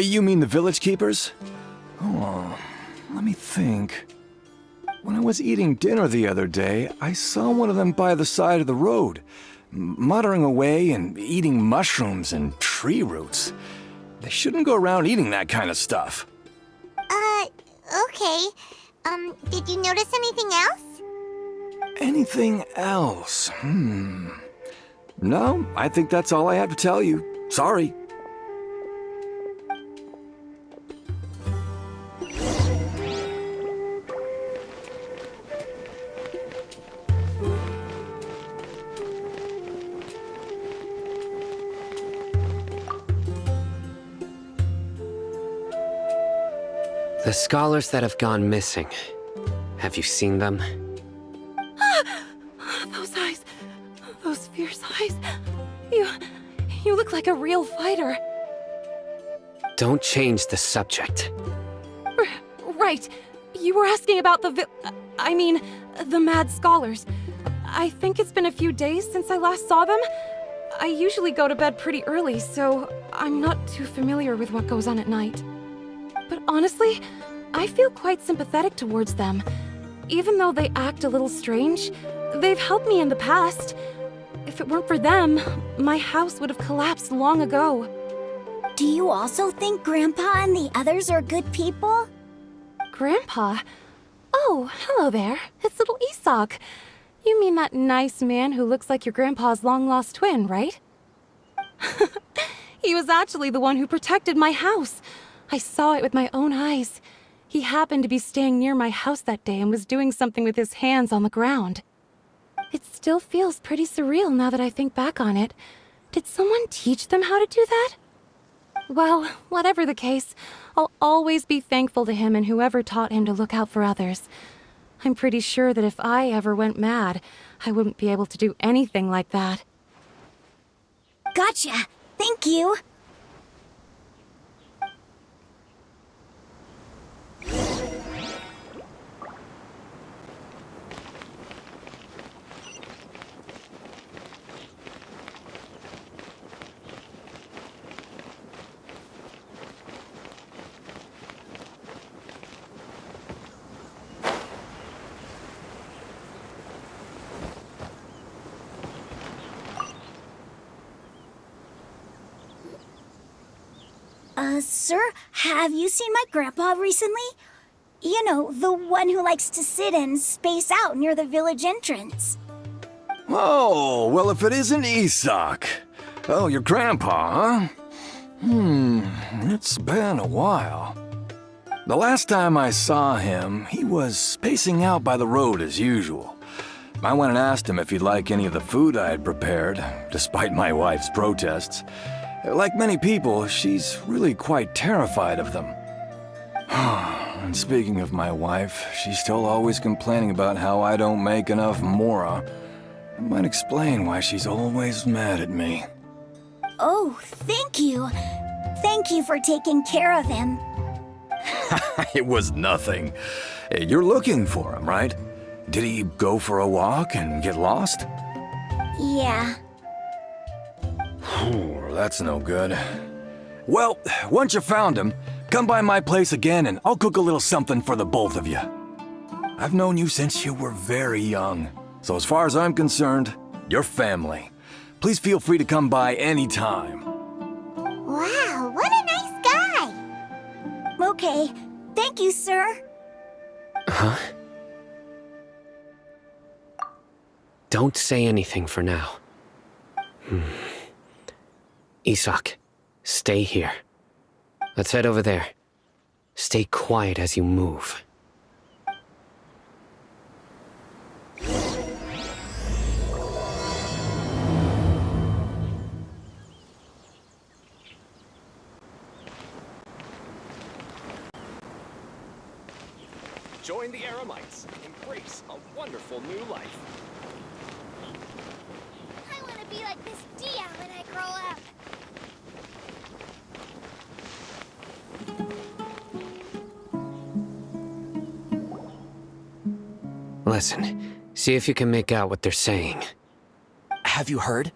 You mean the village keepers? Oh, let me think. When I was eating dinner the other day, I saw one of them by the side of the road, muttering away and eating mushrooms and tree roots. They shouldn't go around eating that kind of stuff. Okay. Did you notice anything else? Anything else? No, I think that's all I have to tell you. Sorry. The scholars that have gone missing. Have you seen them? Those eyes. Those fierce eyes. You look like a real fighter. Don't change the subject. Right. You were asking about the the mad scholars. I think it's been a few days since I last saw them. I usually go to bed pretty early, so I'm not too familiar with what goes on at night. But honestly, I feel quite sympathetic towards them. Even though they act a little strange, they've helped me in the past. If it weren't for them, my house would have collapsed long ago. Do you also think Grandpa and the others are good people? Grandpa? Oh, hello there. It's little Isak. You mean that nice man who looks like your grandpa's long-lost twin, right? He was actually the one who protected my house. I saw it with my own eyes. He happened to be staying near my house that day and was doing something with his hands on the ground. It still feels pretty surreal now that I think back on it. Did someone teach them how to do that? Well, whatever the case, I'll always be thankful to him and whoever taught him to look out for others. I'm pretty sure that if I ever went mad, I wouldn't be able to do anything like that. Gotcha. Thank you. Sir, have you seen my grandpa recently? You know, the one who likes to sit and space out near the village entrance. Oh, well, if it isn't Isak. Oh, your grandpa, huh? It's been a while. The last time I saw him, he was spacing out by the road as usual. I went and asked him if he'd like any of the food I had prepared, despite my wife's protests. Like many people, she's really quite terrified of them. And speaking of my wife, she's still always complaining about how I don't make enough mora. It might explain why she's always mad at me. Oh, thank you. Thank you for taking care of him. It was nothing. You're looking for him, right? Did he go for a walk and get lost? Yeah. That's no good. Well, once you found him, come by my place again and I'll cook a little something for the both of you. I've known you since you were very young, so as far as I'm concerned, you're family. Please feel free to come by anytime. Wow, what a nice guy! Okay, thank you, sir. Huh? Don't say anything for now. Isak, stay here. Let's head over there. Stay quiet as you move. Join the Eremites. Embrace a wonderful new life. I want to be like Miss Dia when I grow up. Listen, see if you can make out what they're saying. Have you heard?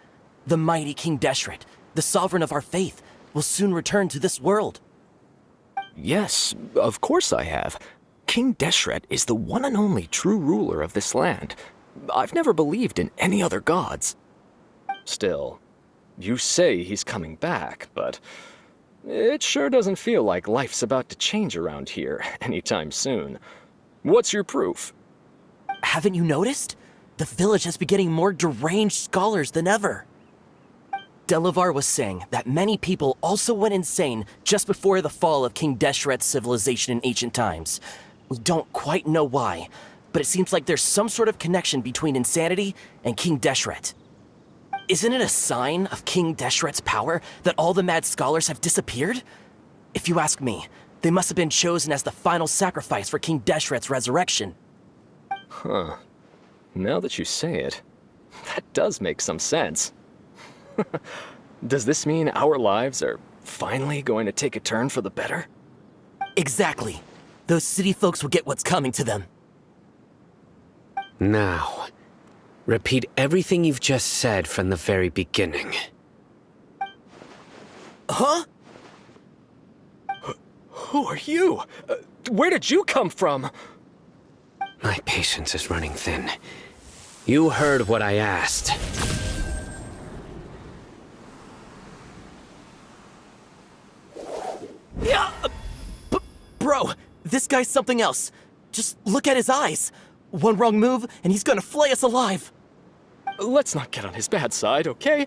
The mighty King Deshret, the sovereign of our faith, will soon return to this world. Yes, of course I have. King Deshret is the one and only true ruler of this land. I've never believed in any other gods. Still, you say he's coming back, but it sure doesn't feel like life's about to change around here anytime soon. What's your proof? Haven't you noticed? The village has been getting more deranged scholars than ever. Delavar was saying that many people also went insane just before the fall of King Deshret's civilization in ancient times. We don't quite know why, but it seems like there's some sort of connection between insanity and King Deshret. Isn't it a sign of King Deshret's power that all the mad scholars have disappeared? If you ask me, they must have been chosen as the final sacrifice for King Deshret's resurrection. Huh. Now that you say it, that does make some sense. Does this mean our lives are finally going to take a turn for the better? Exactly. Those city folks will get what's coming to them. Now, repeat everything you've just said from the very beginning. Huh? Who are you? Where did you come from? My patience is running thin. You heard what I asked. Yeah, bro, this guy's something else. Just look at his eyes. One wrong move, and he's gonna flay us alive. Let's not get on his bad side, okay?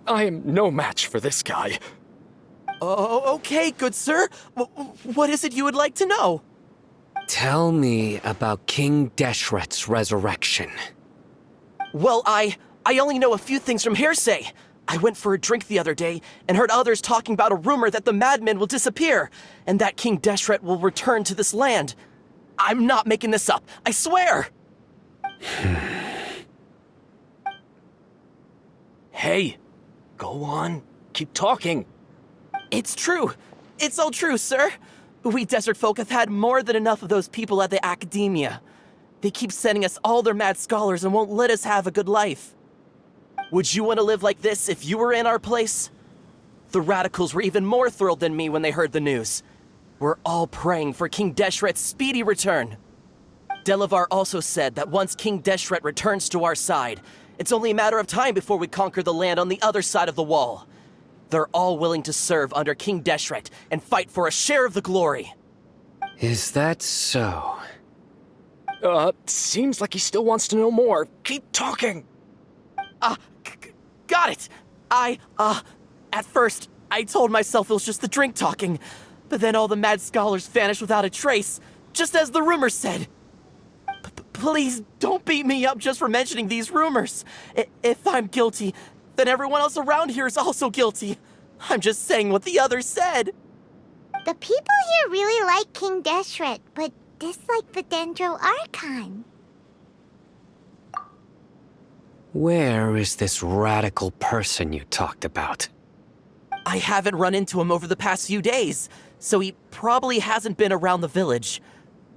I am no match for this guy. Oh, okay, good sir. What is it you would like to know? Tell me about King Deshret's resurrection. Well, I only know a few things from hearsay. I went for a drink the other day and heard others talking about a rumor that the madmen will disappear and that King Deshret will return to this land. I'm not making this up, I swear! Hey, go on. Keep talking. It's true. It's all true, sir. We desert folk have had more than enough of those people at the academia. They keep sending us all their mad scholars and won't let us have a good life. Would you want to live like this if you were in our place? The radicals were even more thrilled than me when they heard the news. We're all praying for King Deshret's speedy return. Delavar also said that once King Deshret returns to our side, it's only a matter of time before we conquer the land on the other side of the wall. They're all willing to serve under King Deshret and fight for a share of the glory. Is that so? Seems like he still wants to know more. Keep talking. Got it! At first, I told myself it was just the drink talking, but then all the mad scholars vanished without a trace, just as the rumors said. Please don't beat me up just for mentioning these rumors. If I'm guilty, then everyone else around here is also guilty. I'm just saying what the others said. The people here really like King Deshret, but dislike the Dendro Archon. Where is this radical person you talked about? I haven't run into him over the past few days, so he probably hasn't been around the village.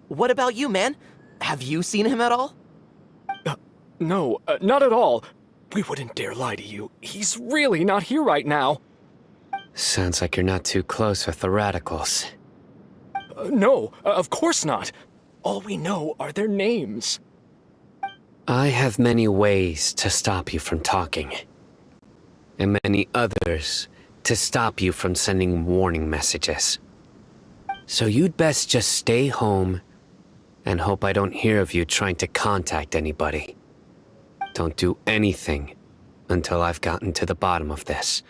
What about you, man? Have you seen him at all? No, not at all. We wouldn't dare lie to you. He's really not here right now. Sounds like you're not too close with the radicals. No, of course not. All we know are their names. I have many ways to stop you from talking. And many others to stop you from sending warning messages. So you'd best just stay home and hope I don't hear of you trying to contact anybody. Don't do anything until I've gotten to the bottom of this.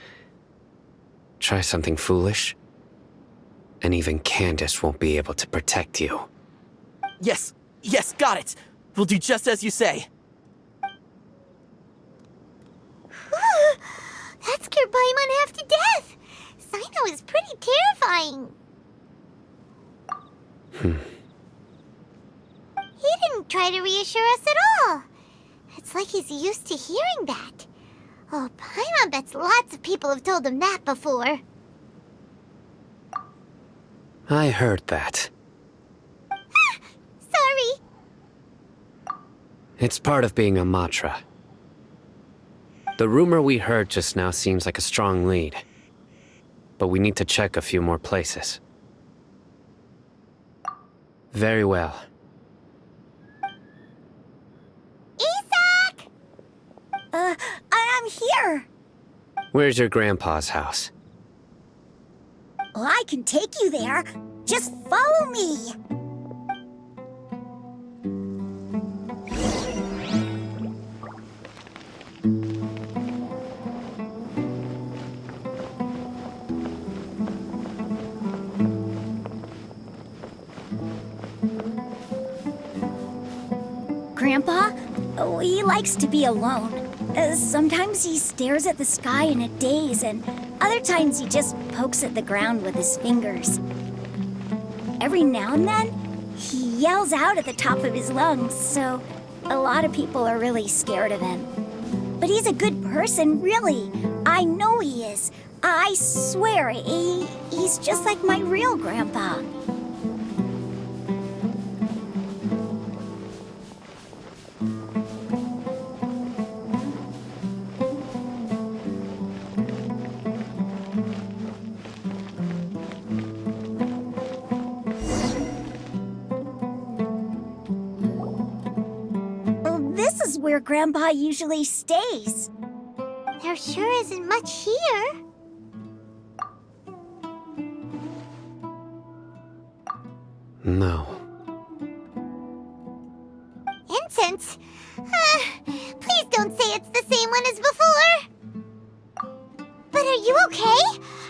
Try something foolish, and even Candace won't be able to protect you. Yes, got it. We'll do just as you say. That scared Paimon half to death. Sino is pretty terrifying. He didn't try to reassure us at all. It's like he's used to hearing that. Oh, Paimon bets lots of people have told him that before. I heard that. Sorry. It's part of being a Matra. The rumor we heard just now seems like a strong lead. But we need to check a few more places. Very well. Isak! I'm here. Where's your grandpa's house? Well, I can take you there. Just follow me. Grandpa, he likes to be alone. Sometimes he stares at the sky in a daze, and other times he just pokes at the ground with his fingers. Every now and then, he yells out at the top of his lungs, so a lot of people are really scared of him. But he's a good person, really. I know he is. I swear, he's just like my real grandpa. This is where Grandpa usually stays. There sure isn't much here. No. Incense? Please don't say it's the same one as before. But are you okay?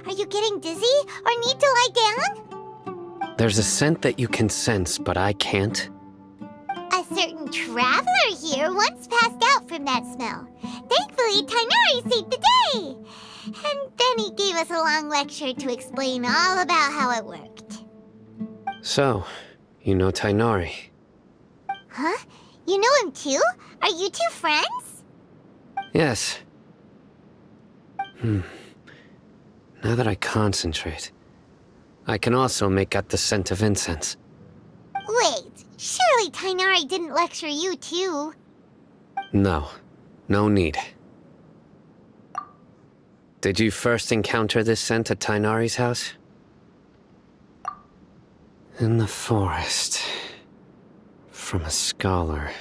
Are you getting dizzy or need to lie down? There's a scent that you can sense, but I can't. A certain traveler here once passed out from that smell. Thankfully, Tainari saved the day. And then he gave us a long lecture to explain all about how it worked. So, you know Tainari. Huh? You know him too? Are you two friends? Yes. Now that I concentrate, I can also make out the scent of incense. Wait, surely Tainari didn't lecture you too. No, no need. Did you first encounter this scent at Tainari's house? In the forest. From a scholar.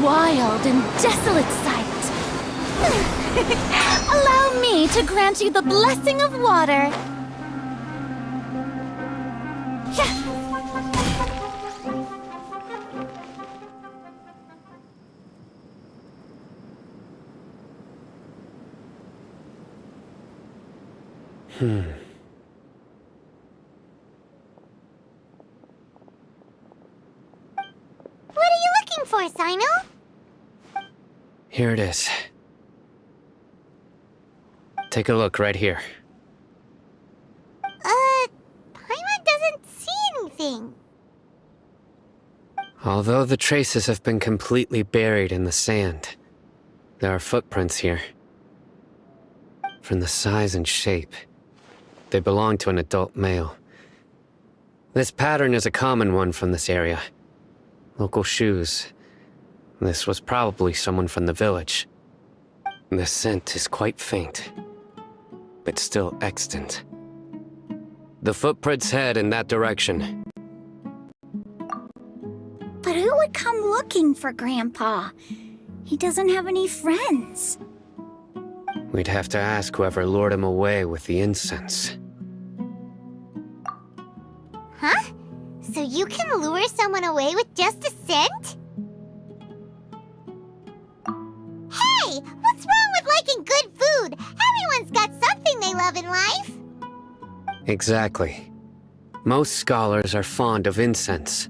Wild and desolate sight. Allow me to grant you the blessing of water. What are you looking for, Sino? Here it is. Take a look right here. Paimon doesn't see anything. Although the traces have been completely buried in the sand, there are footprints here. From the size and shape, they belong to an adult male. This pattern is a common one from this area. Local shoes. This was probably someone from the village. The scent is quite faint, but still extant. The footprints head in that direction. looking for Grandpa. He doesn't have any friends. We'd have to ask whoever lured him away with the incense. Huh? So you can lure someone away with just a scent? Hey! What's wrong with liking good food? Everyone's got something they love in life. Exactly. Most scholars are fond of incense,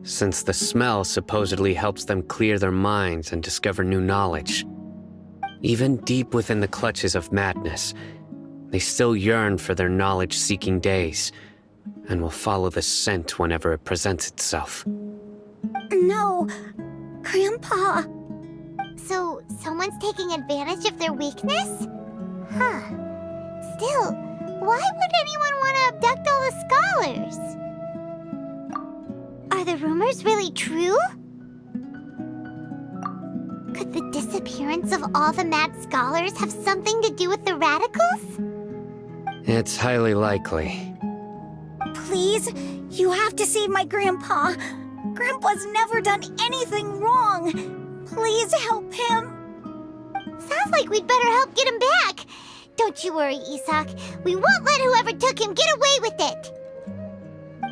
since the smell supposedly helps them clear their minds and discover new knowledge. Even deep within the clutches of madness, they still yearn for their knowledge-seeking days, and will follow the scent whenever it presents itself. No, Grandpa. So, someone's taking advantage of their weakness? Huh. Still, why would anyone want to abduct all the scholars? Are the rumors really true? Could the disappearance of all the mad scholars have something to do with the radicals? It's highly likely. Please, you have to save my Grandpa. Grandpa's never done anything wrong. Please help him. Sounds like we'd better help get him back. Don't you worry, Isak. We won't let whoever took him get away with it.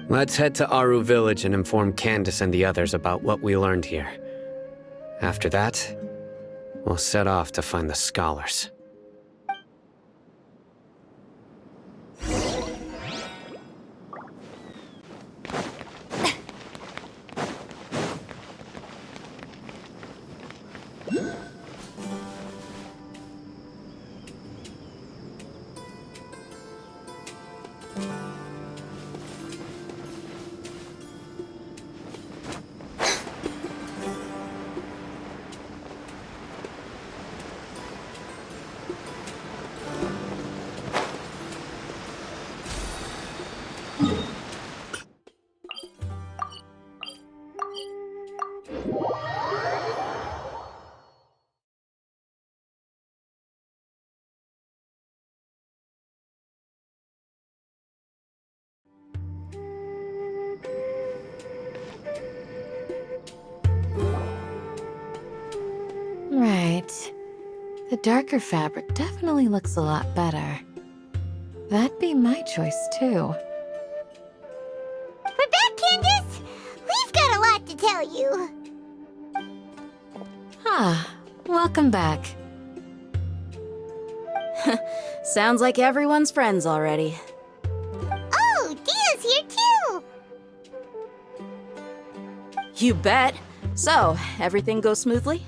Let's head to Aru Village and inform Candace and the others about what we learned here. After that, we'll set off to find the scholars. Right. The darker fabric definitely looks a lot better. That'd be my choice, too. We're back, Candace! We've got a lot to tell you. Ah, welcome back. Sounds like everyone's friends already. Oh, Dia's here too! You bet. So, everything goes smoothly?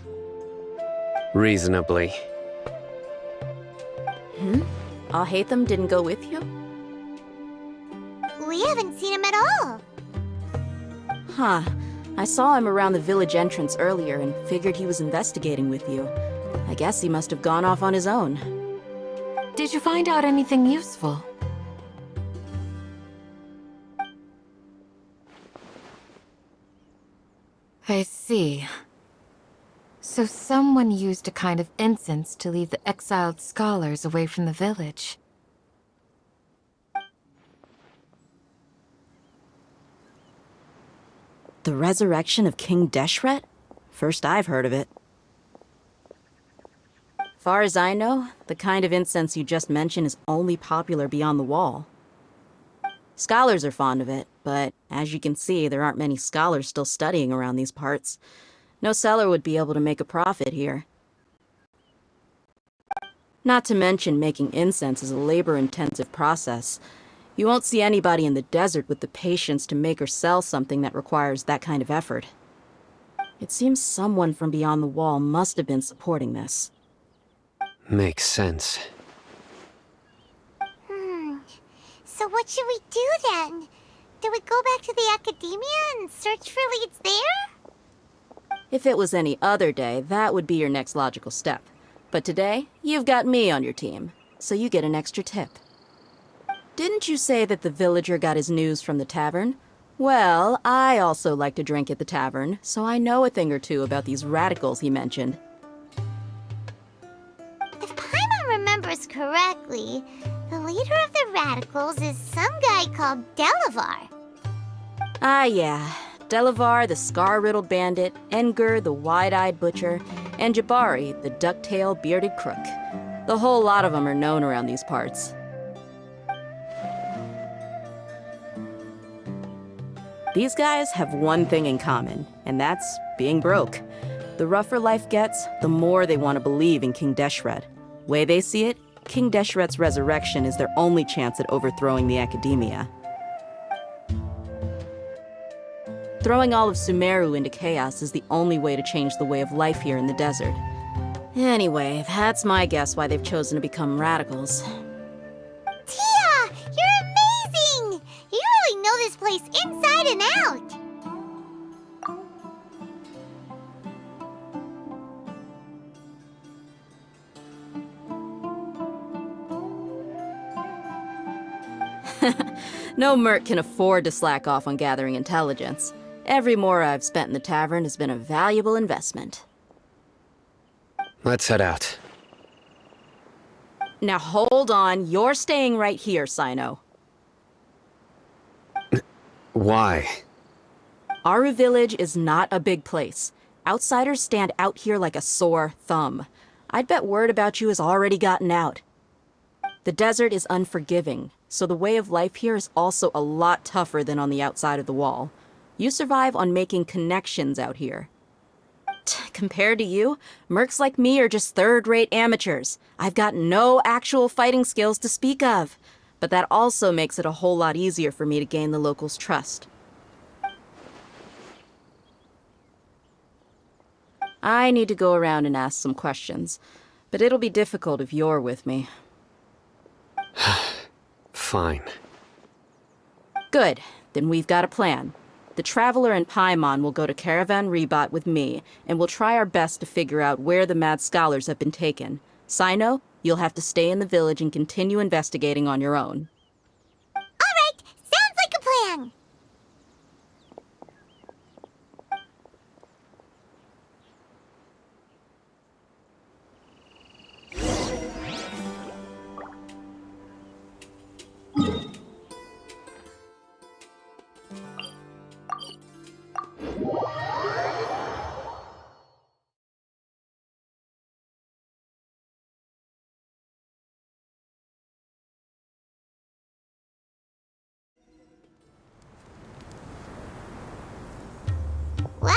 Reasonably. Alhaitham didn't go with you? We haven't seen him at all. Huh. I saw him around the village entrance earlier and figured he was investigating with you. I guess he must have gone off on his own. Did you find out anything useful? I see. So someone used a kind of incense to lead the exiled scholars away from the village. The resurrection of King Deshret? First I've heard of it. Far as I know, the kind of incense you just mentioned is only popular beyond the wall. Scholars are fond of it, but as you can see, there aren't many scholars still studying around these parts. No seller would be able to make a profit here. Not to mention making incense is a labor-intensive process. You won't see anybody in the desert with the patience to make or sell something that requires that kind of effort. It seems someone from beyond the wall must have been supporting this. Makes sense. So what should we do then? Do we go back to the academia and search for leads there? If it was any other day, that would be your next logical step. But today, you've got me on your team, so you get an extra tip. Didn't you say that the villager got his news from the tavern? Well, I also like to drink at the tavern, so I know a thing or two about these radicals he mentioned. If Paimon remembers correctly, the leader of the radicals is some guy called Delavar. Ah, yeah. Delavar, the scar-riddled bandit, Enger, the wide-eyed butcher, and Jabari, the duck-tailed bearded crook. The whole lot of them are known around these parts. These guys have one thing in common, and that's being broke. The rougher life gets, the more they want to believe in King Deshret. Way they see it, King Deshret's resurrection is their only chance at overthrowing the Academia. Throwing all of Sumeru into chaos is the only way to change the way of life here in the desert. Anyway, that's my guess why they've chosen to become radicals. Tia! You're amazing! You really know this place inside and out! No merc can afford to slack off on gathering intelligence. Every mora I've spent in the tavern has been a valuable investment. Let's head out. Now hold on, you're staying right here, Sino. Why? Aru Village is not a big place. Outsiders stand out here like a sore thumb. I'd bet word about you has already gotten out. The desert is unforgiving, so the way of life here is also a lot tougher than on the outside of the wall. You survive on making connections out here. Compared to you, mercs like me are just third-rate amateurs. I've got no actual fighting skills to speak of. But that also makes it a whole lot easier for me to gain the locals' trust. I need to go around and ask some questions, but it'll be difficult if you're with me. Fine. Good. Then we've got a plan. The Traveler and Paimon will go to Caravan Rebot with me, and we'll try our best to figure out where the Mad Scholars have been taken. Sino, you'll have to stay in the village and continue investigating on your own. All right! Sounds like a plan! Well,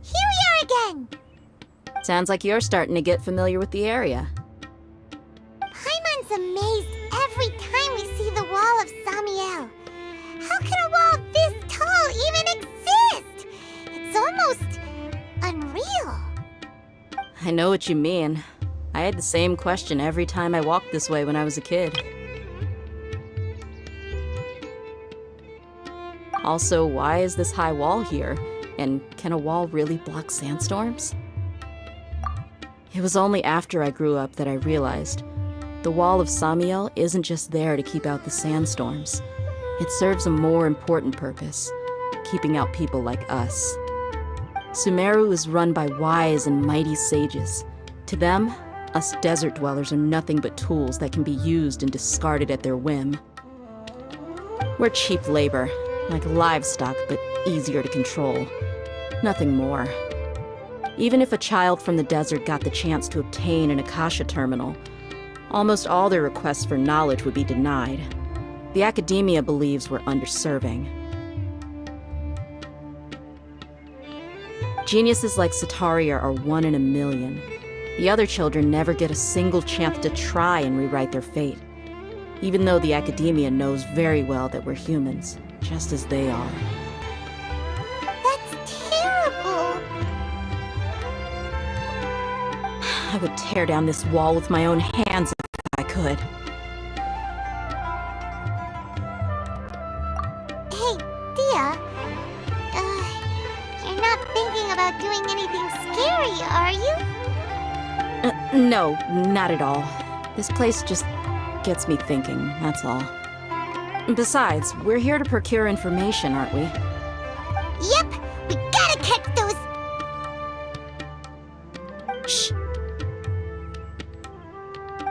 here we are again! Sounds like you're starting to get familiar with the area. Paimon's amazed every time we see the wall of Samiel. How can a wall this tall even exist? It's almost unreal. I know what you mean. I had the same question every time I walked this way when I was a kid. Also, why is this high wall here? And can a wall really block sandstorms? It was only after I grew up that I realized the wall of Samiel isn't just there to keep out the sandstorms. It serves a more important purpose, keeping out people like us. Sumeru is run by wise and mighty sages. To them, us desert dwellers are nothing but tools that can be used and discarded at their whim. We're cheap labor, like livestock, but easier to control. Nothing more. Even if a child from the desert got the chance to obtain an Akasha terminal, almost all their requests for knowledge would be denied. The Academia believes we're underserving. Geniuses like Sataria are 1 in a million. The other children never get a single chance to try and rewrite their fate, even though the Academia knows very well that we're humans, just as they are. That's terrible. I would tear down this wall with my own hands if I could. Hey, Thea. You're not thinking about doing anything scary, are you? No, not at all. This place just gets me thinking, that's all. Besides, we're here to procure information, aren't we? Yep, we gotta catch those. Shh.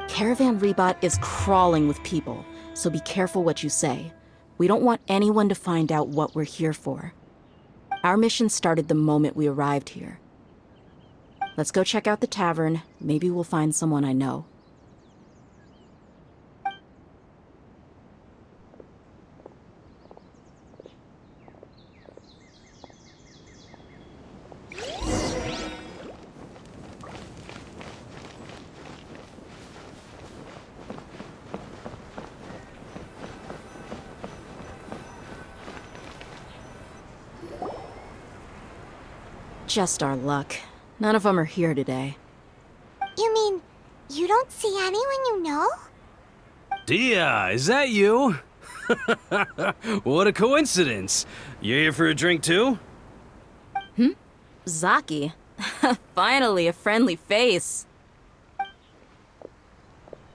Caravan Rebot is crawling with people, so be careful what you say. We don't want anyone to find out what we're here for. Our mission started the moment we arrived here. Let's go check out the tavern. Maybe we'll find someone I know. Just our luck. None of them are here today. You mean, you don't see anyone you know? Dia, is that you? What a coincidence. You here for a drink too? Zaki. Finally, a friendly face.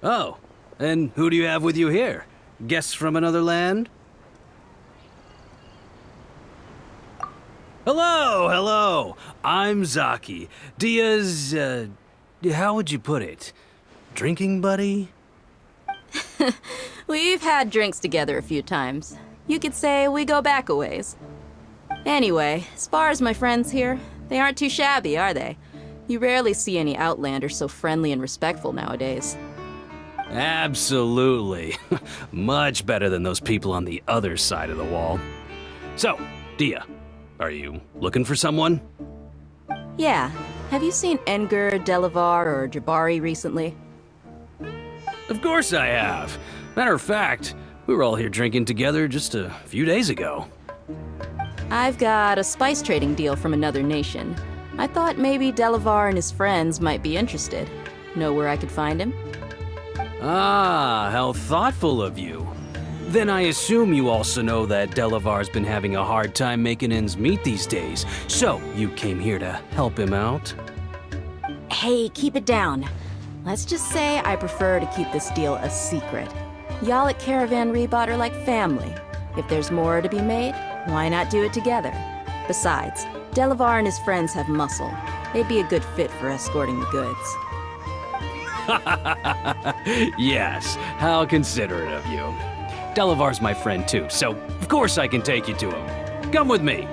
Oh, and who do you have with you here? Guests from another land? Hello. I'm Zaki. Dia's, how would you put it? Drinking buddy? We've had drinks together a few times. You could say we go back a ways. Anyway, as far as my friends here, they aren't too shabby, are they? You rarely see any Outlanders so friendly and respectful nowadays. Absolutely. Much better than those people on the other side of the wall. So, Dia, are you looking for someone? Yeah. Have you seen Edgar, Delavar, or Jabari recently? Of course I have. Matter of fact, we were all here drinking together just a few days ago. I've got a spice trading deal from another nation. I thought maybe Delavar and his friends might be interested. Know where I could find him? Ah, how thoughtful of you. Then I assume you also know that Delavar's been having a hard time making ends meet these days, so you came here to help him out? Hey, keep it down. Let's just say I prefer to keep this deal a secret. Y'all at Caravan Rebot are like family. If there's more to be made, why not do it together? Besides, Delavar and his friends have muscle. They'd be a good fit for escorting the goods. Yes, how considerate of you. Delavar's my friend too, so of course I can take you to him. Come with me.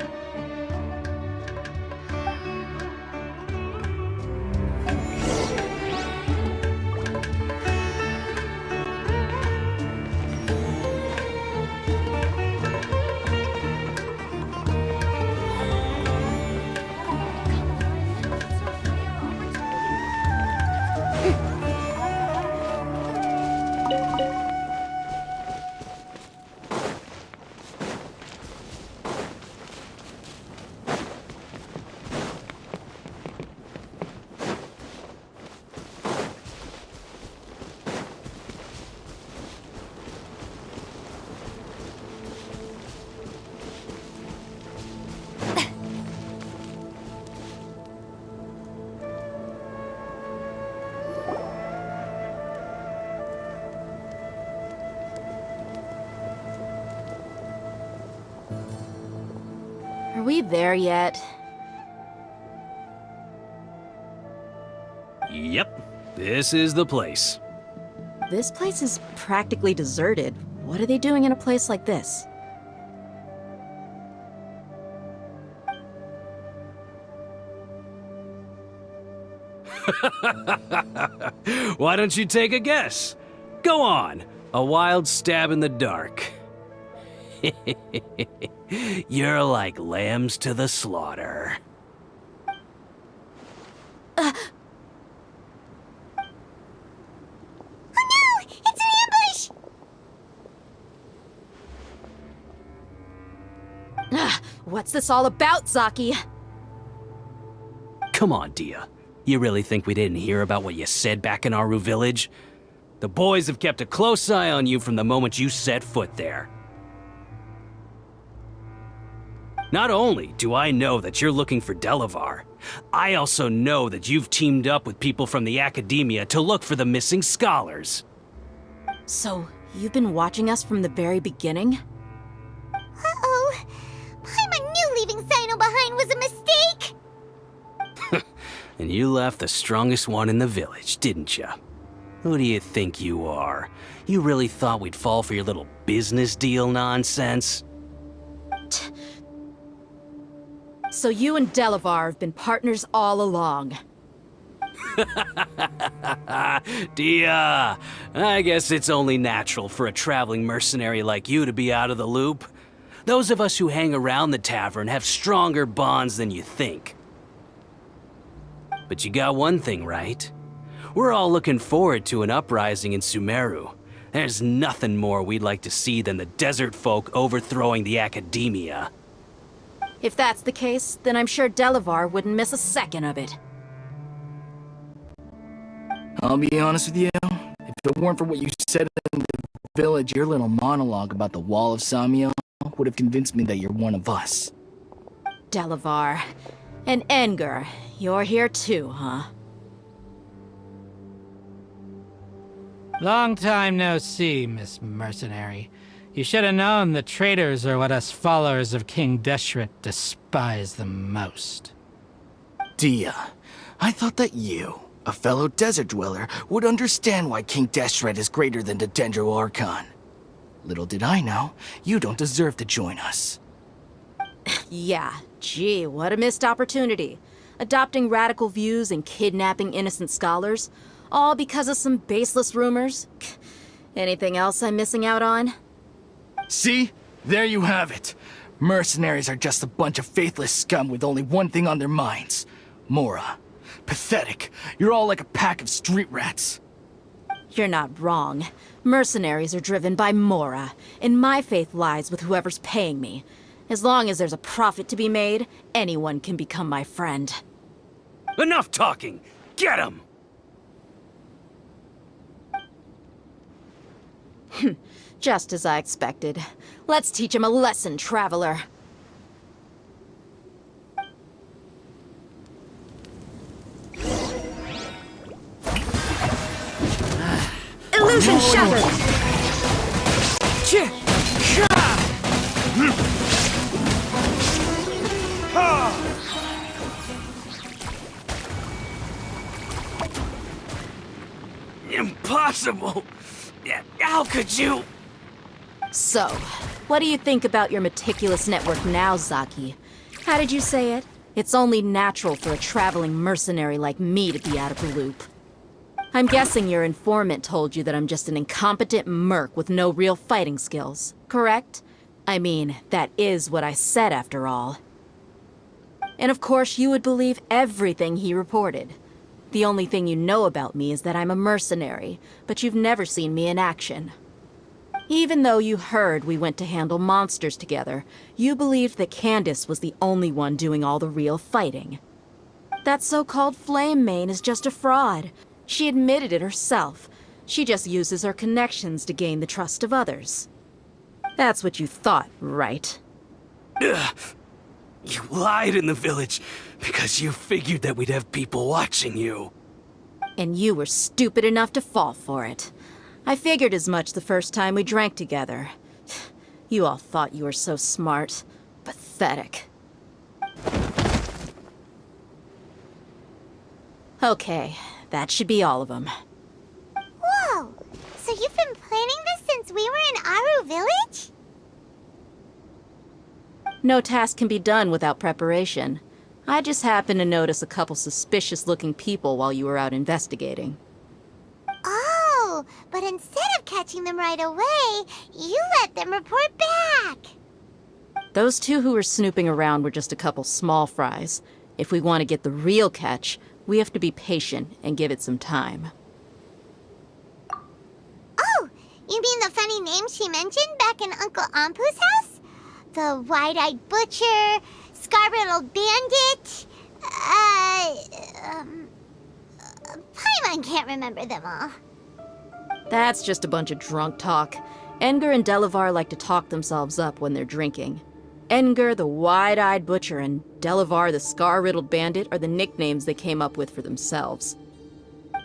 Are we there yet? Yep, this is the place. This place is practically deserted. What are they doing in a place like this? Why don't you take a guess? Go on, a wild stab in the dark. You're like lambs to the slaughter. Oh no! It's an ambush! What's this all about, Zaki? Come on, Dia. You really think we didn't hear about what you said back in Aru village? The boys have kept a close eye on you from the moment you set foot there. Not only do I know that you're looking for Delavar, I also know that you've teamed up with people from the Academia to look for the missing scholars. So, you've been watching us from the very beginning? Uh-oh. Paimon knew leaving Sino behind was a mistake! And you left the strongest one in the village, didn't you? Who do you think you are? You really thought we'd fall for your little business deal nonsense? So you and Delavar have been partners all along. Dia, I guess it's only natural for a traveling mercenary like you to be out of the loop. Those of us who hang around the tavern have stronger bonds than you think. But you got one thing right. We're all looking forward to an uprising in Sumeru. There's nothing more we'd like to see than the desert folk overthrowing the academia. If that's the case, then I'm sure Delavar wouldn't miss a second of it. I'll be honest with you, if it weren't for what you said in the village, your little monologue about the Wall of Samiel would have convinced me that you're one of us. Delavar. And Enger, you're here too, huh? Long time no see, Miss Mercenary. You should have known the traitors are what us followers of King Deshret despise the most. Dia, I thought that you, a fellow desert dweller, would understand why King Deshret is greater than the Dendro Archon. Little did I know, you don't deserve to join us. Yeah, gee, what a missed opportunity. Adopting radical views and kidnapping innocent scholars, all because of some baseless rumors. Anything else I'm missing out on? See? There you have it. Mercenaries are just a bunch of faithless scum with only one thing on their minds. Mora. Pathetic. You're all like a pack of street rats. You're not wrong. Mercenaries are driven by Mora, and my faith lies with whoever's paying me. As long as there's a profit to be made, anyone can become my friend. Enough talking! Get him! Just as I expected. Let's teach him a lesson, traveler. Illusion shattered! Impossible! How could you? So, what do you think about your meticulous network now, Zaki? How did you say it? It's only natural for a traveling mercenary like me to be out of the loop. I'm guessing your informant told you that I'm just an incompetent merc with no real fighting skills, correct? I mean, that is what I said after all. And of course you would believe everything he reported. The only thing you know about me is that I'm a mercenary, but you've never seen me in action. Even though you heard we went to handle monsters together, you believed that Candace was the only one doing all the real fighting. That so-called Flame Mane is just a fraud. She admitted it herself. She just uses her connections to gain the trust of others. That's what you thought, right? Ugh. You lied in the village because you figured that we'd have people watching you. And you were stupid enough to fall for it. I figured as much the first time we drank together. You all thought you were so smart. Pathetic. Okay, that should be all of them. Whoa! So you've been planning this since we were in Aru Village? No task can be done without preparation. I just happened to notice a couple suspicious-looking people while you were out investigating. Oh, but instead of catching them right away, you let them report back. Those two who were snooping around were just a couple small fries. If we want to get the real catch, we have to be patient and give it some time. Oh, you mean the funny name she mentioned back in Uncle Ampu's house? The wide-eyed butcher, scar-riddled bandit, Paimon can't remember them all. That's just a bunch of drunk talk. Enger and Delavar like to talk themselves up when they're drinking. Enger, the wide-eyed butcher, and Delavar, the scar-riddled bandit, are the nicknames they came up with for themselves.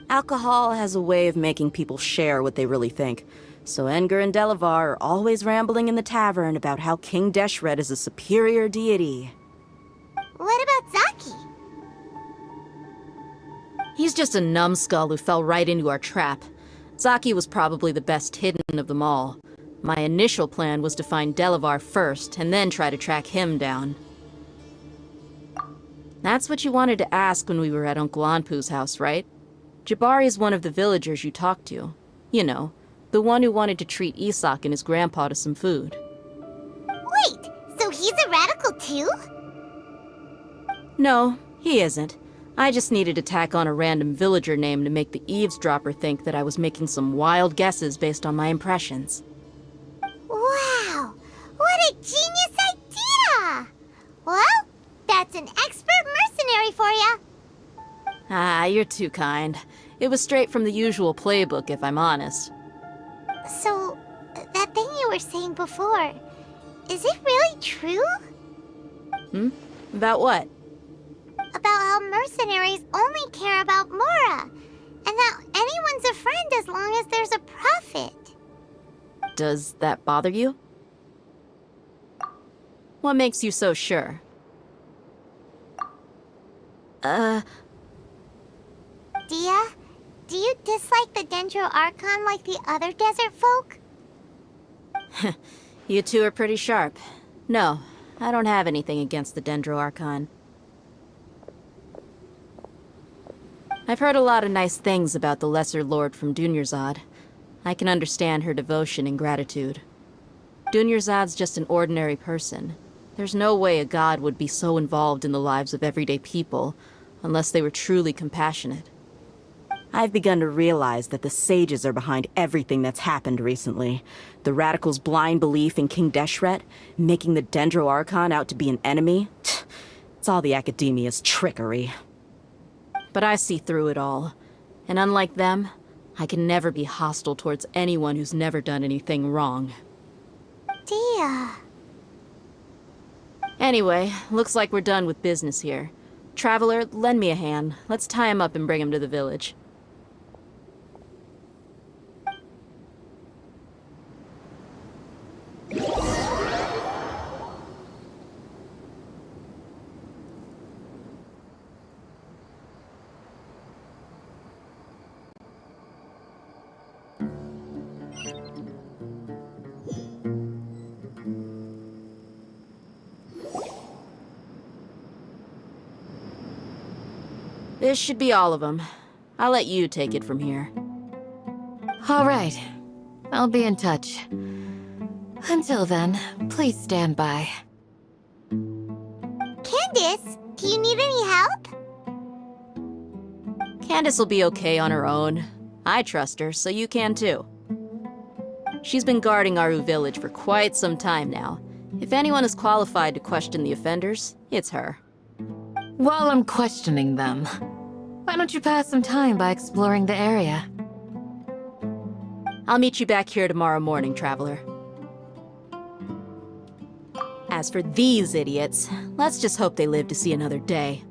Alcohol has a way of making people share what they really think. So Enger and Delavar are always rambling in the tavern about how King Deshret is a superior deity. What about Zaki? He's just a numbskull who fell right into our trap. Zaki was probably the best hidden of them all. My initial plan was to find Delavar first, and then try to track him down. That's what you wanted to ask when we were at Uncle Anpu's house, right? Jabari is one of the villagers you talked to. You know, the one who wanted to treat Isak and his grandpa to some food. Wait, so he's a radical too? No, he isn't. I just needed to tack on a random villager name to make the eavesdropper think that I was making some wild guesses based on my impressions. Wow, what a genius idea! Well, that's an expert mercenary for ya. Ah, you're too kind. It was straight from the usual playbook, if I'm honest. So, that thing you were saying before, is it really true? About what? About how mercenaries only care about Mora, and that anyone's a friend as long as there's a profit. Does that bother you? What makes you so sure? Dia, do you dislike the Dendro Archon like the other desert folk? You two are pretty sharp. No, I don't have anything against the Dendro Archon. I've heard a lot of nice things about the Lesser Lord from Dunyarzad. I can understand her devotion and gratitude. Dunyarzad's just an ordinary person. There's no way a god would be so involved in the lives of everyday people, unless they were truly compassionate. I've begun to realize that the sages are behind everything that's happened recently. The radicals' blind belief in King Deshret, making the Dendro Archon out to be an enemy. It's all the academia's trickery. But I see through it all. And unlike them, I can never be hostile towards anyone who's never done anything wrong. Dia. Anyway, looks like we're done with business here. Traveler, lend me a hand. Let's tie him up and bring him to the village. This should be all of them. I'll let you take it from here. All right. I'll be in touch. Until then, please stand by. Candace, do you need any help? Candace will be okay on her own. I trust her, so you can too. She's been guarding Aru village for quite some time now. If anyone is qualified to question the offenders, it's her. While I'm questioning them, why don't you pass some time by exploring the area? I'll meet you back here tomorrow morning, Traveler. As for these idiots, let's just hope they live to see another day.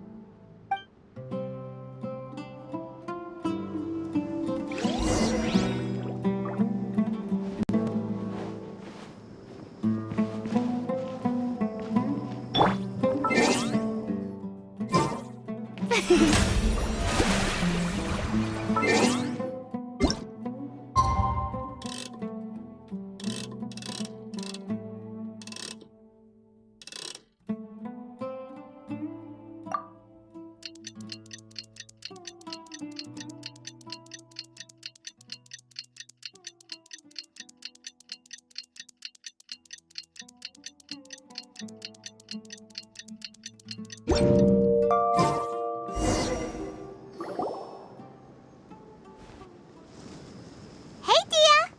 Hey, Dia!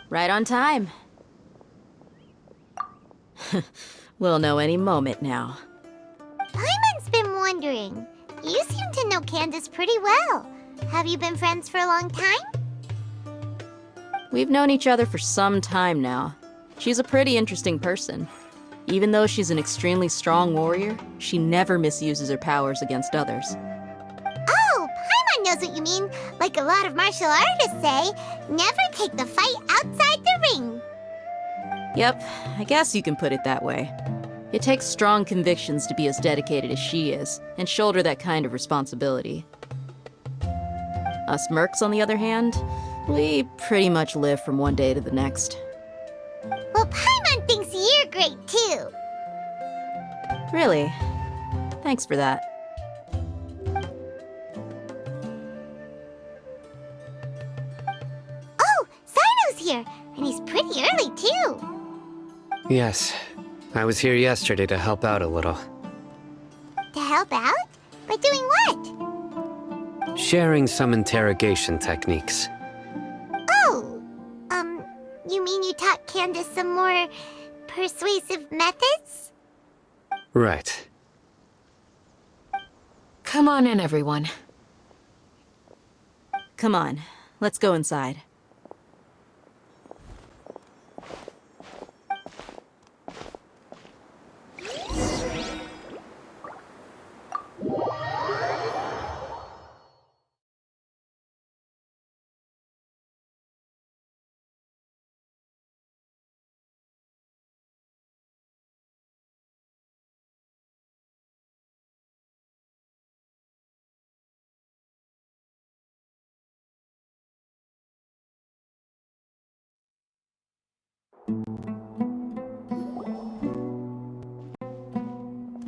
Right on time. We'll know any moment now. Paimon's been wondering. You seem to know Candace pretty well. Have you been friends for a long time? We've known each other for some time now. She's a pretty interesting person. Even though she's an extremely strong warrior, she never misuses her powers against others. Oh, Paimon knows what you mean. Like a lot of martial artists say, never take the fight outside the ring. Yep, I guess you can put it that way. It takes strong convictions to be as dedicated as she is, and shoulder that kind of responsibility. Us mercs, on the other hand, we pretty much live from one day to the next. Well, Paimon thinks you're great too. Really? Thanks for that. Oh, Sino's here, and he's pretty early too. Yes, I was here yesterday to help out a little. To help out? By doing what? Sharing some interrogation techniques. Oh, you mean you taught Candace some more persuasive methods? Right. Come on in, everyone. Come on, let's go inside.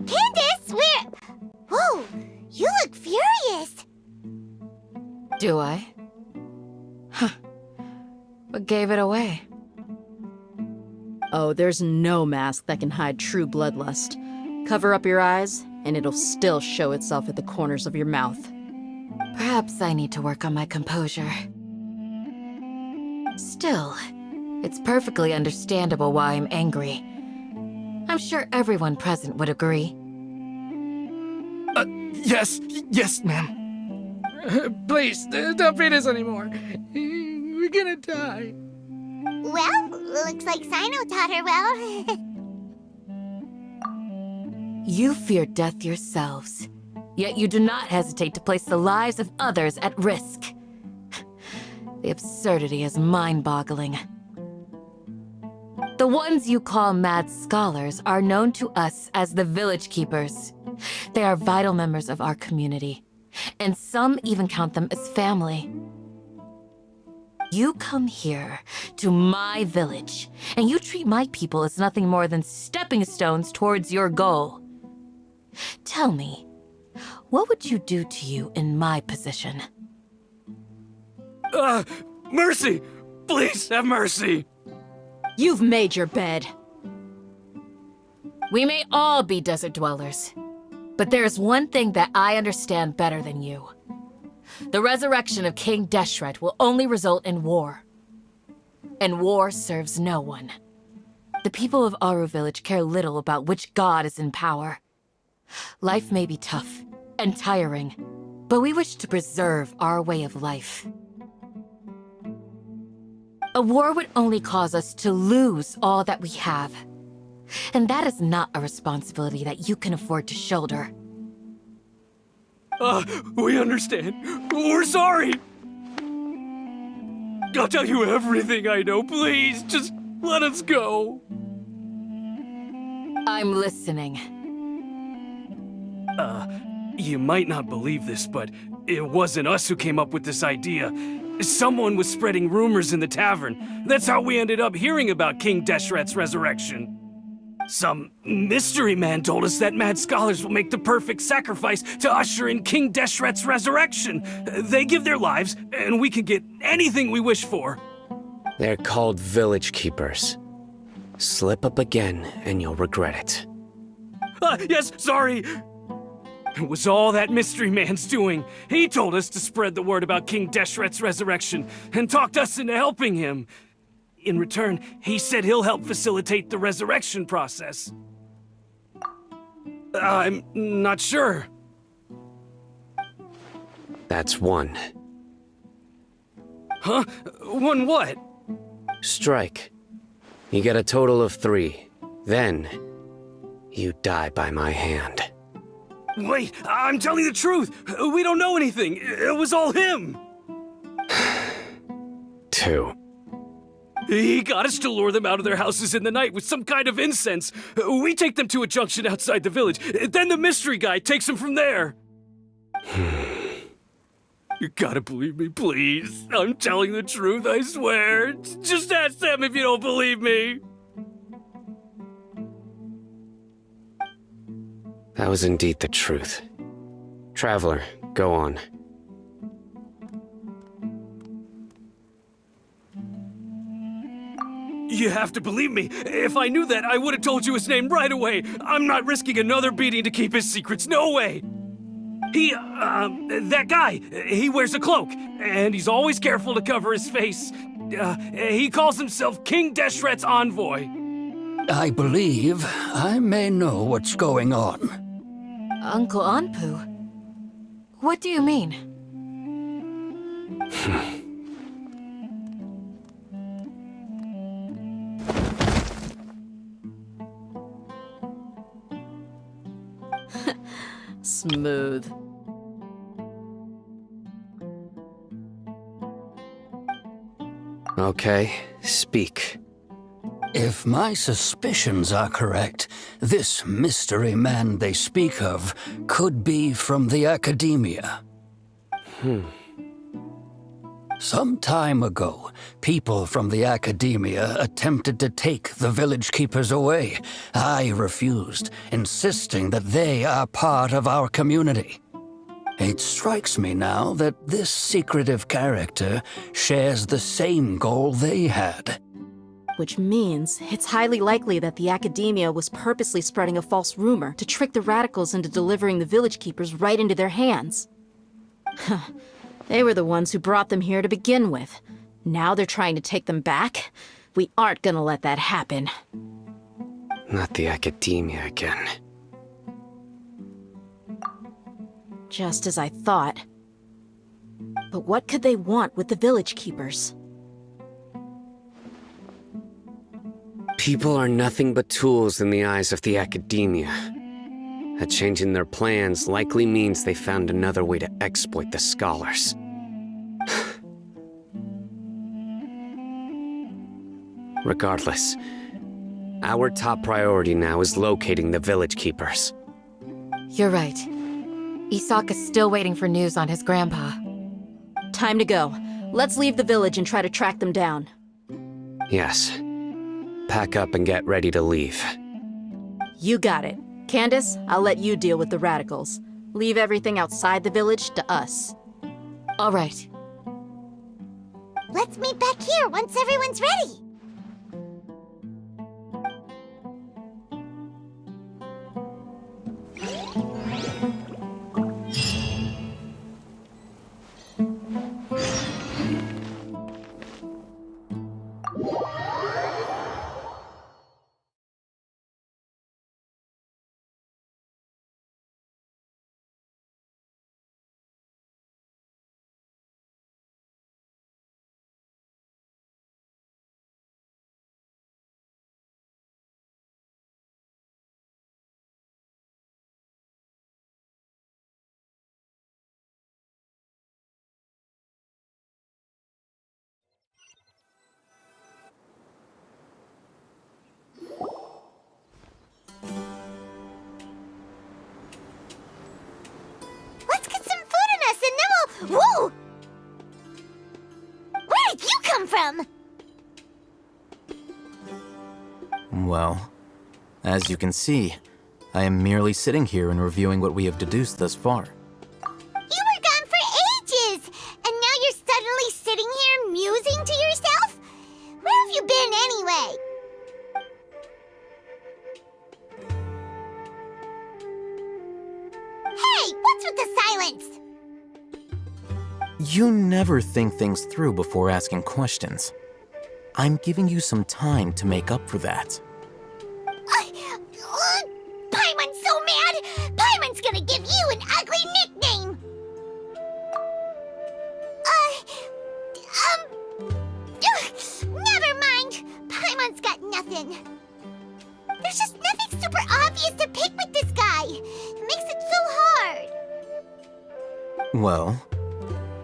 Candace, where? Whoa, you look furious. Do I? Huh. What gave it away? Oh, there's no mask that can hide true bloodlust. Cover up your eyes, and it'll still show itself at the corners of your mouth. Perhaps I need to work on my composure. Still, it's perfectly understandable why I'm angry. I'm sure everyone present would agree. Yes, ma'am. Please, don't beat us anymore. We're gonna die. Well, looks like Sino taught her well. You fear death yourselves, yet you do not hesitate to place the lives of others at risk. The absurdity is mind-boggling. The ones you call mad scholars are known to us as the Village Keepers. They are vital members of our community, and some even count them as family. You come here to my village, and you treat my people as nothing more than stepping stones towards your goal. Tell me, what would you do to you in my position? Mercy! Please have mercy! You've made your bed. We may all be desert dwellers, but there's one thing that I understand better than you. The resurrection of King Deshret will only result in war. And war serves no one. The people of Aru Village care little about which god is in power. Life may be tough and tiring, but we wish to preserve our way of life. A war would only cause us to lose all that we have. And that is not a responsibility that you can afford to shoulder. We understand. We're sorry. I'll tell you everything I know. Please, just let us go. I'm listening. You might not believe this, but it wasn't us who came up with this idea. Someone was spreading rumors in the tavern. That's how we ended up hearing about King Deshret's resurrection. Some mystery man told us that mad scholars will make the perfect sacrifice to usher in King Deshret's resurrection. They give their lives, and we can get anything we wish for. They're called Village Keepers. Slip up again, and you'll regret it. Yes, sorry. It was all that mystery man's doing. He told us to spread the word about King Deshret's resurrection and talked us into helping him. In return, he said he'll help facilitate the resurrection process. I'm not sure. That's one. Huh? One what? Strike. You get a total of 3. Then, you die by my hand. Wait, I'm telling the truth. We don't know anything. It was all him. 2. He got us to lure them out of their houses in the night with some kind of incense. We take them to a junction outside the village. Then the mystery guy takes them from there. You gotta believe me, please. I'm telling the truth, I swear. Just ask them if you don't believe me. That was indeed the truth. Traveler, go on. You have to believe me. If I knew that, I would have told you his name right away. I'm not risking another beating to keep his secrets. No way. That guy, he wears a cloak, and he's always careful to cover his face. He calls himself King Deshret's envoy. I believe I may know what's going on. Uncle Anpu? What do you mean? Smooth. Okay, speak. If my suspicions are correct, this mystery man they speak of could be from the Academia. Some time ago, people from the Academia attempted to take the village keepers away. I refused, insisting that they are part of our community. It strikes me now that this secretive character shares the same goal they had. Which means it's highly likely that the Academia was purposely spreading a false rumor to trick the radicals into delivering the village keepers right into their hands. They were the ones who brought them here to begin with. Now they're trying to take them back? We aren't gonna let that happen. Not the Academia again. Just as I thought. But what could they want with the village keepers? People are nothing but tools in the eyes of the Academia. A change in their plans likely means they found another way to exploit the scholars. Regardless, our top priority now is locating the village keepers. You're right. Isak is still waiting for news on his grandpa. Time to go. Let's leave the village and try to track them down. Yes. Pack up and get ready to leave. You got it. Candace, I'll let you deal with the radicals. Leave everything outside the village to us. All right. Let's meet back here once everyone's ready. Let's get some food in us and then we'll... Whoa! Where did you come from? Well, as you can see, I am merely sitting here and reviewing what we have deduced thus far. You were gone for ages! And now you're suddenly sitting here musing to yourself? Where have you been anyway? Hey, what's with the silence? You never think things through before asking questions. I'm giving you some time to make up for that. Paimon's so mad! Paimon's gonna give you an ugly nickname! Never mind! Paimon's got nothing. There's just nothing super obvious to pick with this guy. It makes it so hard. Well,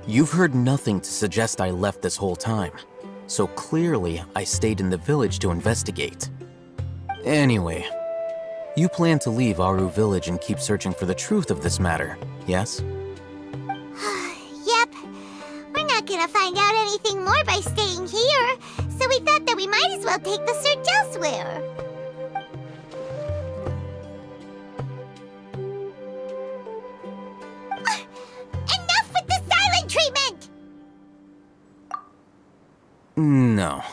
you've heard nothing to suggest I left this whole time, so clearly I stayed in the village to investigate. Anyway, you plan to leave Aru village and keep searching for the truth of this matter, yes? Yep. We're not gonna find out anything more by staying here, so we thought that we might as well take the search elsewhere. No.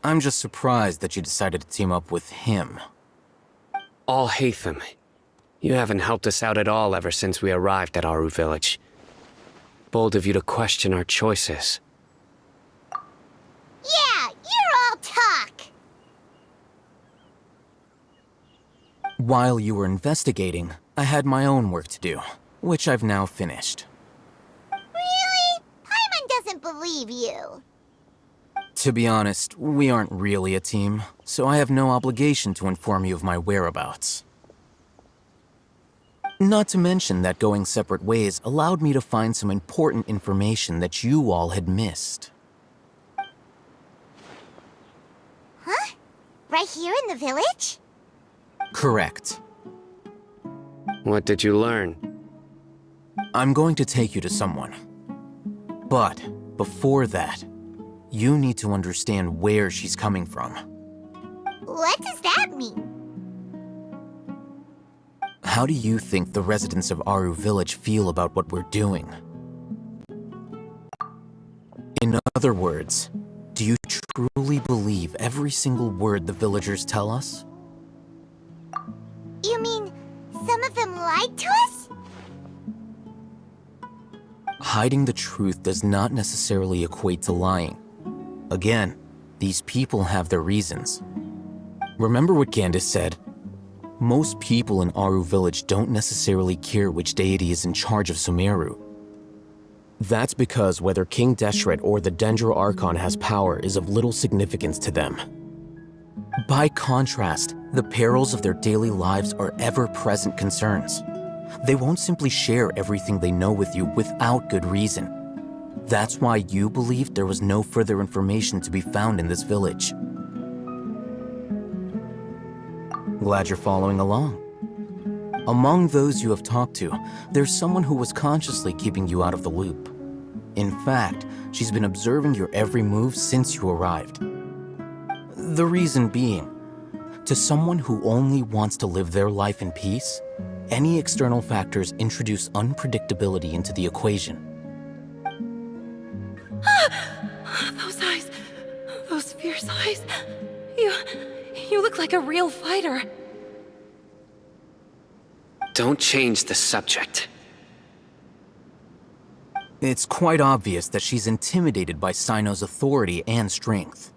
I'm just surprised that you decided to team up with him. Alhaitham, you haven't helped us out at all ever since we arrived at Aru Village. Bold of you to question our choices. Yeah, you're all talk. While you were investigating, I had my own work to do, which I've now finished. Really? Paimon doesn't believe you. To be honest, we aren't really a team, so I have no obligation to inform you of my whereabouts. Not to mention that going separate ways allowed me to find some important information that you all had missed. Huh? Right here in the village? Correct. What did you learn? I'm going to take you to someone. But before that, you need to understand where she's coming from. What does that mean? How do you think the residents of Aru Village feel about what we're doing? In other words, do you truly believe every single word the villagers tell us? You mean some of them lied to us? Hiding the truth does not necessarily equate to lying. Again, these people have their reasons. Remember what Gandis said? Most people in Aru Village don't necessarily care which deity is in charge of Sumeru. That's because whether King Deshret or the Dendro Archon has power is of little significance to them. By contrast, the perils of their daily lives are ever-present concerns. They won't simply share everything they know with you without good reason. That's why you believed there was no further information to be found in this village. Glad you're following along. Among those you have talked to, there's someone who was consciously keeping you out of the loop. In fact, she's been observing your every move since you arrived. The reason being, to someone who only wants to live their life in peace, any external factors introduce unpredictability into the equation. Those eyes. Those fierce eyes. You look like a real fighter. Don't change the subject. It's quite obvious that she's intimidated by Sino's authority and strength.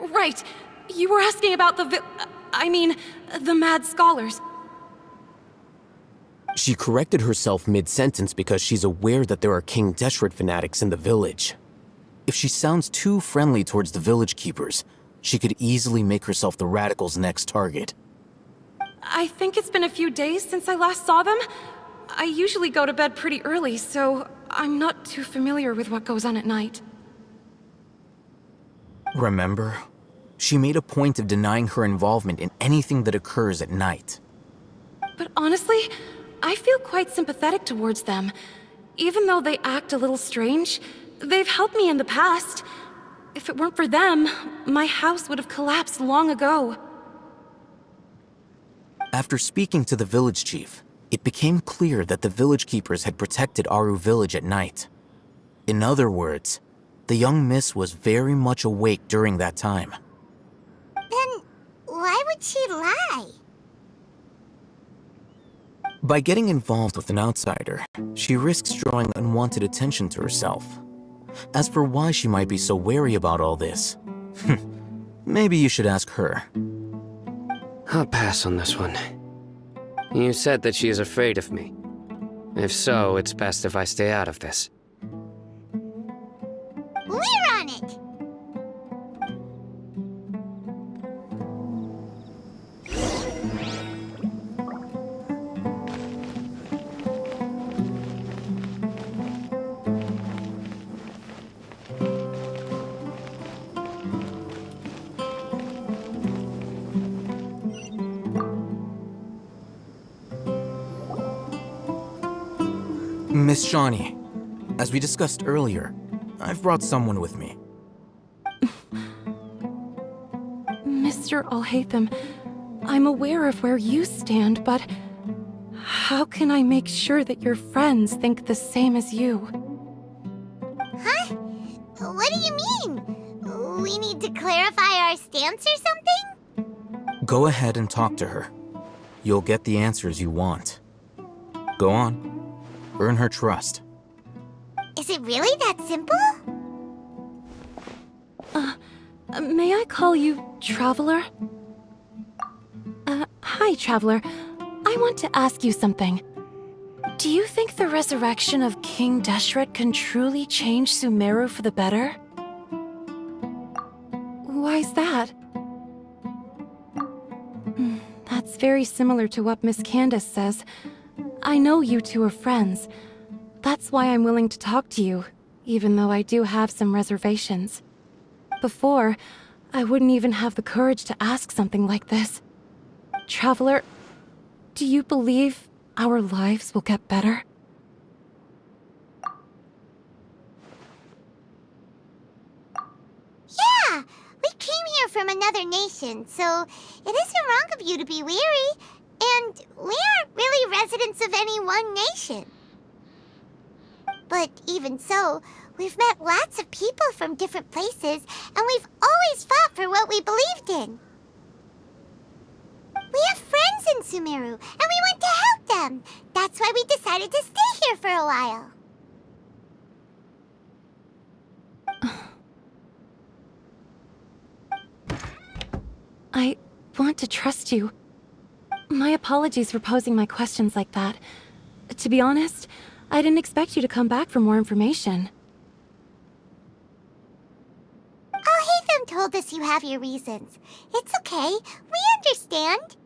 Right. You were asking about the mad scholars. She corrected herself mid-sentence because she's aware that there are King Deshret fanatics in the village. If she sounds too friendly towards the village keepers, she could easily make herself the radicals' next target. I think it's been a few days since I last saw them. I usually go to bed pretty early, so I'm not too familiar with what goes on at night. Remember? She made a point of denying her involvement in anything that occurs at night. But honestly, I feel quite sympathetic towards them. Even though they act a little strange, they've helped me in the past. If it weren't for them, my house would have collapsed long ago. After speaking to the village chief, it became clear that the village keepers had protected Aru Village at night. In other words, the young miss was very much awake during that time. Then why would she lie? By getting involved with an outsider, she risks drawing unwanted attention to herself. As for why she might be so wary about all this, maybe you should ask her. I'll pass on this one. You said that she is afraid of me. If so, it's best if I stay out of this. We're on it! Miss Shawnee, as we discussed earlier, I've brought someone with me. Mr. Alhaitham, I'm aware of where you stand, but how can I make sure that your friends think the same as you? Huh? What do you mean? we need to clarify our stance or something? Go ahead and talk to her. You'll get the answers you want. Go on. Earn her trust. Is it really that simple? May I call you Traveler? Hi, Traveler. I want to ask you something. Do you think the resurrection of King Deshret can truly change Sumeru for the better? Why's that? That's very similar to what Miss Candace says. I know you two are friends. That's why I'm willing to talk to you, even though I do have some reservations. Before, I wouldn't even have the courage to ask something like this. Traveler, do you believe our lives will get better? Yeah! We came here from another nation, so it isn't wrong of you to be weary. And we aren't really residents of any one nation. But even so, we've met lots of people from different places, and we've always fought for what we believed in. We have friends in Sumeru, and we want to help them. That's why we decided to stay here for a while. I want to trust you. My apologies for posing my questions like that. To be honest, I didn't expect you to come back for more information. Alhaitham told us you have your reasons. It's okay. We understand.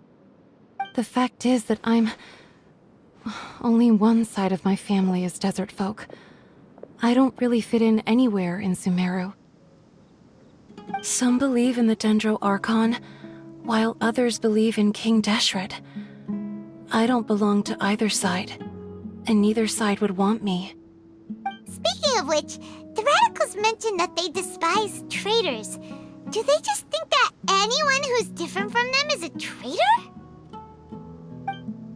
The fact is that only one side of my family is desert folk. I don't really fit in anywhere in Sumeru. Some believe in the Dendro Archon, while others believe in King Deshret. I don't belong to either side, and neither side would want me. Speaking of which, the radicals mentioned that they despise traitors. Do they just think that anyone who's different from them is a traitor?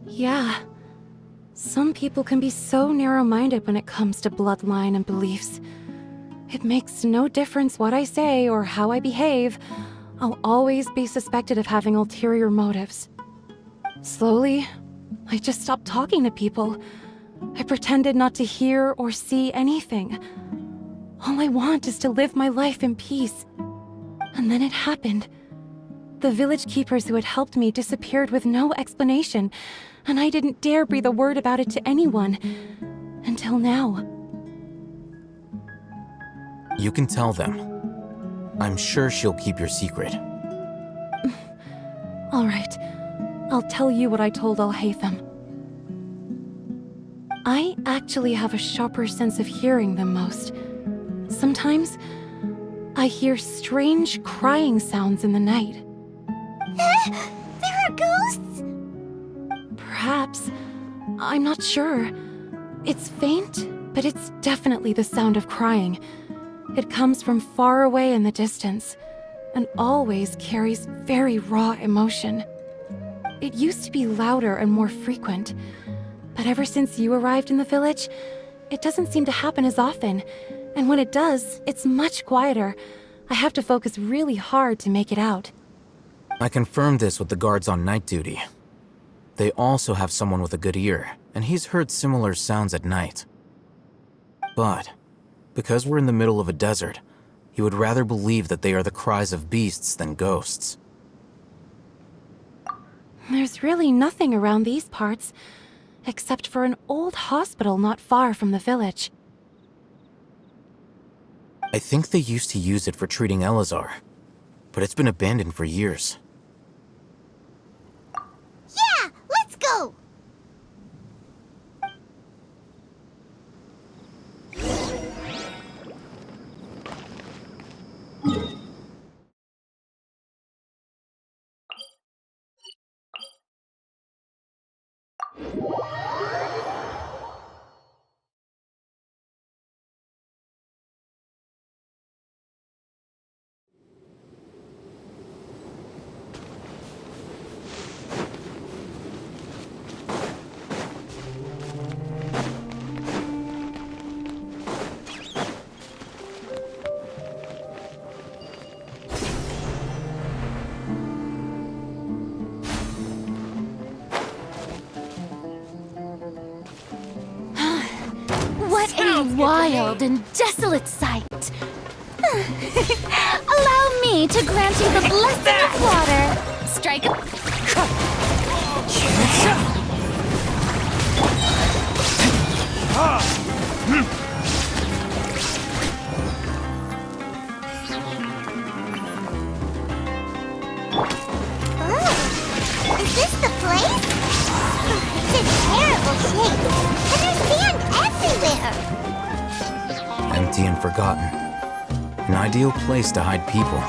Yeah. Some people can be so narrow-minded when it comes to bloodline and beliefs. It makes no difference what I say or how I behave. I'll always be suspected of having ulterior motives. Slowly, I just stopped talking to people. I pretended not to hear or see anything. All I want is to live my life in peace. And then it happened. The village keepers who had helped me disappeared with no explanation, and I didn't dare breathe a word about it to anyone. Until now. You can tell them. I'm sure she'll keep your secret. All right. I'll tell you what I told Alhaitham. I actually have a sharper sense of hearing than most. Sometimes, I hear strange crying sounds in the night. There are ghosts? Perhaps. I'm not sure. It's faint, but it's definitely the sound of crying. It comes from far away in the distance, and always carries very raw emotion. It used to be louder and more frequent, but ever since you arrived in the village, it doesn't seem to happen as often, and when it does, it's much quieter. I have to focus really hard to make it out. I confirmed this with the guards on night duty. They also have someone with a good ear, and he's heard similar sounds at night. But, because we're in the middle of a desert, he would rather believe that they are the cries of beasts than ghosts. There's really nothing around these parts, except for an old hospital not far from the village. I think they used to use it for treating Elazar, but it's been abandoned for years. Yeah, let's go! a wild and desolate sight. Allow me to grant you the blessing of water. Strike a... Is this the place? It's in terrible shape. And there's sand everywhere. Empty and forgotten. An ideal place to hide people.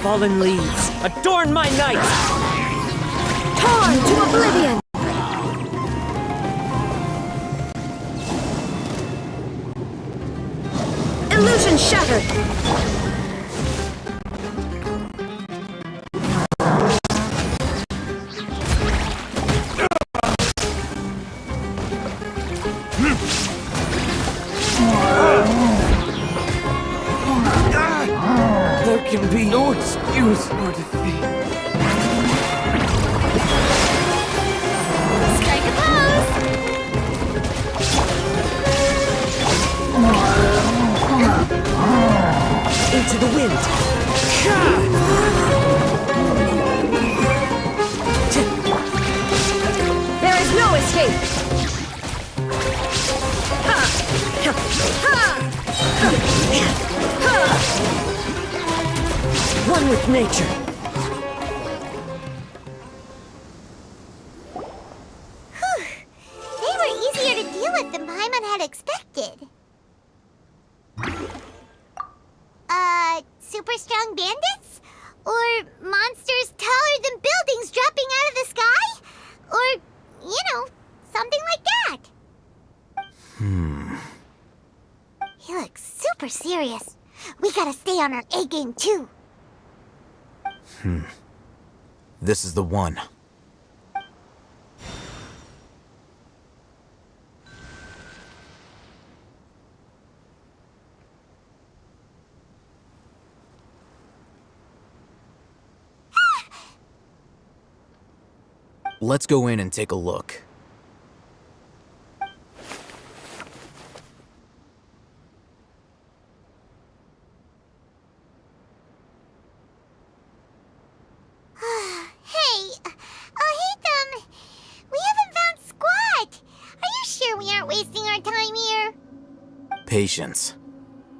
Fallen leaves, adorn my night! Torn to oblivion! Illusion shattered! There can be no excuse for defeat. Strike a pose! Into the wind! There is no escape! One with nature! They were easier to deal with than Paimon had expected. Super strong bandits? Or monsters taller than buildings dropping out of the sky? Or, something like that. He looks super serious. We gotta stay on our A game too. This is the one. Let's go in and take a look. Patience.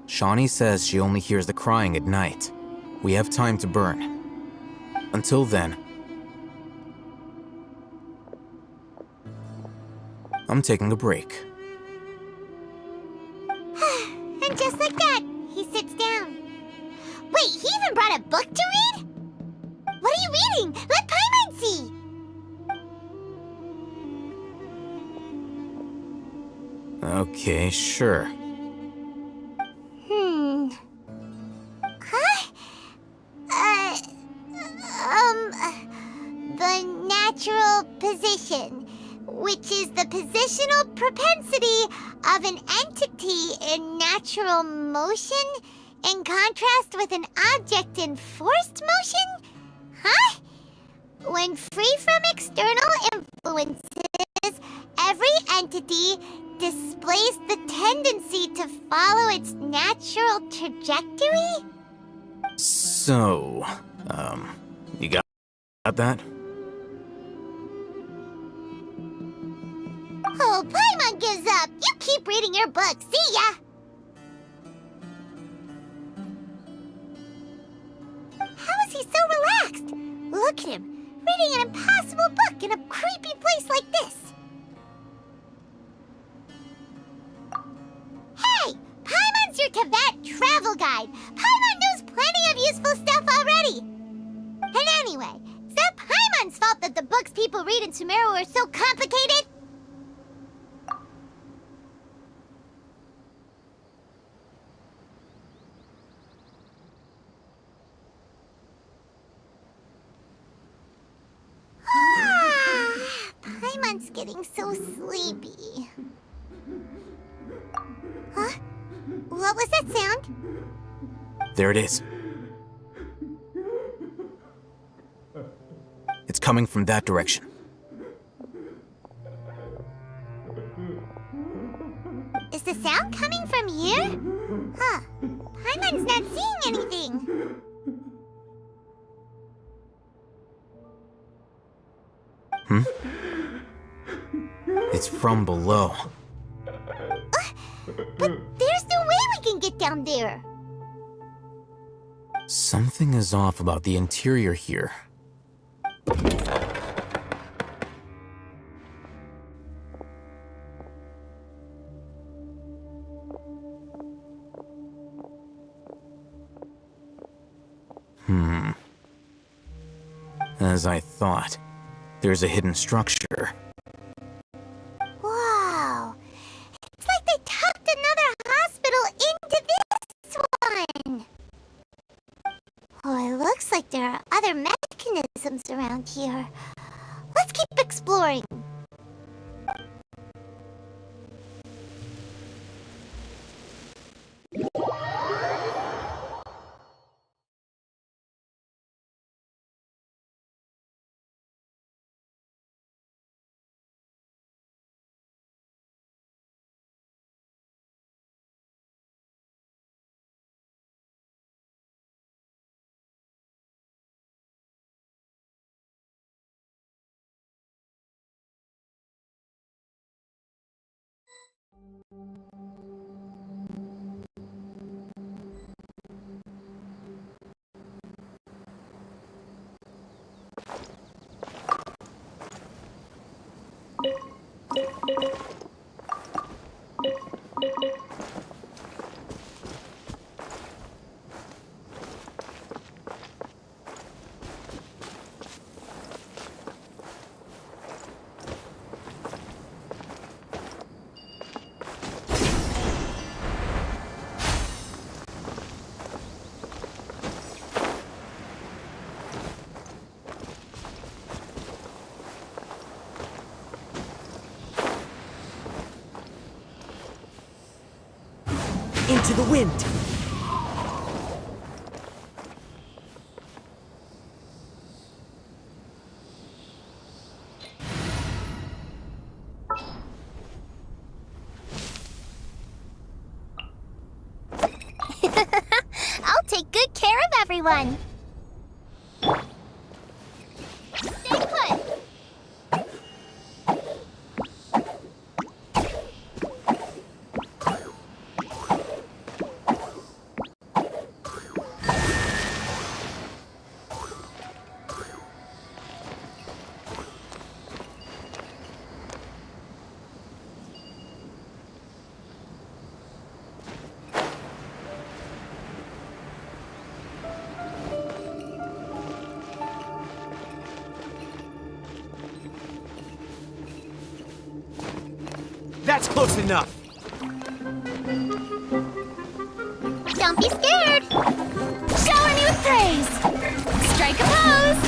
Shawnee says she only hears the crying at night. We have time to burn. Until then, I'm taking a break. And just like that, he sits down. Wait, he even brought a book to read? What are you reading? Let Paimon see! Okay, sure. The natural position, which is the positional propensity of an entity in natural motion in contrast with an object in forced motion? Huh? When free from external influences, every entity displays the tendency to follow its natural trajectory? So, you got that? Oh, Paimon gives up. You keep reading your book. See ya! How is he so relaxed? Look at him, reading an impossible book in a creepy place like this. Hey! Paimon's your Tibet travel guide. Paimon knows plenty of useful stuff already. And anyway, it's not Paimon's fault that the book people read in Sumeru are so complicated? Paimon's getting so sleepy. Huh? What was that sound? There it is. It's coming from that direction. Is the sound coming from here? Huh. Paimon's not seeing anything. It's from below. But there's no way we can get down there. Something is off about the interior here. As I thought, there's a hidden structure. Wow. It's like they tucked another hospital into this one. Oh, it looks like there are other mechanisms around here. Let's keep exploring. Into the wind! I'll take good care of everyone. Stay put. That's close enough! Don't be scared. Shower me with praise. Strike a pose.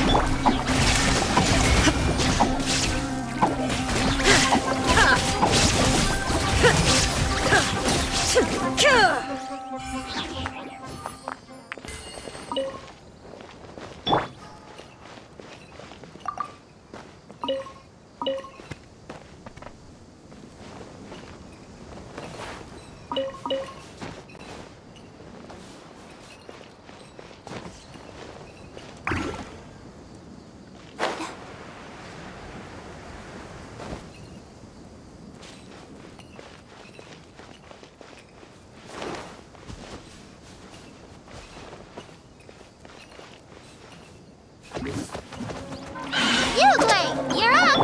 You're up!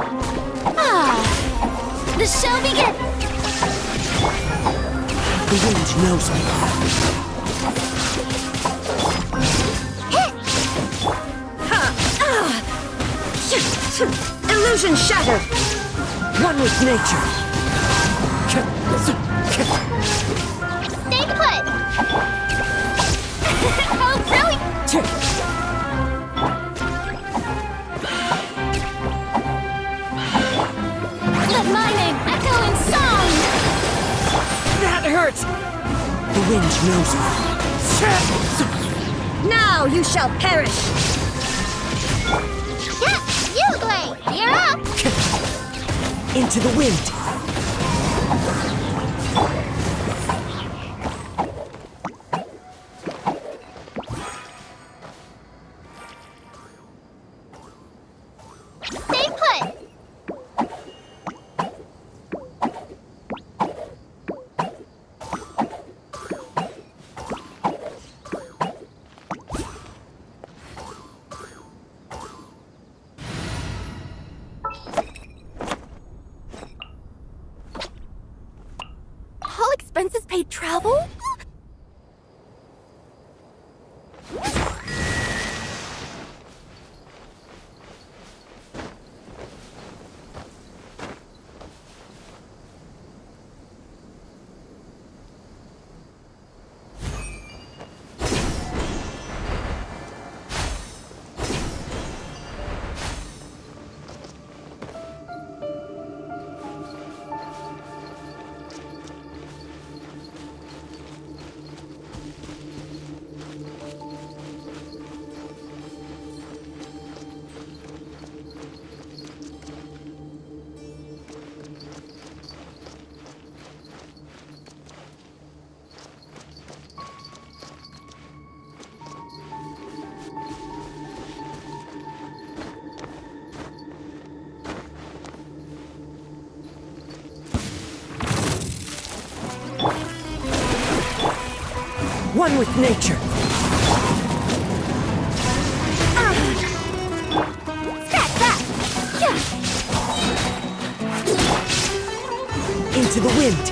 Ah, the show begins! The wind knows me. Illusion shattered! One with nature! Stay put! Oh, brilliant! Let my name echo in song! That hurts! The wind knows me. Now you shall perish! Yeah, you, Blade! You're up! Into the wind! Stay put! All expenses paid travel? One with nature! Scratch that! Into the wind!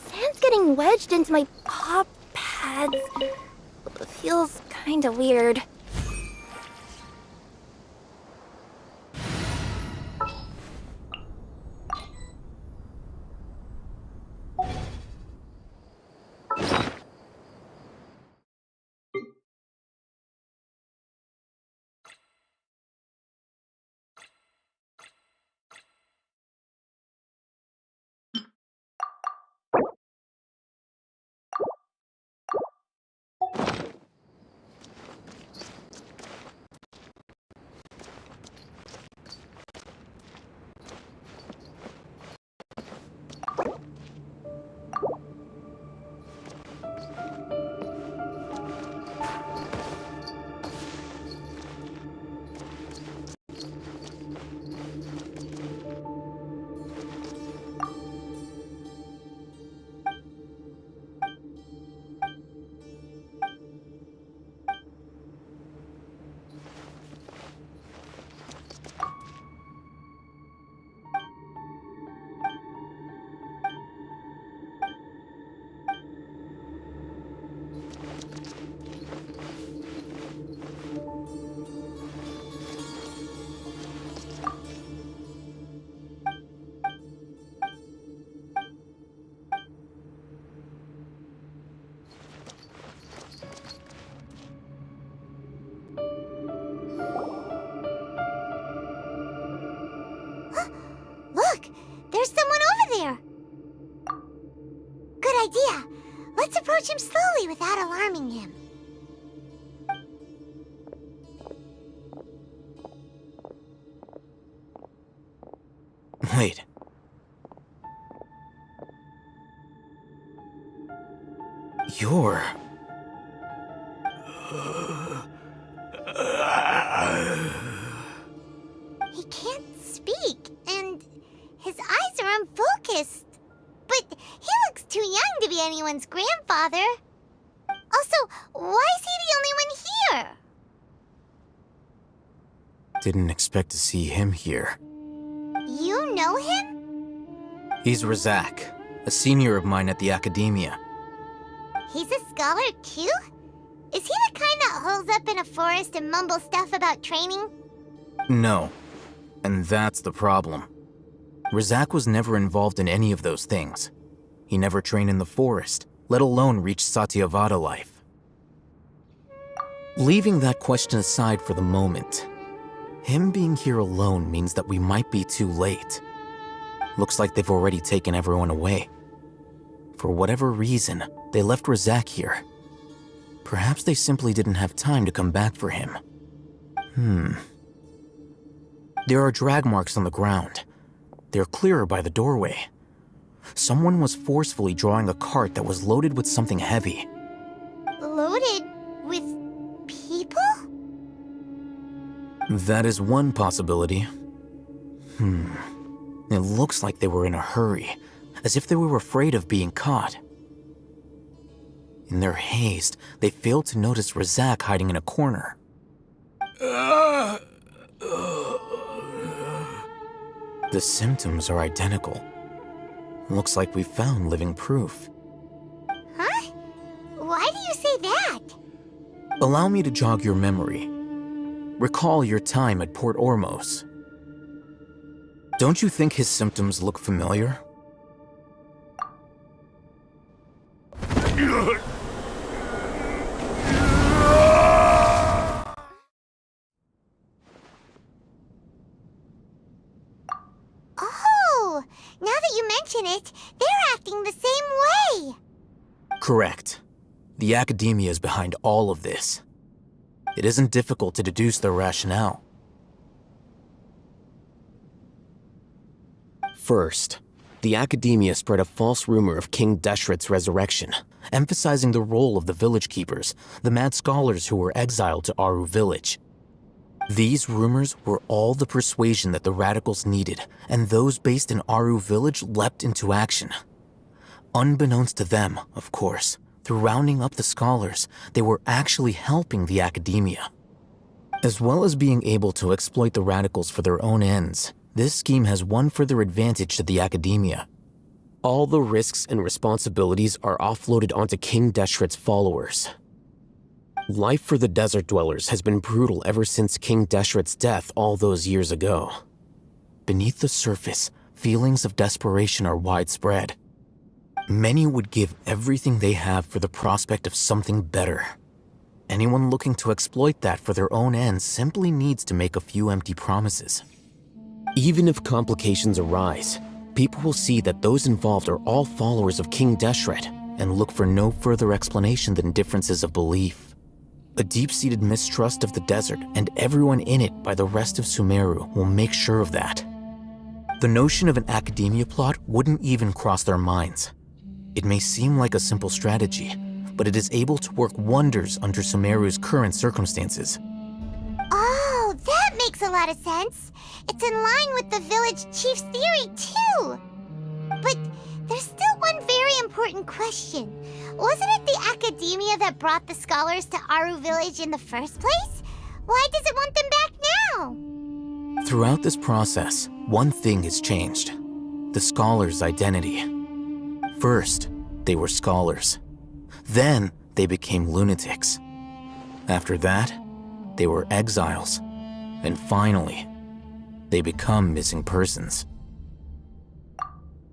Sand's getting wedged into my paw pads. Feels kinda weird. Look! There's someone over there! Good idea. Let's approach him slowly without alarming him. Wait. You're... He can't speak, and his eyes are unfocused. But he looks too young to be anyone's grandfather. Also, why is he the only one here? Didn't expect to see him here. You know him? He's Razak, a senior of mine at the Academia. He's a scholar too? Is he the kind that holes up in a forest and mumbles stuff about training? No. And that's the problem. Razak was never involved in any of those things. He never trained in the forest, let alone reach Satyavada life. Leaving that question aside for the moment, him being here alone means that we might be too late. Looks like they've already taken everyone away. For whatever reason, they left Razak here. Perhaps they simply didn't have time to come back for him. There are drag marks on the ground. They're clearer by the doorway. Someone was forcefully drawing a cart that was loaded with something heavy. Loaded with people? That is one possibility. It looks like they were in a hurry, as if they were afraid of being caught. In their haste, they failed to notice Razak hiding in a corner. The symptoms are identical. Looks like we found living proof. Huh? Why do you say that? Allow me to jog your memory. Recall your time at Port Ormos. Don't you think his symptoms look familiar? Oh, now that you mention it, they're acting the same way. Correct. The Academia is behind all of this. It isn't difficult to deduce their rationale. First, the Academia spread a false rumor of King Deshret's resurrection, emphasizing the role of the village keepers, the mad scholars who were exiled to Aru village. These rumors were all the persuasion that the radicals needed, and those based in Aru village leapt into action. Unbeknownst to them, of course, through rounding up the scholars, they were actually helping the Academia. As well as being able to exploit the radicals for their own ends, this scheme has one further advantage to the Academia. All the risks and responsibilities are offloaded onto King Deshret's followers. Life for the desert dwellers has been brutal ever since King Deshret's death all those years ago. Beneath the surface, feelings of desperation are widespread. Many would give everything they have for the prospect of something better. Anyone looking to exploit that for their own ends simply needs to make a few empty promises. Even if complications arise, people will see that those involved are all followers of King Deshret and look for no further explanation than differences of belief. A deep-seated mistrust of the desert and everyone in it by the rest of Sumeru will make sure of that. The notion of an Academia plot wouldn't even cross their minds. It may seem like a simple strategy, but it is able to work wonders under Sumeru's current circumstances. Oh, that makes a lot of sense. It's in line with the village chief's theory, too. But there's still one very important question. Wasn't it the Academia that brought the scholars to Aru village in the first place? Why does it want them back now? Throughout this process, one thing has changed. The scholars' identity. First, they were scholars. Then, they became lunatics. After that, they were exiles. And finally, they become missing persons.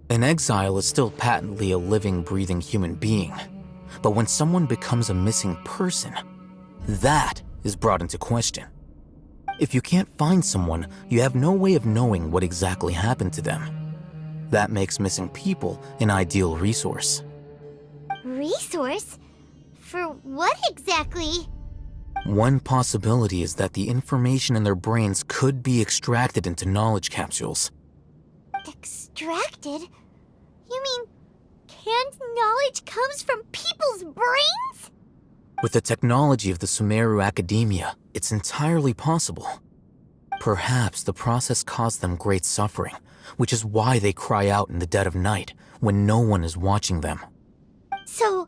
An exile is still patently a living, breathing human being. But when someone becomes a missing person, that is brought into question. If you can't find someone, you have no way of knowing what exactly happened to them. That makes missing people an ideal resource. Resource? For what exactly? One possibility is that the information in their brains could be extracted into knowledge capsules. Extracted? You mean canned knowledge comes from people's brains? With the technology of the Sumeru Academia, it's entirely possible. Perhaps the process caused them great suffering, which is why they cry out in the dead of night when no one is watching them. So,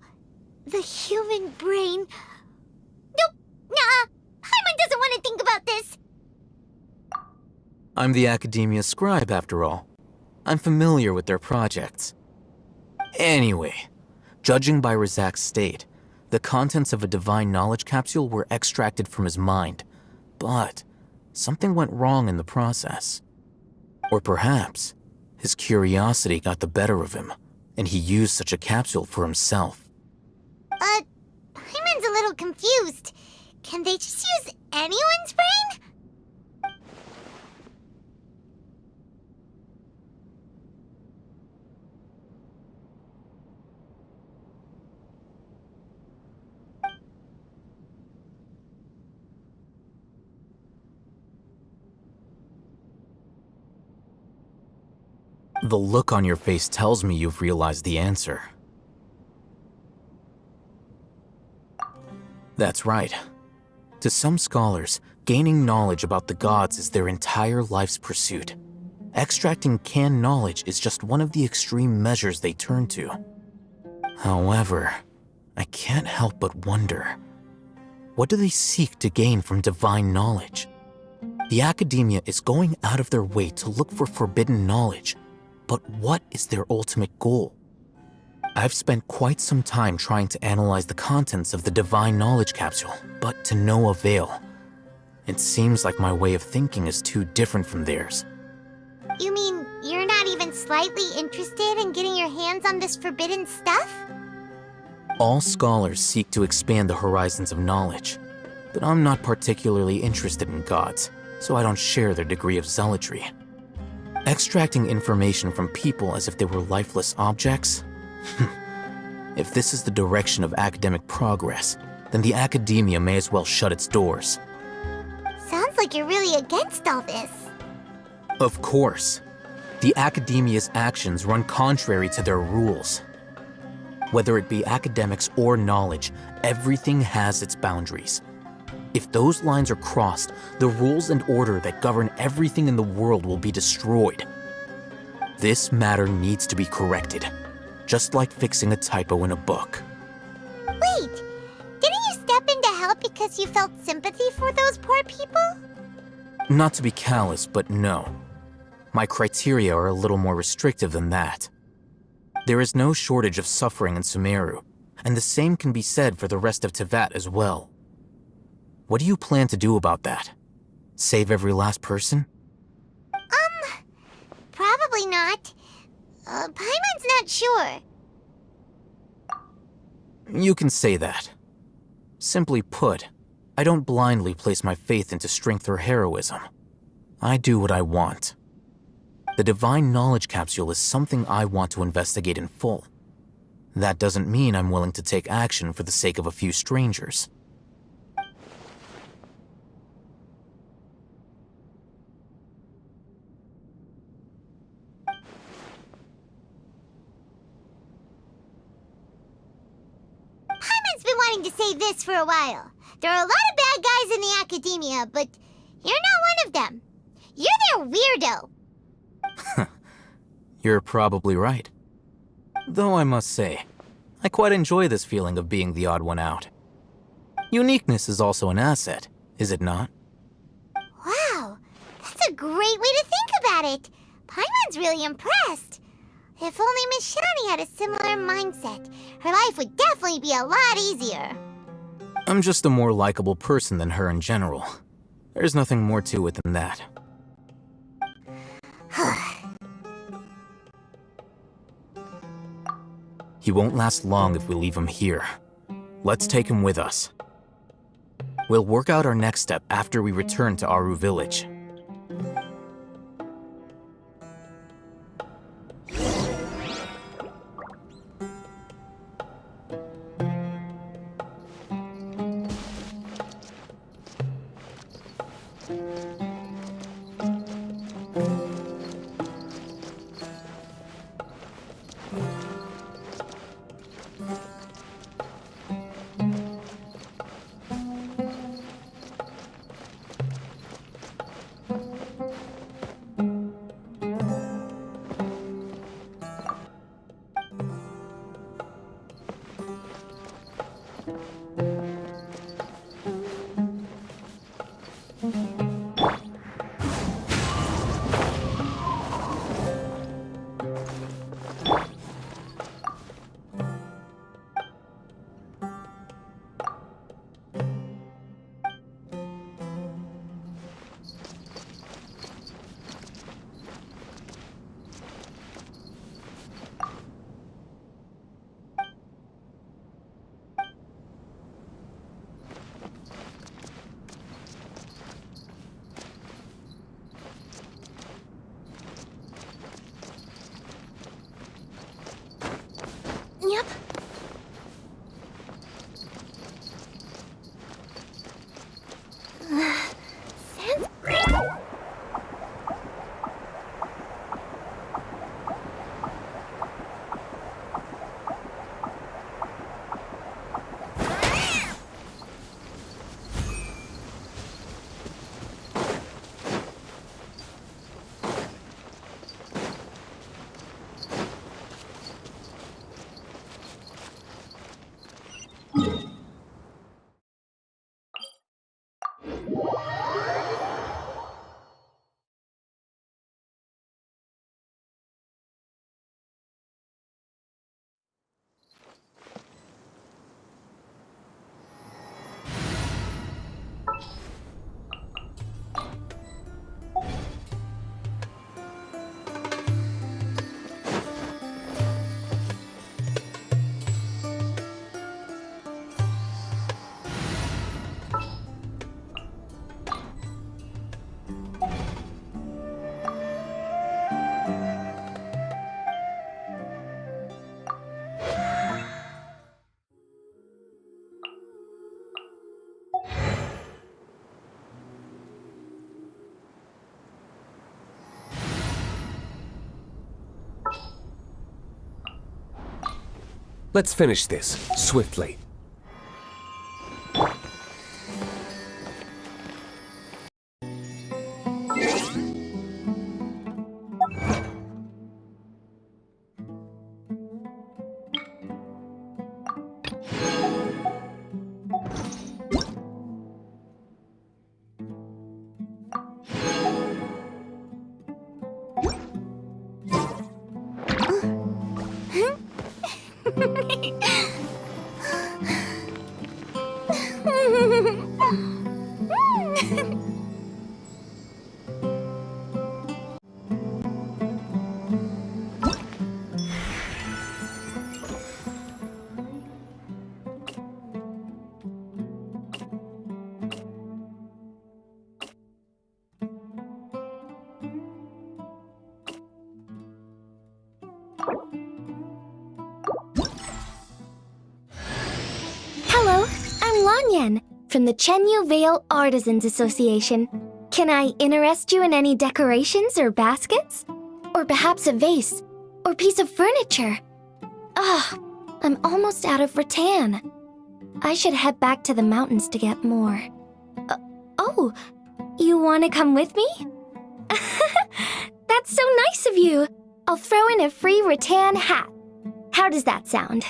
the human brain... Nope, nah, Paimon doesn't want to think about this. I'm the Academia scribe, after all. I'm familiar with their projects. Anyway, judging by Razak's state, the contents of a divine knowledge capsule were extracted from his mind, but something went wrong in the process. Or perhaps his curiosity got the better of him, and he used such a capsule for himself. Paimon's a little confused. Can they just use anyone's brain? The look on your face tells me you've realized the answer. That's right. To some scholars, gaining knowledge about the gods is their entire life's pursuit. Extracting canned knowledge is just one of the extreme measures they turn to. However, I can't help but wonder, what do they seek to gain from divine knowledge? The academia is going out of their way to look for forbidden knowledge, but what is their ultimate goal? I've spent quite some time trying to analyze the contents of the divine knowledge capsule, but to no avail. It seems like my way of thinking is too different from theirs. You mean you're not even slightly interested in getting your hands on this forbidden stuff? All scholars seek to expand the horizons of knowledge, but I'm not particularly interested in gods, so I don't share their degree of zealotry. Extracting information from people as if they were lifeless objects? If this is the direction of academic progress, then the academia may as well shut its doors. Sounds like you're really against all this. Of course. The academia's actions run contrary to their rules. Whether it be academics or knowledge, everything has its boundaries. If those lines are crossed, the rules and order that govern everything in the world will be destroyed. This matter needs to be corrected, just like fixing a typo in a book. Wait, didn't you step in to help because you felt sympathy for those poor people? Not to be callous, but no. My criteria are a little more restrictive than that. There is no shortage of suffering in Sumeru, and the same can be said for the rest of Teyvat as well. What do you plan to do about that? Save every last person? Probably not. Paimon's not sure. You can say that. Simply put, I don't blindly place my faith into strength or heroism. I do what I want. The divine knowledge capsule is something I want to investigate in full. That doesn't mean I'm willing to take action for the sake of a few strangers. Paimon's been wanting to say this for a while. There are a lot of bad guys in the academia, but you're not one of them. You're their weirdo. You're probably right. Though I must say, I quite enjoy this feeling of being the odd one out. Uniqueness is also an asset, is it not? Wow, that's a great way to think about it. Paimon's really impressed. If only Miss Shani had a similar mindset, her life would definitely be a lot easier. I'm just a more likable person than her in general. There's nothing more to it than that. He won't last long if we leave him here. Let's take him with us. We'll work out our next step after we return to Aru village. Let's finish this, swiftly. Hello, I'm Lanyan from the Chenyu Vale Artisans Association. Can I interest you in any decorations or baskets? Or perhaps a vase? Or piece of furniture? I'm almost out of rattan. I should head back to the mountains to get more. Oh, you want to come with me? That's so nice of you. I'll throw in a free rattan hat. How does that sound?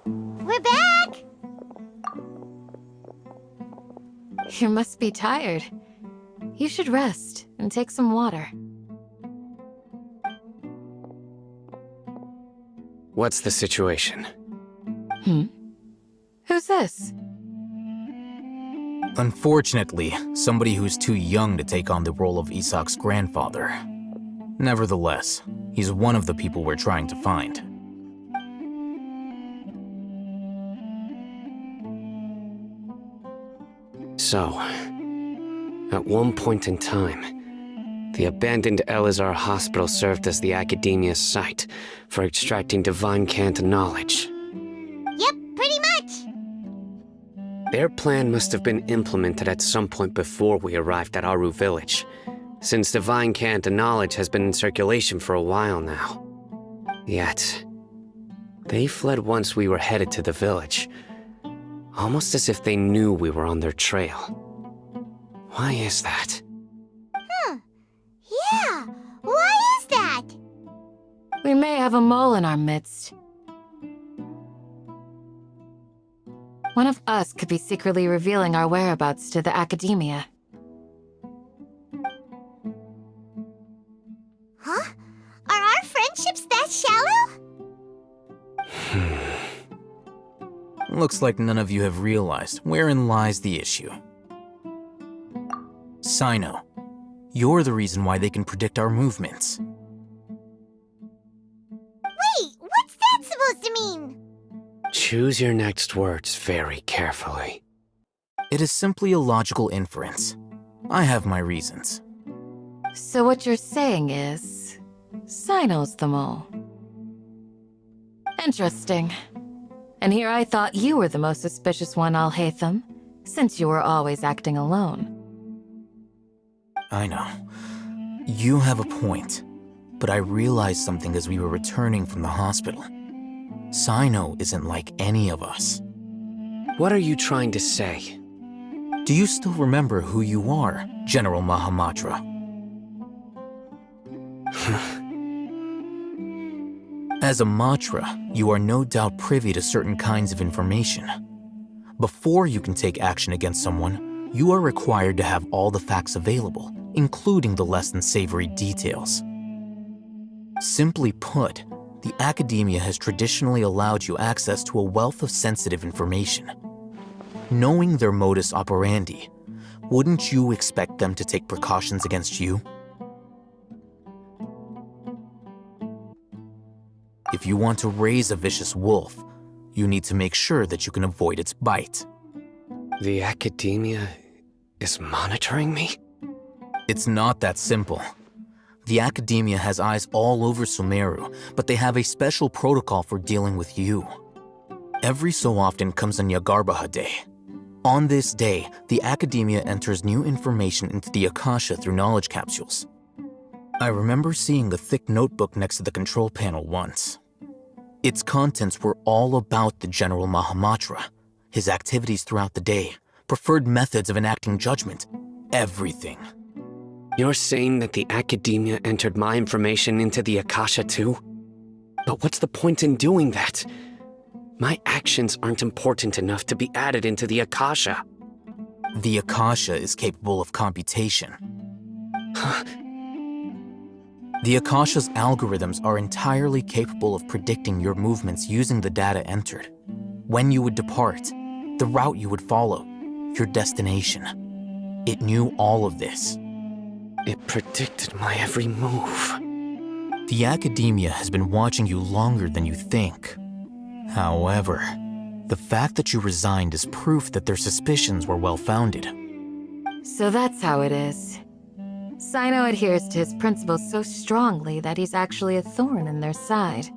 We're back! You must be tired. You should rest and take some water. What's the situation? Who's this? Unfortunately, somebody who's too young to take on the role of Isak's grandfather. Nevertheless, he's one of the people we're trying to find. So, at one point in time, the abandoned Elazar Hospital served as the Academia's site for extracting divine cant knowledge. Yep, pretty much. Their plan must have been implemented at some point before we arrived at Aru Village, since divine cant knowledge has been in circulation for a while now. Yet, they fled once we were headed to the village, almost as if they knew we were on their trail. Why is that? Yeah, why is that? We may have a mole in our midst. One of us could be secretly revealing our whereabouts to the Academia. Huh? Are our friendships that shallow? Looks like none of you have realized wherein lies the issue. Sino, you're the reason why they can predict our movements. Wait, what's that supposed to mean? Choose your next words very carefully. It is simply a logical inference. I have my reasons. So what you're saying is, Sino's the mole. Interesting. And here I thought you were the most suspicious one, Alhaitham, since you were always acting alone. I know. You have a point, but I realized something as we were returning from the hospital. Sino isn't like any of us. What are you trying to say? Do you still remember who you are, General Mahamatra? As a Matra, you are no doubt privy to certain kinds of information. Before you can take action against someone, you are required to have all the facts available, including the less than savory details. Simply put, the academia has traditionally allowed you access to a wealth of sensitive information. Knowing their modus operandi, wouldn't you expect them to take precautions against you? If you want to raise a vicious wolf, you need to make sure that you can avoid its bite. The academia is monitoring me? It's not that simple. The academia has eyes all over Sumeru, but they have a special protocol for dealing with you. Every so often comes a Nyagarbaha Day. On this day, the academia enters new information into the Akasha through knowledge capsules. I remember seeing a thick notebook next to the control panel once. Its contents were all about the General Mahamatra, his activities throughout the day, preferred methods of enacting judgment, everything. You're saying that the academia entered my information into the Akasha too? But what's the point in doing that? My actions aren't important enough to be added into the Akasha. The Akasha is capable of computation. The Akasha's algorithms are entirely capable of predicting your movements using the data entered. When you would depart, the route you would follow, your destination. It knew all of this. It predicted my every move. The academia has been watching you longer than you think. However, the fact that you resigned is proof that their suspicions were well-founded. So that's how it is. Sino adheres to his principles so strongly that he's actually a thorn in their side.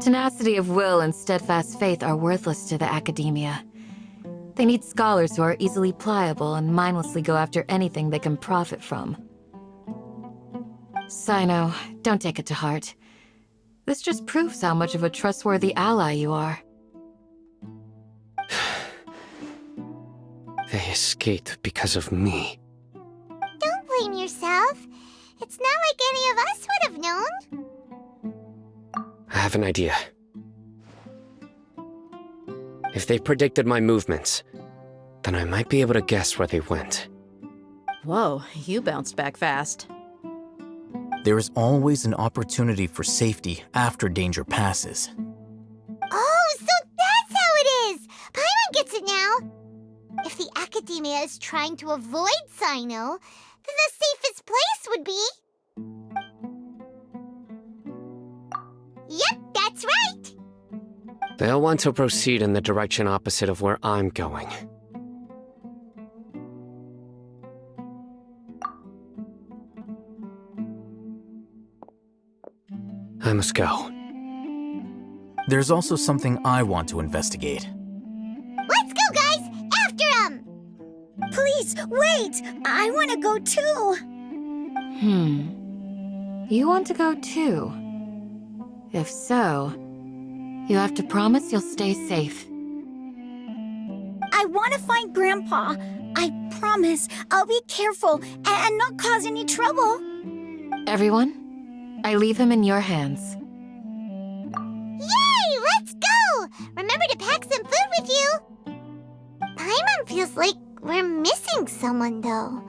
Tenacity of will and steadfast faith are worthless to the academia. They need scholars who are easily pliable and mindlessly go after anything they can profit from. Sino, don't take it to heart. This just proves how much of a trustworthy ally you are. They escaped because of me. Don't blame yourself. It's not like any of us would have known. I have an idea. If they predicted my movements, then I might be able to guess where they went. Whoa, you bounced back fast. There is always an opportunity for safety after danger passes. Oh, so that's how it is! Paimon gets it now! If the academia is trying to avoid Sino, then the safest place would be... Yep, that's right! They'll want to proceed in the direction opposite of where I'm going. I must go. There's also something I want to investigate. Let's go, guys! After him! Please, wait! I want to go too! You want to go too? If so, you have to promise you'll stay safe. I want to find Grandpa. I promise I'll be careful and not cause any trouble. Everyone, I leave him in your hands. Yay! Let's go! Remember to pack some food with you! Paimon feels like we're missing someone, though.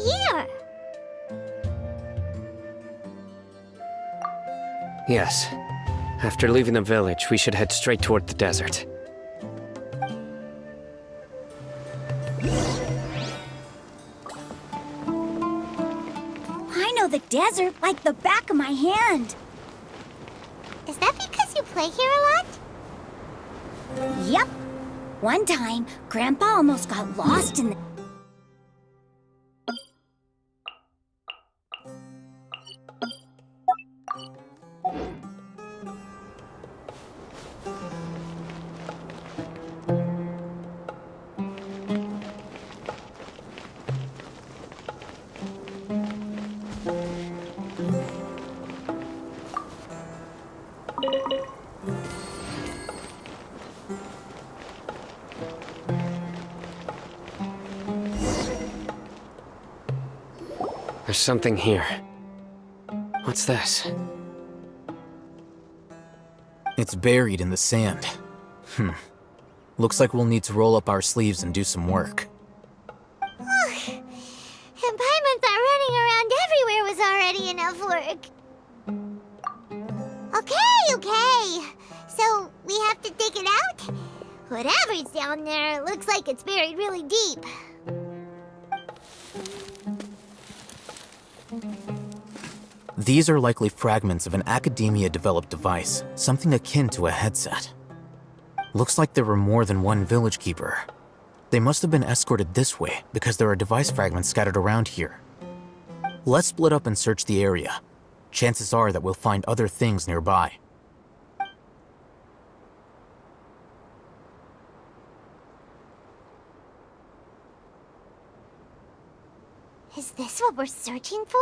here. Yes. After leaving the village, we should head straight toward the desert. I know the desert like the back of my hand. Is that because you play here a lot? Yep. One time, Grandpa almost got lost in the... There's something here. What's this? It's buried in the sand. Looks like we'll need to roll up our sleeves and do some work. And Paimon thought running around everywhere was already enough work. Okay. So, we have to dig it out? Whatever's down there, it looks like it's buried really deep. These are likely fragments of an Academia-developed device, something akin to a headset. Looks like there were more than one village keeper. They must have been escorted this way because there are device fragments scattered around here. Let's split up and search the area. Chances are that we'll find other things nearby. Is this what we're searching for?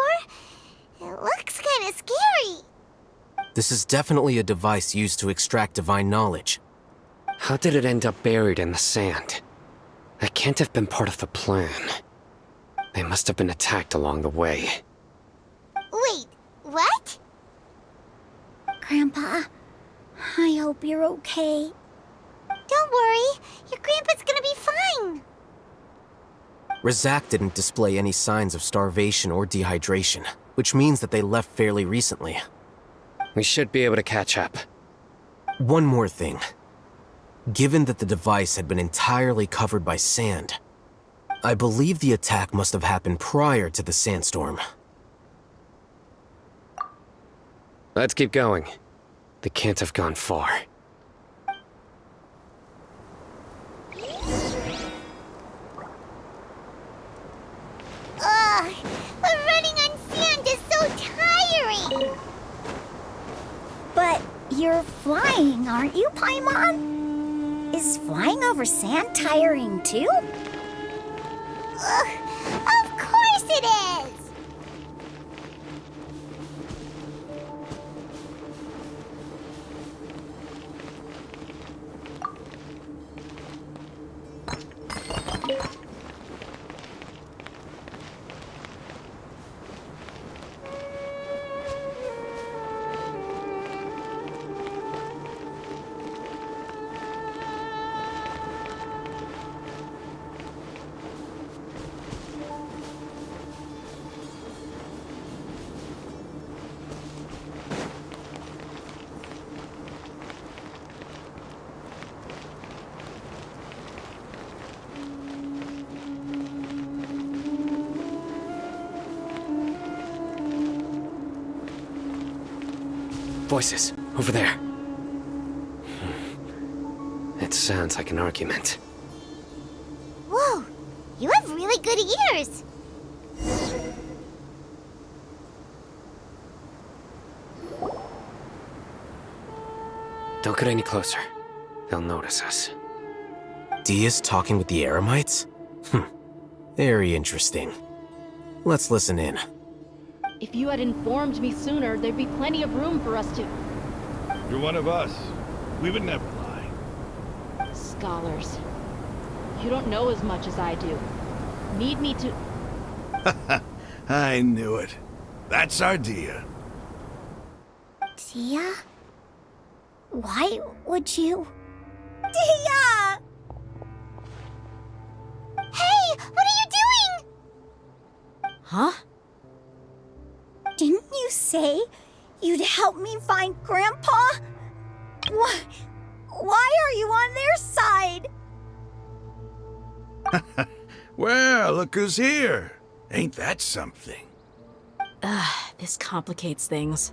It looks kinda scary. This is definitely a device used to extract divine knowledge. How did it end up buried in the sand? That can't have been part of the plan. They must have been attacked along the way. Wait, what? Grandpa, I hope you're okay. Don't worry, your grandpa's gonna be fine. Razak didn't display any signs of starvation or dehydration, which means that they left fairly recently. We should be able to catch up. One more thing. Given that the device had been entirely covered by sand, I believe the attack must have happened prior to the sandstorm. Let's keep going. They can't have gone far. Ugh, but running on sand is so tiring. But you're flying, aren't you, Paimon? Is flying over sand tiring too? Ugh, of course it is. Voices, over there. It sounds like an argument. Whoa, you have really good ears. Don't get any closer. They'll notice us. Dia's talking with the Eremites? Very interesting. Let's listen in. If you had informed me sooner, there'd be plenty of room for us to... You're one of us. We would never lie. Scholars. You don't know as much as I do. Need me to... I knew it. That's our Dia. Dia? Why would you... Dia! Hey, what are you doing? Huh? Didn't you say you'd help me find Grandpa? Why are you on their side? Well, look who's here. Ain't that something? This complicates things.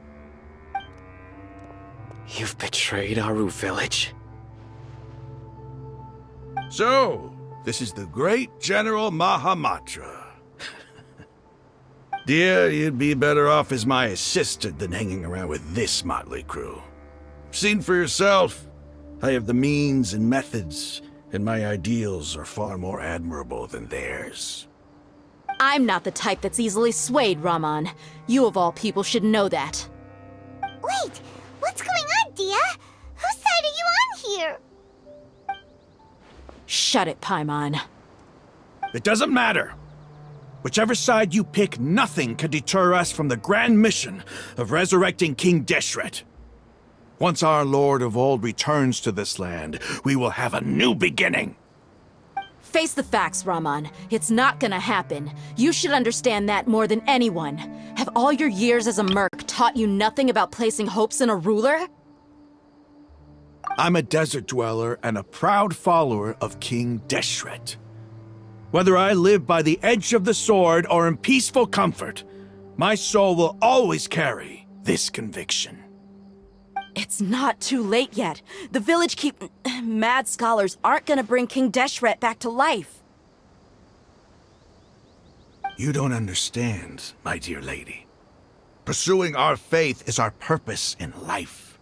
You've betrayed Aru village? So, this is the great General Mahamatra. Dear, you'd be better off as my assistant than hanging around with this motley crew. Seen for yourself, I have the means and methods, and my ideals are far more admirable than theirs. I'm not the type that's easily swayed, Raman. You of all people should know that. Wait, what's going on, Dia? Whose side are you on here? Shut it, Paimon. It doesn't matter. Whichever side you pick, nothing can deter us from the grand mission of resurrecting King Deshret. Once our Lord of Old returns to this land, we will have a new beginning. Face the facts, Raman. It's not gonna happen. You should understand that more than anyone. Have all your years as a merc taught you nothing about placing hopes in a ruler? I'm a desert dweller and a proud follower of King Deshret. Whether I live by the edge of the sword or in peaceful comfort, my soul will always carry this conviction. It's not too late yet. The village mad scholars aren't gonna bring King Deshret back to life. You don't understand, my dear lady. Pursuing our faith is our purpose in life.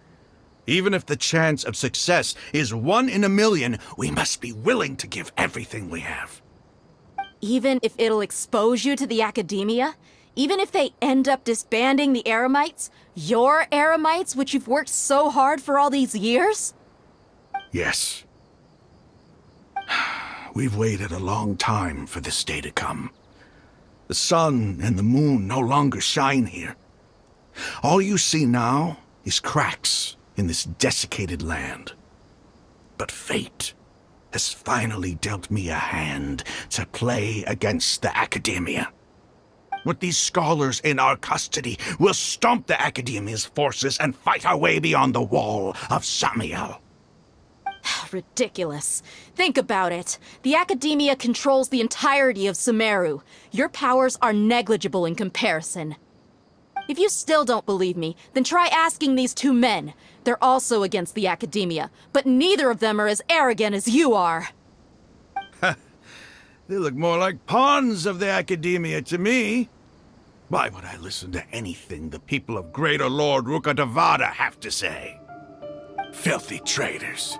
Even if the chance of success is 1 in a million, we must be willing to give everything we have. Even if it'll expose you to the academia? Even if they end up disbanding the Eremites? Your Eremites, which you've worked so hard for all these years? Yes. We've waited a long time for this day to come. The sun and the moon no longer shine here. All you see now is cracks in this desiccated land. But fate has finally dealt me a hand to play against the Academia. With these scholars in our custody, we'll stomp the Academia's forces and fight our way beyond the wall of Samiel. Ridiculous. Think about it. The Academia controls the entirety of Sumeru. Your powers are negligible in comparison. If you still don't believe me, then try asking these 2 men. They're also against the Academia, but neither of them are as arrogant as you are. They look more like pawns of the Academia to me. Why would I listen to anything the people of Greater Lord Rukkhadevada have to say? Filthy traitors.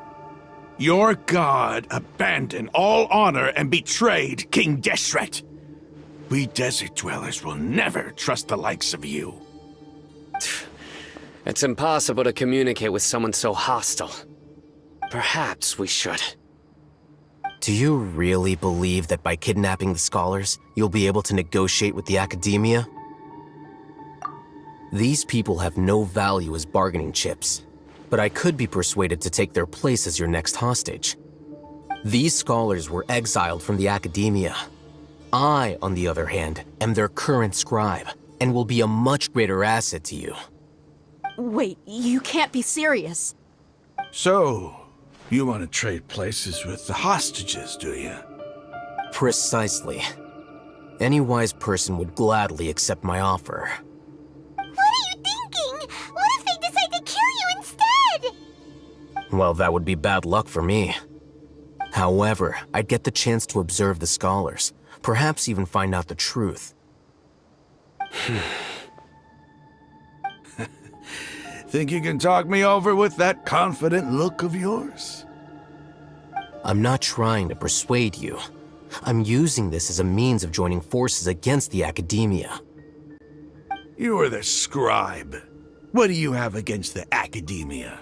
Your god abandoned all honor and betrayed King Deshret. We desert dwellers will never trust the likes of you. It's impossible to communicate with someone so hostile. Perhaps we should. Do you really believe that by kidnapping the scholars, you'll be able to negotiate with the Academia? These people have no value as bargaining chips, but I could be persuaded to take their place as your next hostage. These scholars were exiled from the Academia. I, on the other hand, am their current scribe, and will be a much greater asset to you. Wait, you can't be serious. So, you want to trade places with the hostages, do you? Precisely. Any wise person would gladly accept my offer. What are you thinking? What if they decide to kill you instead? Well, that would be bad luck for me. However, I'd get the chance to observe the scholars, perhaps even find out the truth. Think you can talk me over with that confident look of yours? I'm not trying to persuade you. I'm using this as a means of joining forces against the Academia. You are the scribe. What do you have against the Academia?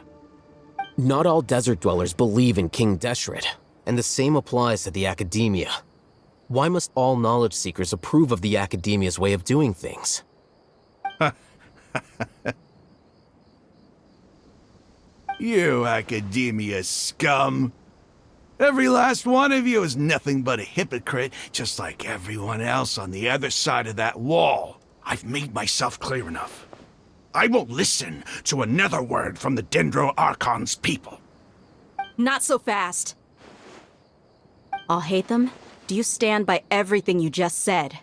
Not all desert dwellers believe in King Deshret, and the same applies to the Academia. Why must all knowledge seekers approve of the Academia's way of doing things? You Academia scum! Every last one of you is nothing but a hypocrite, just like everyone else on the other side of that wall. I've made myself clear enough. I won't listen to another word from the Dendro Archon's people. Not so fast. I'll hate them. Do you stand by everything you just said?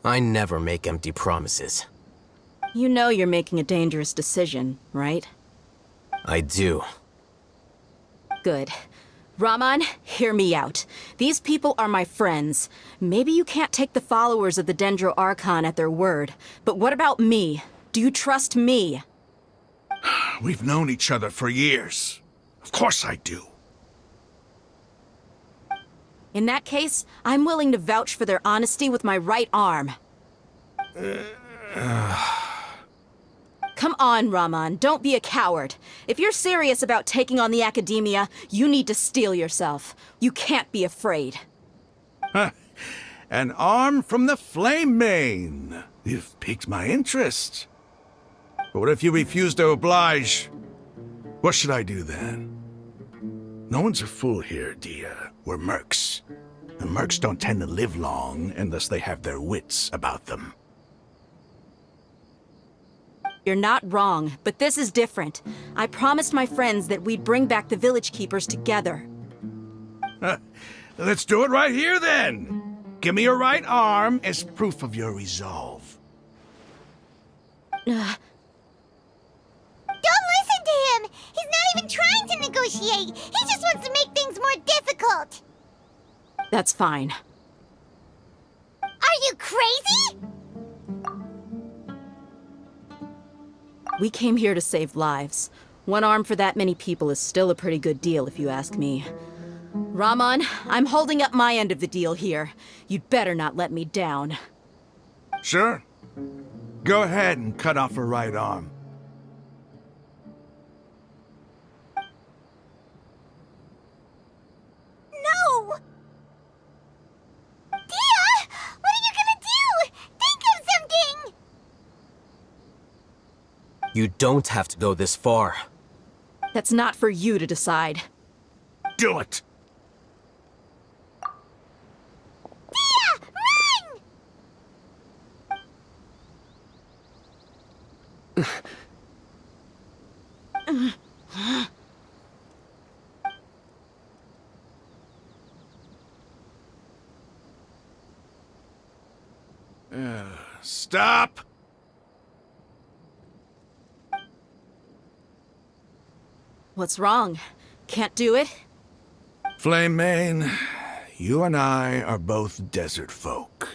I never make empty promises. You know you're making a dangerous decision, right? I do. Good. Raman, hear me out. These people are my friends. Maybe you can't take the followers of the Dendro Archon at their word, but what about me? Do you trust me? We've known each other for years. Of course I do. In that case, I'm willing to vouch for their honesty with my right arm. Come on, Raman, don't be a coward. If you're serious about taking on the Academia, you need to steel yourself. You can't be afraid. An arm from the Flame Mane. You've piqued my interest. But what if you refuse to oblige? What should I do then? No one's a fool here, Dia. We're mercs. And mercs don't tend to live long unless they have their wits about them. You're not wrong, but this is different. I promised my friends that we'd bring back the village keepers together. Let's do it right here then. Give me your right arm as proof of your resolve. Don't listen to him! He's not even trying to negotiate! He just wants to make things more difficult! That's fine. Are you crazy? We came here to save lives. One arm for that many people is still a pretty good deal, if you ask me. Raman, I'm holding up my end of the deal here. You'd better not let me down. Sure. Go ahead and cut off her right arm. No! Dia! What are you gonna do? Think of something! You don't have to go this far. That's not for you to decide. Do it! Dia! Run! Stop! What's wrong? Can't do it? Flame Mane, you and I are both desert folk.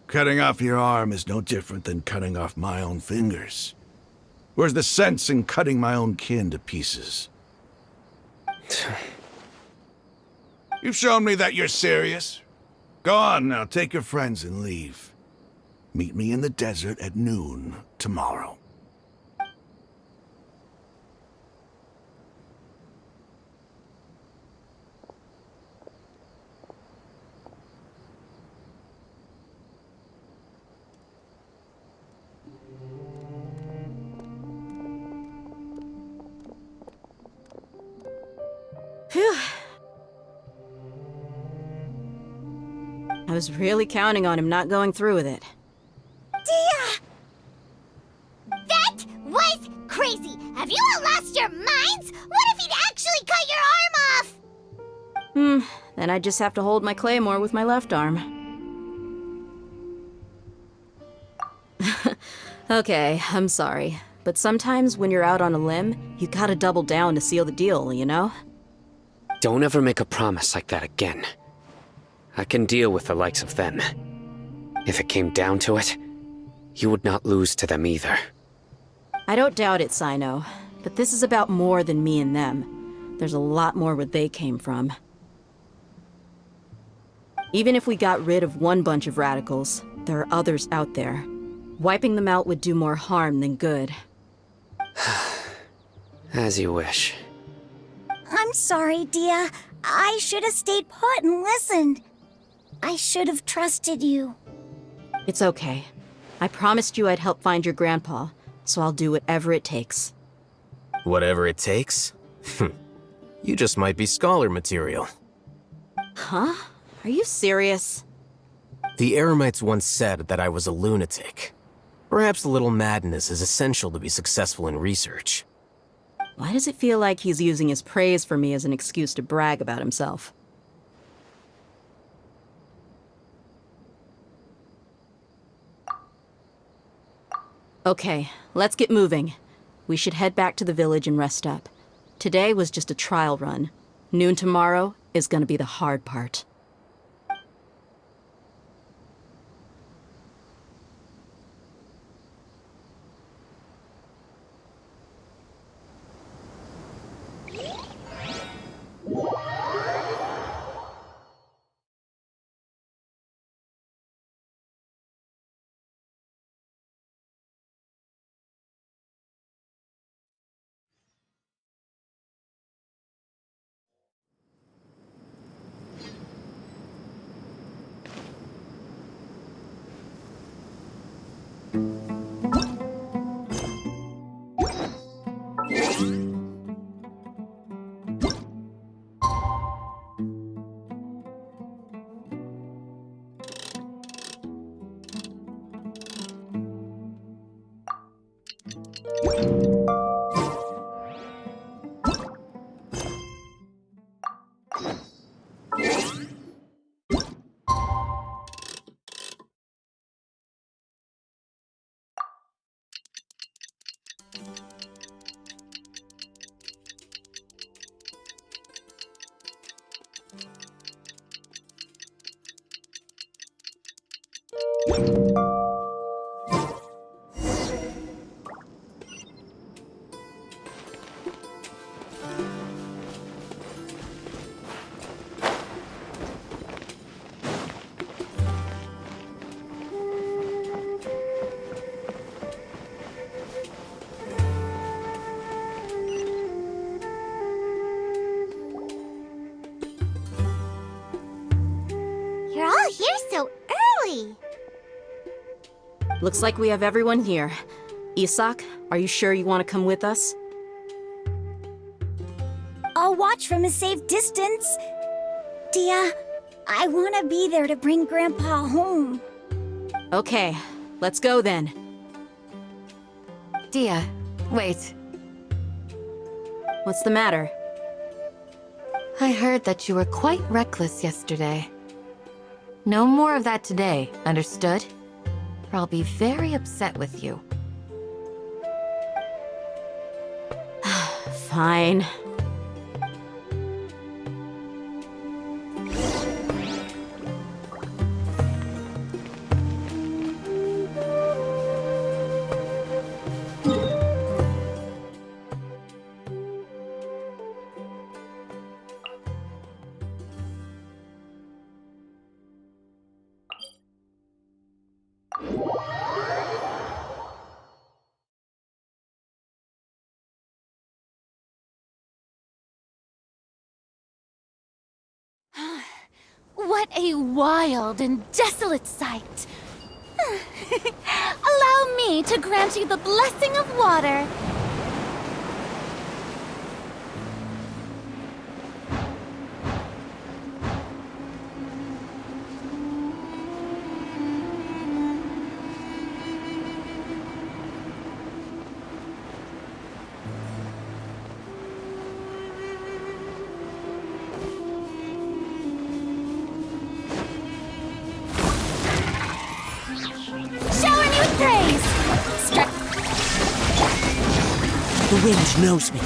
Cutting off your arm is no different than cutting off my own fingers. Where's the sense in cutting my own kin to pieces? You've shown me that you're serious. Go on now, take your friends and leave. Meet me in the desert at noon tomorrow. Phew. I was really counting on him not going through with it. Dia! That was crazy! Have you all lost your minds? What if he'd actually cut your arm off? Then I just have to hold my claymore with my left arm. Okay, I'm sorry. But sometimes when you're out on a limb, you gotta double down to seal the deal, you know? Don't ever make a promise like that again. I can deal with the likes of them. If it came down to it, you would not lose to them either. I don't doubt it, Sino. But this is about more than me and them. There's a lot more where they came from. Even if we got rid of one bunch of radicals, there are others out there. Wiping them out would do more harm than good. As you wish. I'm sorry, Dia. I should have stayed put and listened. I should have trusted you. It's okay. I promised you I'd help find your grandpa, so I'll do whatever it takes. Whatever it takes? You just might be scholar material. Huh? Are you serious? The Eremites once said that I was a lunatic. Perhaps a little madness is essential to be successful in research. Why does it feel like he's using his praise for me as an excuse to brag about himself? Okay, let's get moving. We should head back to the village and rest up. Today was just a trial run. Noon tomorrow is gonna be the hard part. You're all here so early. Looks like we have everyone here. Isak, are you sure you want to come with us? I'll watch from a safe distance. Dia, I want to be there to bring Grandpa home. Okay, let's go then. Dia, wait. What's the matter? I heard that you were quite reckless yesterday. No more of that today, understood? Or I'll be very upset with you. Fine. What a wild and desolate sight! Allow me to grant you the blessing of water. Shower me with praise! The wind knows me.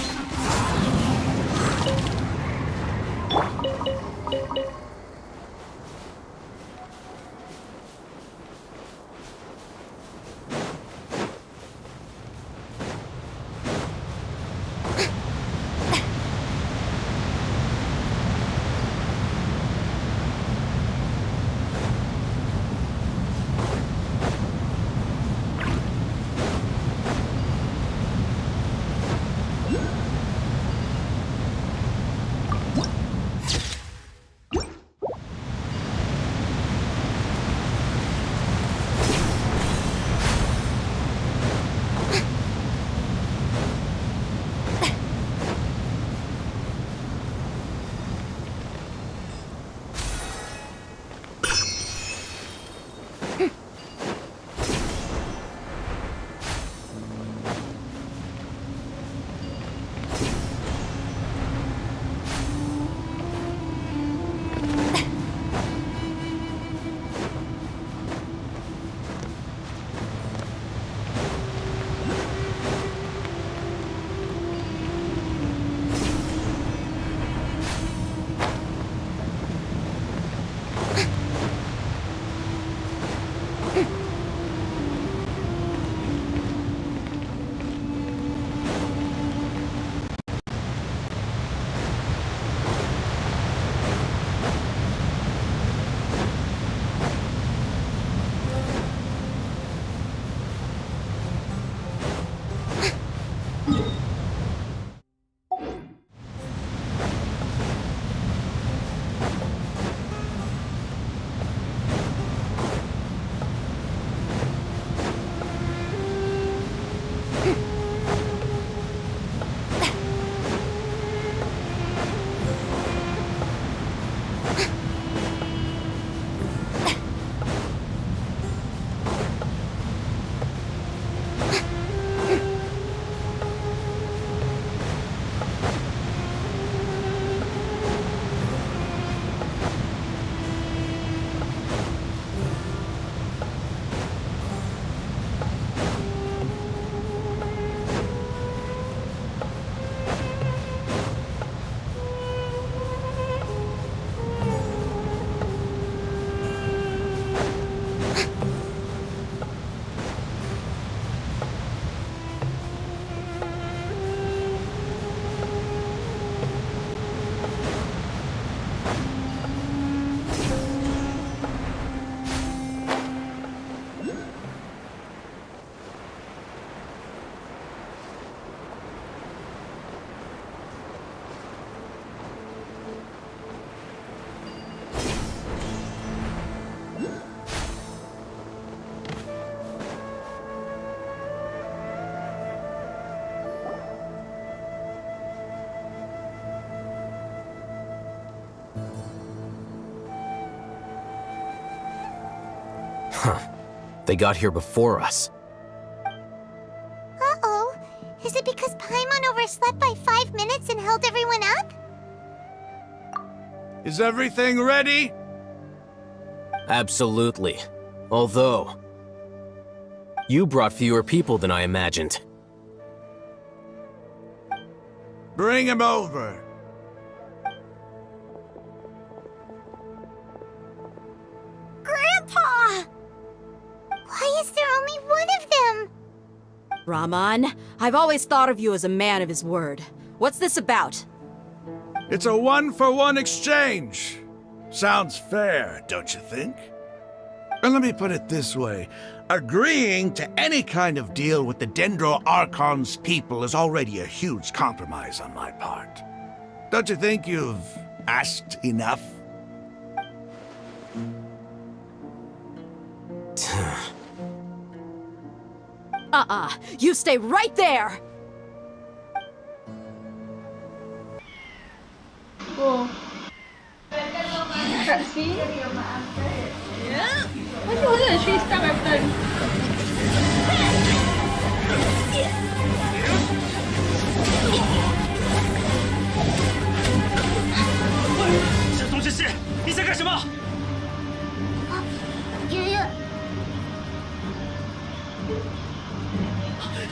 Huh. They got here before us. Uh-oh. Is it because Paimon overslept by 5 minutes and held everyone up? Is everything ready? Absolutely. Although, you brought fewer people than I imagined. Bring him over. Grandpa! Why is there only one of them? Rahman, I've always thought of you as a man of his word. What's this about? It's a one-for-one exchange. Sounds fair, don't you think? And let me put it this way. Agreeing to any kind of deal with the Dendro Archon's people is already a huge compromise on my part. Don't you think you've asked enough? You stay right there! Oh. See? Why wasn't she stop after? 这东西是你在干什么？爷爷，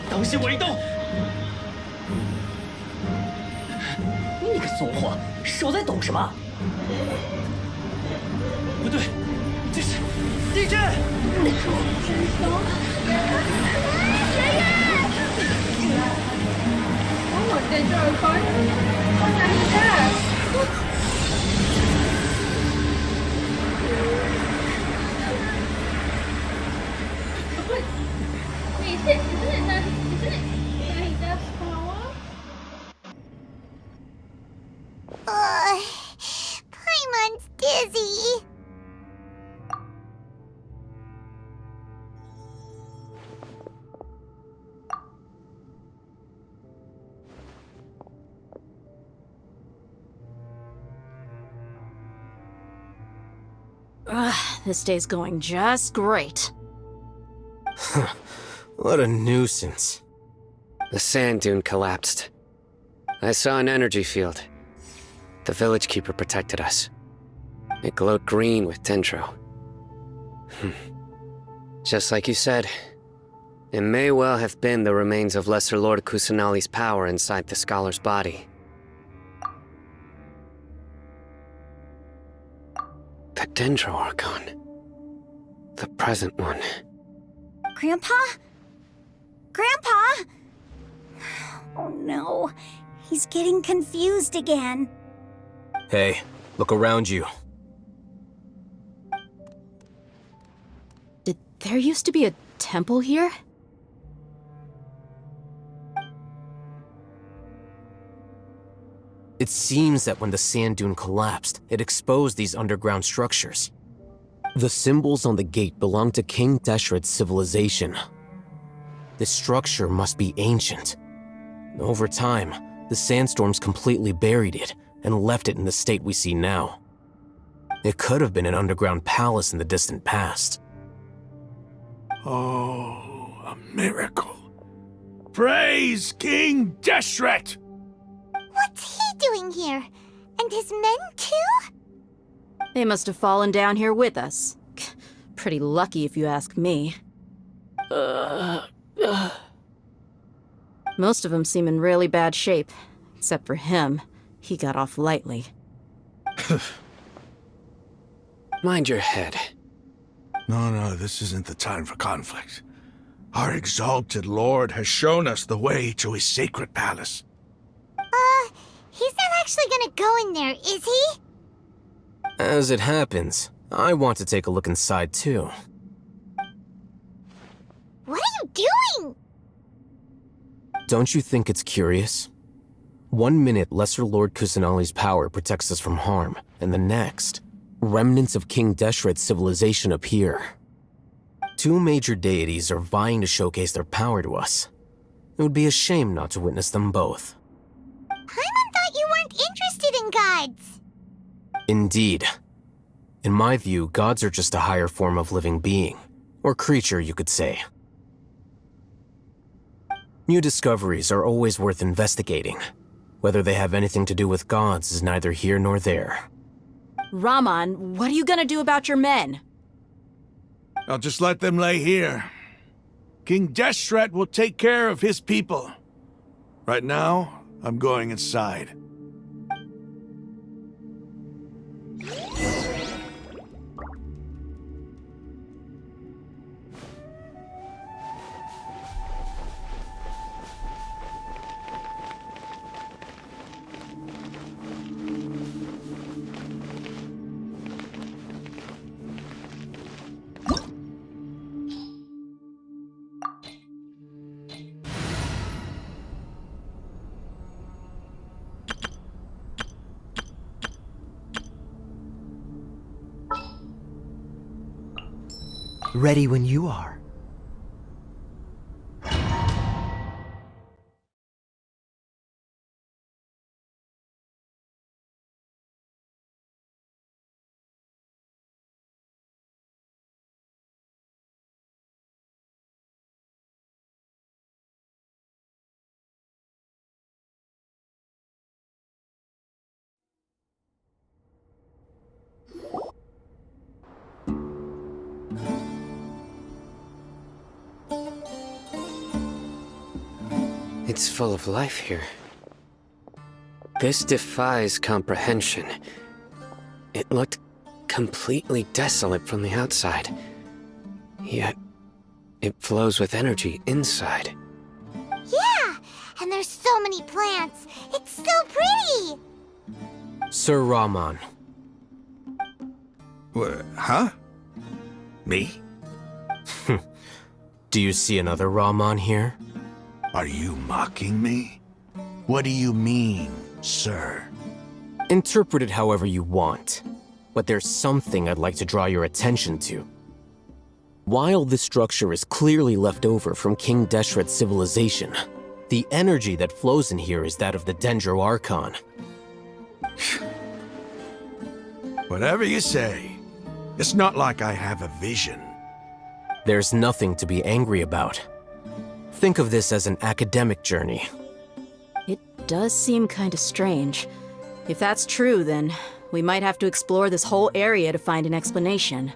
当心我一动！你个怂货，手在抖什么？不对，这是地震！我在这儿看，我哪里在？Isn't it that power? Paimon's dizzy. This day's going just great. What a nuisance. The sand dune collapsed. I saw an energy field. The village keeper protected us. It glowed green with dendro. Just like you said, it may well have been the remains of Lesser Lord Kusanali's power inside the scholar's body. The Dendro Archon. The present one. Grandpa? Grandpa? Oh no, he's getting confused again. Hey, look around you. Did there used to be a temple here? It seems that when the sand dune collapsed, it exposed these underground structures. The symbols on the gate belong to King Deshret's civilization. This structure must be ancient. Over time, the sandstorms completely buried it and left it in the state we see now. It could have been an underground palace in the distant past. Oh, a miracle. Praise King Deshret! What's he doing here? And his men too? They must have fallen down here with us. Pretty lucky if you ask me. Most of them seem in really bad shape. Except for him. He got off lightly. Mind your head. No, this isn't the time for conflict. Our exalted lord has shown us the way to his sacred palace. He's not actually gonna go in there, is he? As it happens, I want to take a look inside too. What are you doing? Don't you think it's curious? 1 minute, Lesser Lord Kusanali's power protects us from harm, and the next, remnants of King Deshret's civilization appear. 2 major deities are vying to showcase their power to us. It would be a shame not to witness them both. Paimon thought you weren't interested in gods. Indeed. In my view, gods are just a higher form of living being, Or creature, you could say. New discoveries are always worth investigating. Whether they have anything to do with gods is neither here nor there. Raman, what are you gonna do about your men? I'll just let them lay here. King Deshret will take care of his people. Right now, I'm going inside. Ready when you are. It's full of life here. This defies comprehension. It looked completely desolate from the outside. Yet, it flows with energy inside. Yeah, and there's so many plants. It's so pretty. Sir Raman. Huh? Me? Do you see another Raman here? Are you mocking me? What do you mean, sir? Interpret it however you want, but there's something I'd like to draw your attention to. While this structure is clearly left over from King Deshret's civilization, the energy that flows in here is that of the Dendro Archon. Whatever you say. It's not like I have a vision. There's nothing to be angry about. Think of this as an academic journey. It does seem kinda strange. If that's true, then we might have to explore this whole area to find an explanation.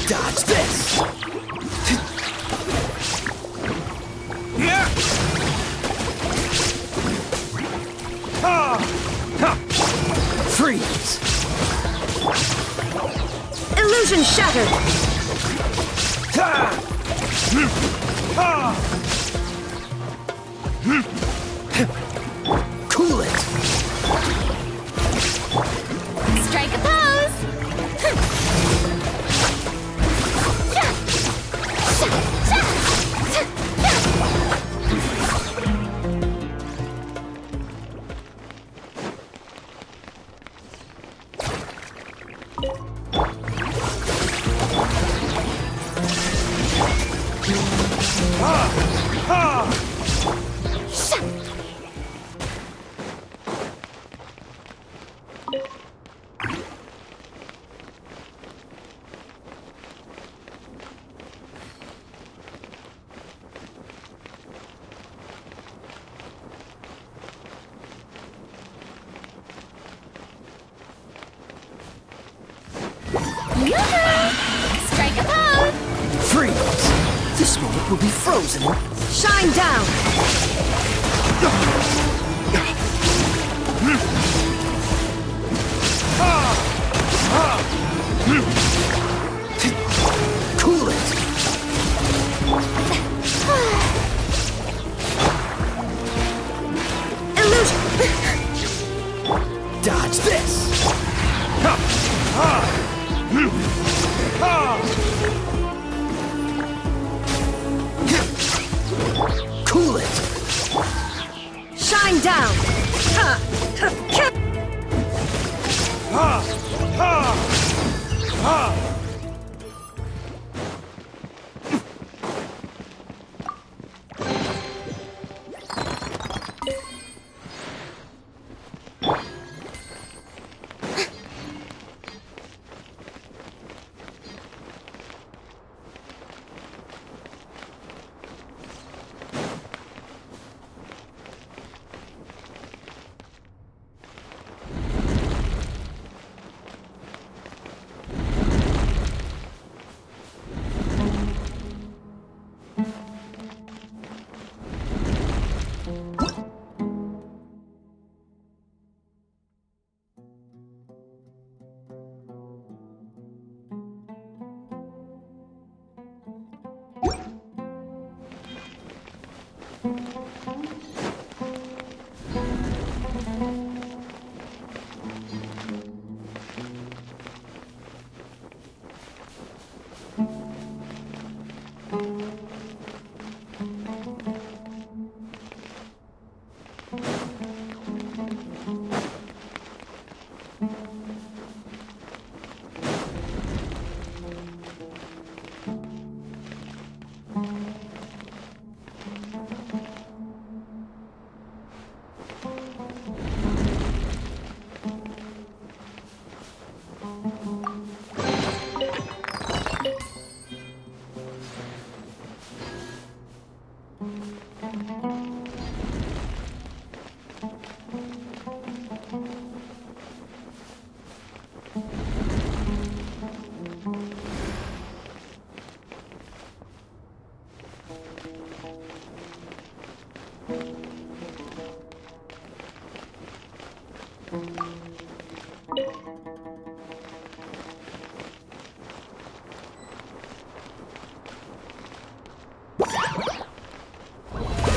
Dodge this! Freeze! Illusion shattered! Cool it! Strike a pose! Strike a pose! Freeze! This moment will be frozen in... Shine down! Cool it! Illusion! Dodge this! Cool it! Shine down!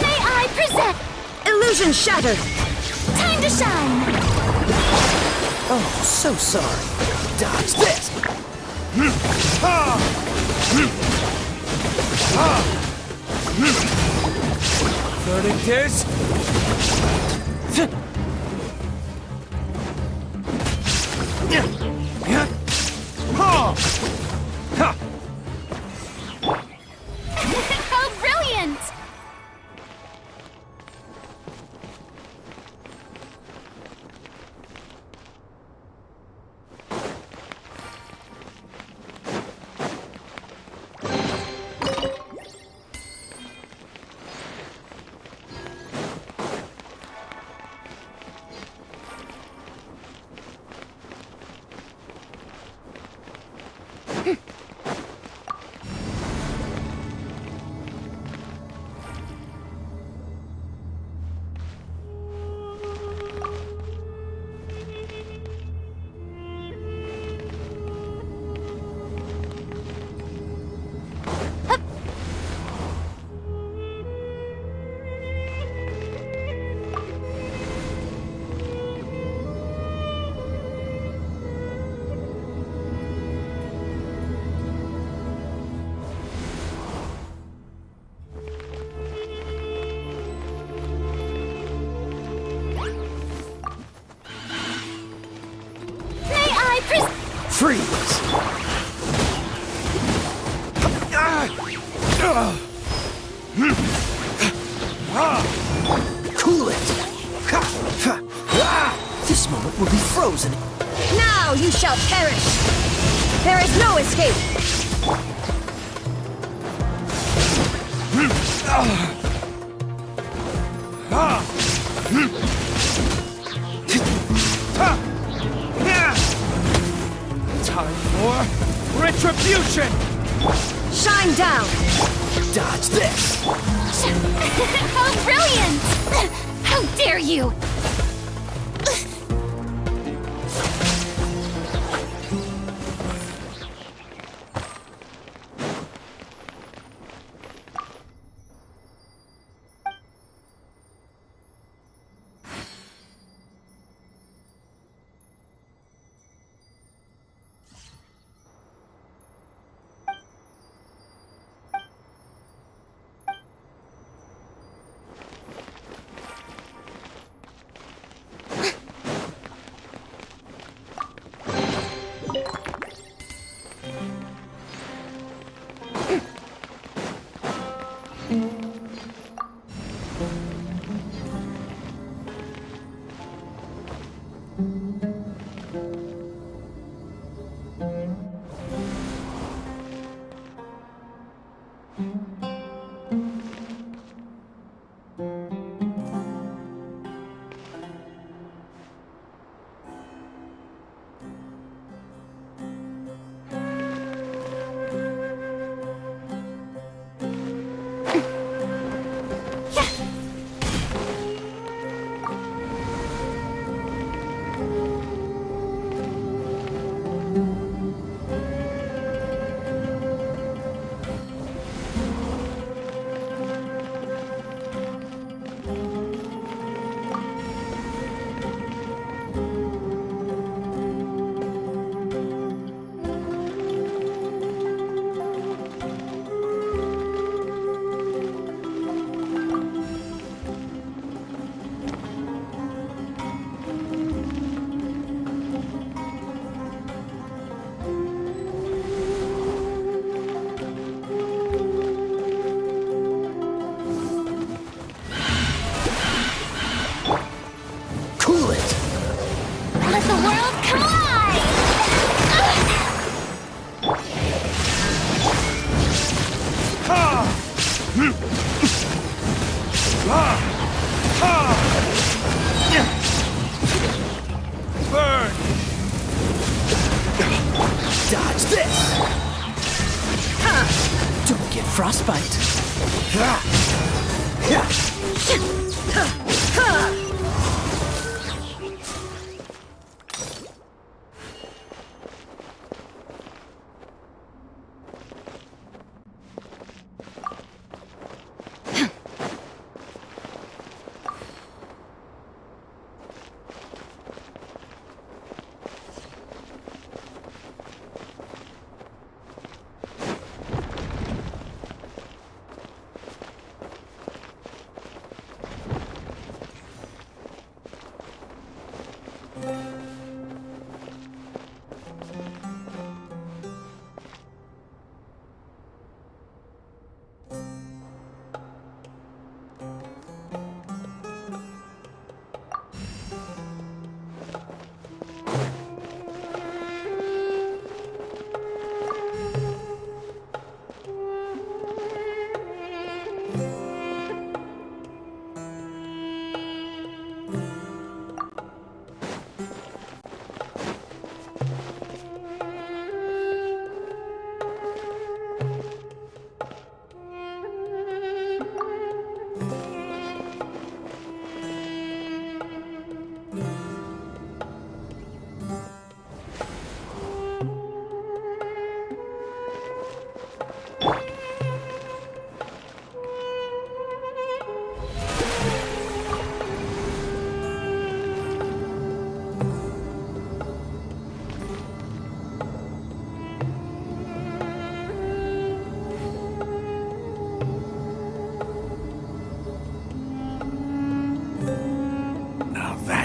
May I present? Illusion shattered! Time to shine! Oh, so sorry. Dodge this! Learning this? How brilliant! Freeze! moment will be frozen. Now you shall perish! There is no escape! Time for retribution! Shine down! Dodge this! How brilliant! How dare you! Dodge this! Don't get frostbite.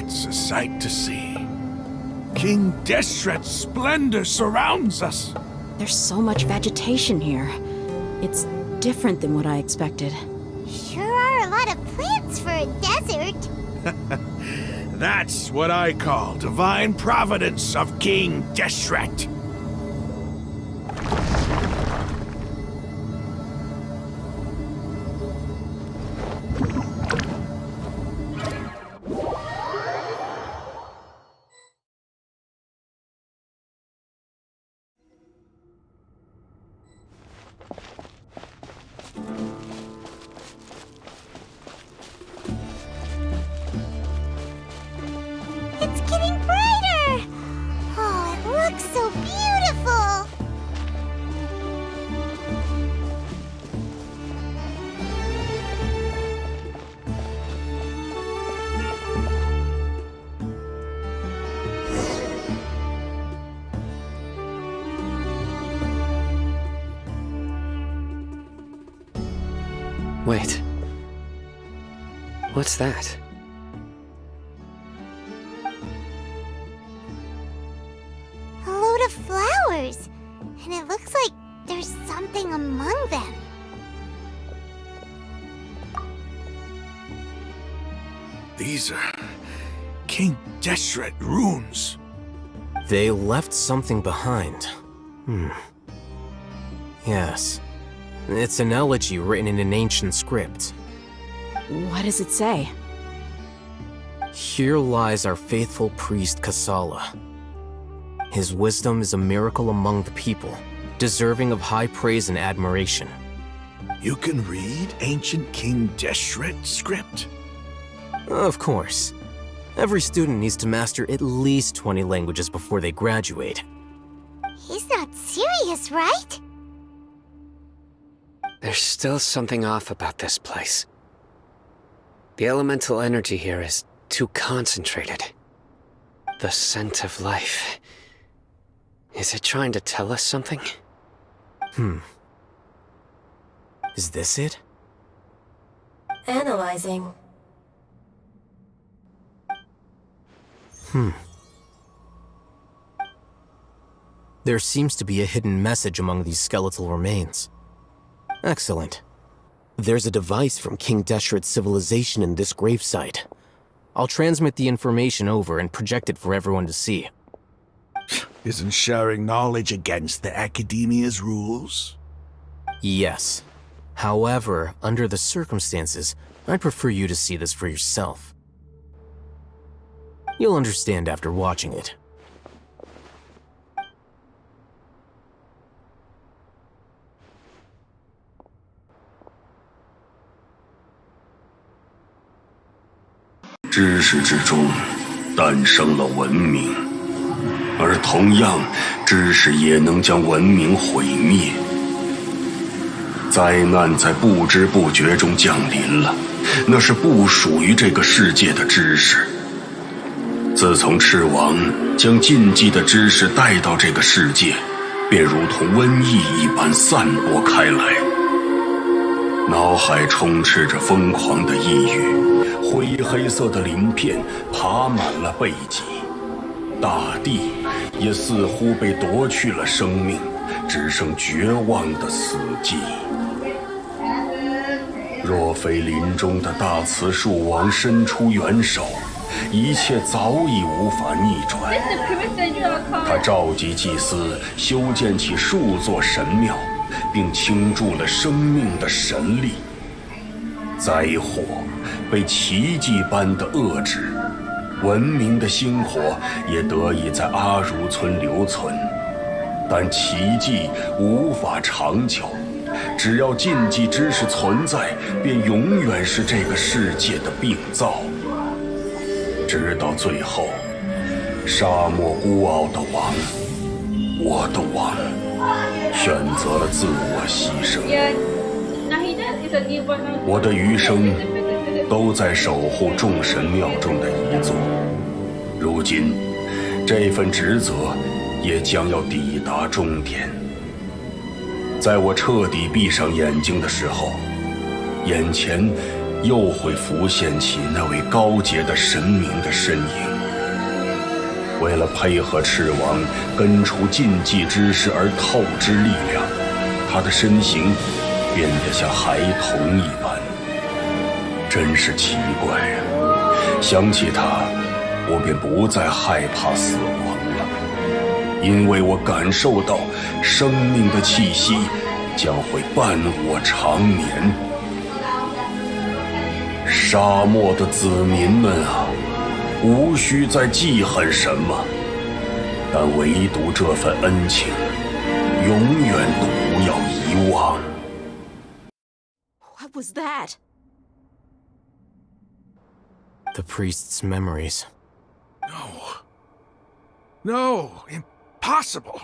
It's a sight to see. King Deshret's splendor surrounds us. There's so much vegetation here. It's different than what I expected. Sure are a lot of plants for a desert. That's what I call divine providence of King Deshret. It's getting brighter! Oh, it looks so beautiful! Wait. What's that? A load of flowers, and it looks like there's something among them. These are King Deshret runes. They left something behind. Yes. It's an elegy written in an ancient script. What does it say? Here lies our faithful priest Kasala. His wisdom is a miracle among the people, deserving of high praise and admiration. You can read ancient King Deshret script? Of course. Every student needs to master at least 20 languages before they graduate. He's not serious, right? There's still something off about this place. The elemental energy here is too concentrated. The scent of life. Is it trying to tell us something? Is this it? Analyzing. There seems to be a hidden message among these skeletal remains. Excellent. There's a device from King Deshret's civilization in this gravesite. I'll transmit the information over and project it for everyone to see. Isn't sharing knowledge against the Academia's rules? Yes. However, under the circumstances, I'd prefer you to see this for yourself. You'll understand after watching it. "知识之中诞生了文明，而同样，知识也能将文明毁灭。灾难在不知不觉中降临了，那是不属于这个世界的知识。自从赤王将禁忌的知识带到这个世界，便如同瘟疫一般散播开来，脑海充斥着疯狂的抑郁，灰黑色的鳞片爬满了背脊，大地也似乎被夺去了生命，只剩绝望的死寂。若非林中的大慈树王伸出援手，一切早已无法逆转。他召集祭司修建起数座神庙，并倾注了生命的神力。灾祸被奇迹般的遏制，文明的星火也得以在阿如村留存。但奇迹无法长久，只要禁忌知识存在，便永远是这个世界的病灶。直到最后，沙漠孤傲的王，我的王，选择了自我牺牲。我的余生都在守护众神庙中的遗作。如今，这份职责也将要抵达终点。在我彻底闭上眼睛的时候，眼前又会浮现起那位高洁的神明的身影。为了配合赤王根除禁忌知识而透支力量，他的身形变得像孩童一般，真是奇怪啊！想起他，我便不再害怕死亡了，因为我感受到生命的气息将会伴我长年。沙漠的子民们啊，无需再记恨什么，但唯独这份恩情，永远都不要遗忘。What was that? The priest's memories. No, impossible.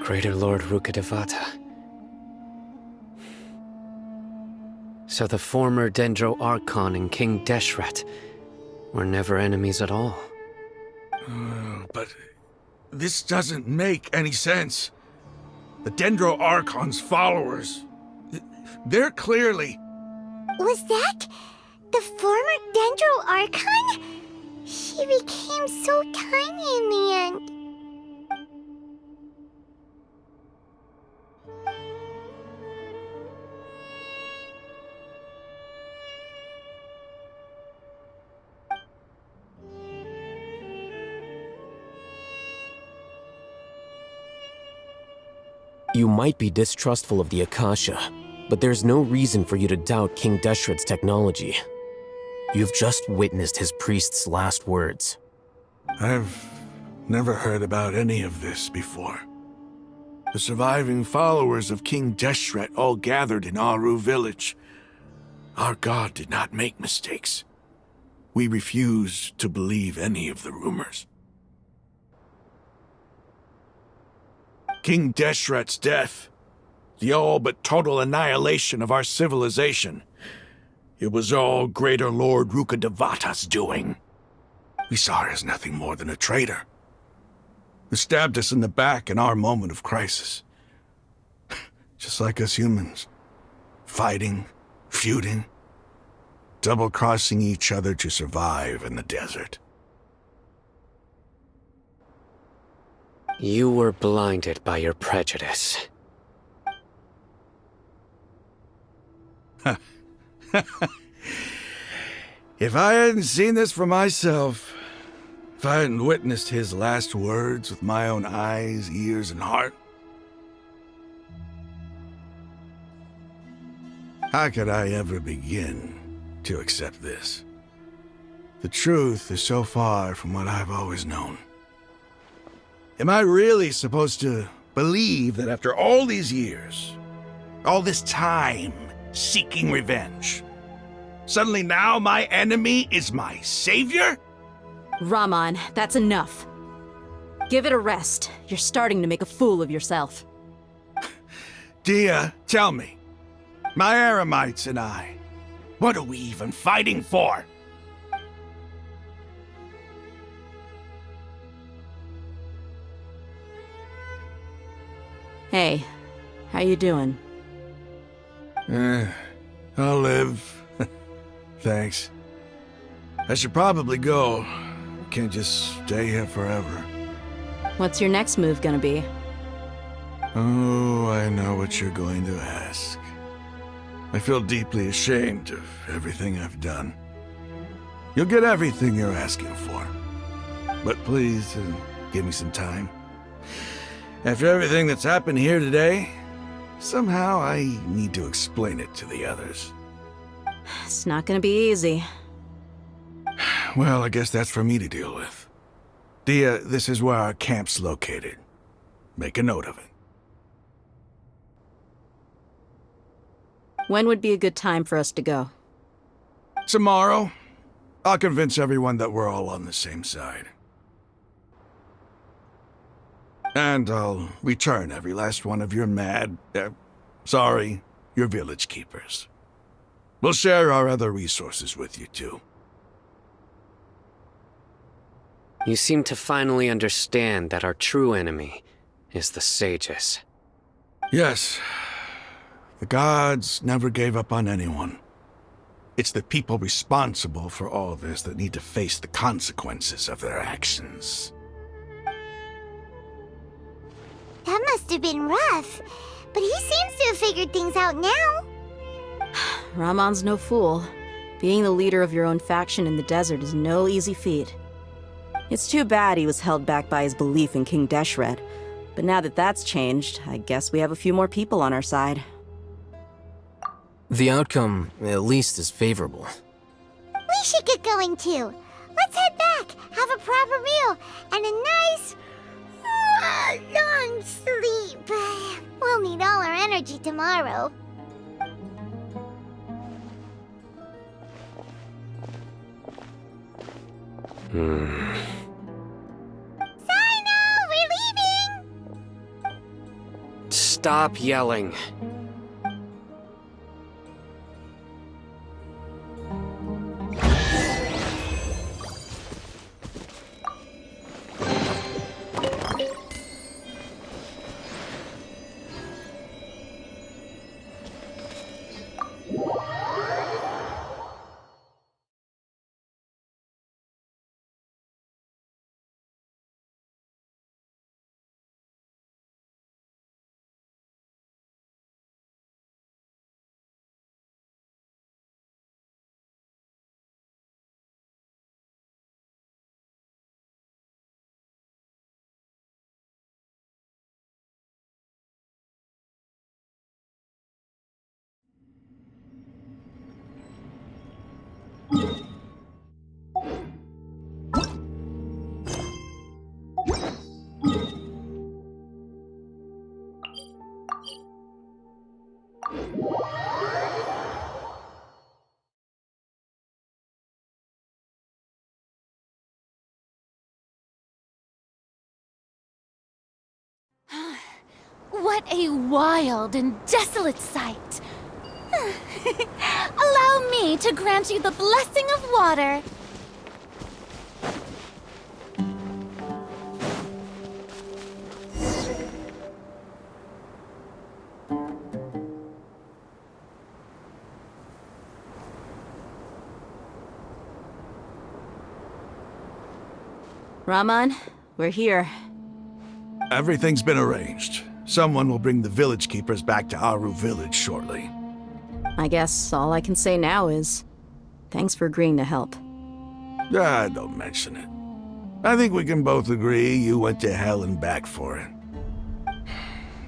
Greater Lord Rukkhadevata. So the former Dendro Archon and King Deshret were never enemies at all. But this doesn't make any sense. The Dendro Archon's followers, they're clearly... Was that the former Dendro Archon? She became so tiny in the end. You might be distrustful of the Akasha, but there's no reason for you to doubt King Deshret's technology. You've just witnessed his priest's last words. I've never heard about any of this before. The surviving followers of King Deshret all gathered in Aru village. Our god did not make mistakes. We refused to believe any of the rumors. King Deshret's death, the all but total annihilation of our civilization, it was all Greater Lord Rukkhadevata's doing. We saw her as nothing more than a traitor, who stabbed us in the back in our moment of crisis. Just like us humans, fighting, feuding, double-crossing each other to survive in the desert. You were blinded by your prejudice. If I hadn't seen this for myself, if I hadn't witnessed his last words with my own eyes, ears, and heart, how could I ever begin to accept this? The truth is so far from what I've always known. Am I really supposed to believe that after all these years, all this time seeking revenge, suddenly now my enemy is my savior? Raman, that's enough. Give it a rest. You're starting to make a fool of yourself. Dia, tell me, my Eremites and I, what are we even fighting for? Hey, how you doing? I'll live. Thanks. I should probably go. Can't just stay here forever. What's your next move gonna be? Oh, I know what you're going to ask. I feel deeply ashamed of everything I've done. You'll get everything you're asking for. But please, give me some time. After everything that's happened here today, somehow I need to explain it to the others. It's not gonna be easy. Well, I guess that's for me to deal with. Dia, this is where our camp's located. Make a note of it. When would be a good time for us to go? Tomorrow. I'll convince everyone that we're all on the same side. And I'll return every last one of your your village keepers. We'll share our other resources with you, too. You seem to finally understand that our true enemy is the sages. Yes. The gods never gave up on anyone. It's the people responsible for all this that need to face the consequences of their actions. That must have been rough, but he seems to have figured things out now. Raman's no fool. Being the leader of your own faction in the desert is no easy feat. It's too bad he was held back by his belief in King Deshret. But now that that's changed, I guess we have a few more people on our side. The outcome, at least, is favorable. We should get going too. Let's head back, have a proper meal, and a nice, long sleep. We'll need all our energy tomorrow. Sino, we're leaving! Stop yelling. What a wild and desolate sight! Allow me to grant you the blessing of water. Raman, we're here. Everything's been arranged. Someone will bring the village keepers back to Aru village shortly. I guess all I can say now is, thanks for agreeing to help. Don't mention it. I think we can both agree you went to hell and back for it.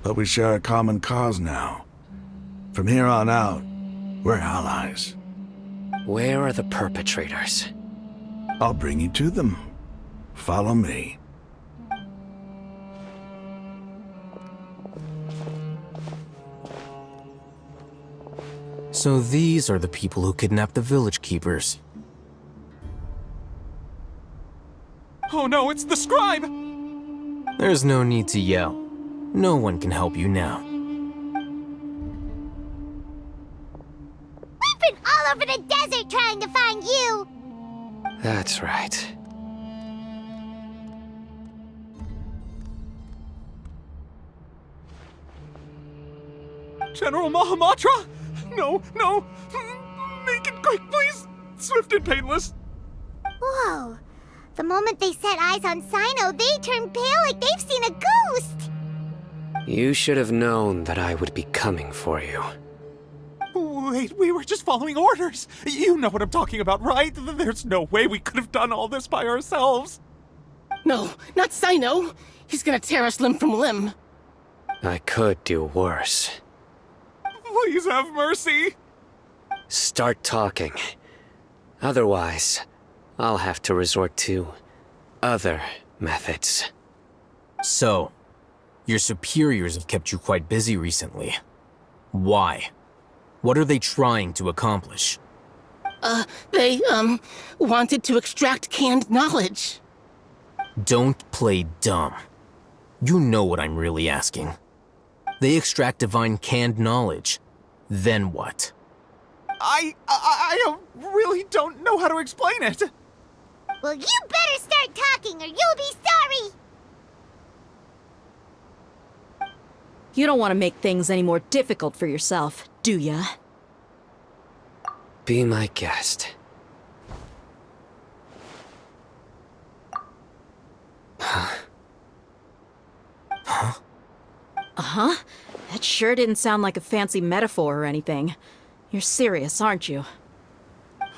But we share a common cause now. From here on out, we're allies. Where are the perpetrators? I'll bring you to them. Follow me. So these are the people who kidnapped the village keepers. Oh no, it's the scribe! There's no need to yell. No one can help you now. We've been all over the desert trying to find you! That's right. General Mahamatra? No, no! Make it quick, please! Swift and painless! Whoa. The moment they set eyes on Sino, they turn pale like they've seen a ghost! You should have known that I would be coming for you. Wait, we were just following orders! You know what I'm talking about, right? There's no way we could have done all this by ourselves! No, not Sino! He's gonna tear us limb from limb! I could do worse. Please have mercy! Start talking. Otherwise, I'll have to resort to other methods. So, your superiors have kept you quite busy recently. Why? What are they trying to accomplish? They wanted to extract canned knowledge. Don't play dumb. You know what I'm really asking. They extract divine canned knowledge. Then what? I really don't know how to explain it. Well, you better start talking or you'll be sorry! You don't want to make things any more difficult for yourself, do ya? Be my guest. Uh-huh. That sure didn't sound like a fancy metaphor or anything. You're serious, aren't you?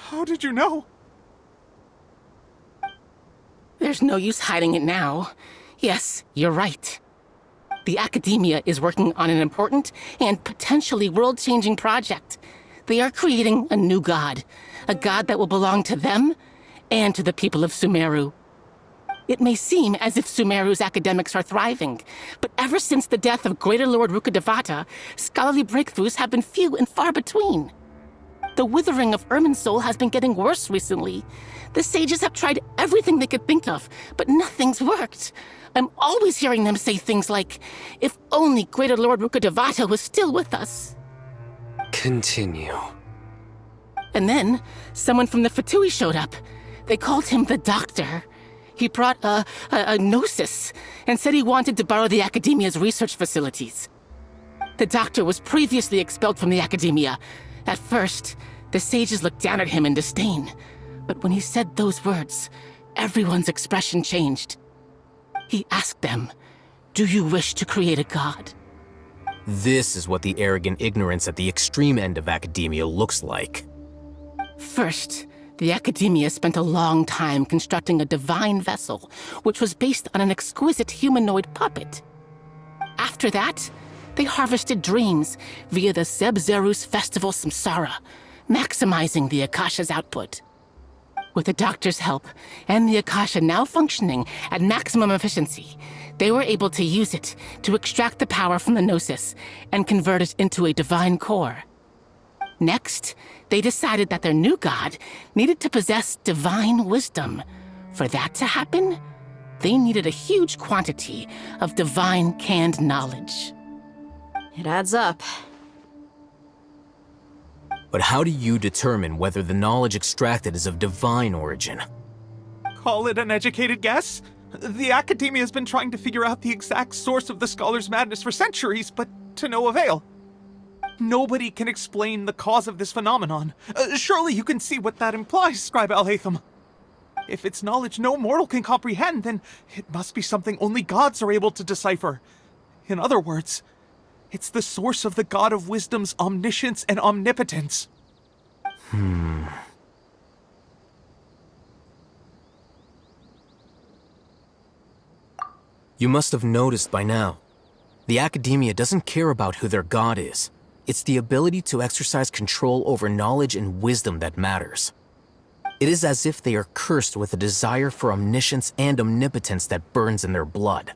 How did you know? There's no use hiding it now. Yes, you're right. The Academia is working on an important and potentially world-changing project. They are creating a new god. A god that will belong to them and to the people of Sumeru. It may seem as if Sumeru's academics are thriving, but ever since the death of Greater Lord Rukkhadevata, scholarly breakthroughs have been few and far between. The withering of Irminsul has been getting worse recently. The sages have tried everything they could think of, but nothing's worked. I'm always hearing them say things like, if only Greater Lord Rukkhadevata was still with us. Continue. And then, someone from the Fatui showed up. They called him the Doctor. He brought a gnosis and said he wanted to borrow the Academia's research facilities. The Doctor was previously expelled from the Academia. At first, the sages looked down at him in disdain. But when he said those words, everyone's expression changed. He asked them, "Do you wish to create a god?" This is what the arrogant ignorance at the extreme end of academia looks like. First, the Academia spent a long time constructing a divine vessel, which was based on an exquisite humanoid puppet. After that, they harvested dreams via the Zeb-Zerus Festival Samsara, maximizing the Akasha's output. With the Doctor's help, and the Akasha now functioning at maximum efficiency, they were able to use it to extract the power from the Gnosis and convert it into a divine core. Next, they decided that their new god needed to possess divine wisdom. For that to happen, they needed a huge quantity of divine canned knowledge. It adds up. But how do you determine whether the knowledge extracted is of divine origin? Call it an educated guess? The Academia has been trying to figure out the exact source of the scholar's madness for centuries, but to no avail. Nobody can explain the cause of this phenomenon. Surely you can see what that implies, Scribe Al-Haytham. If it's knowledge no mortal can comprehend, then it must be something only gods are able to decipher. In other words, it's the source of the God of Wisdom's omniscience and omnipotence. You must have noticed by now. The Academia doesn't care about who their god is. It's the ability to exercise control over knowledge and wisdom that matters. It is as if they are cursed with a desire for omniscience and omnipotence that burns in their blood.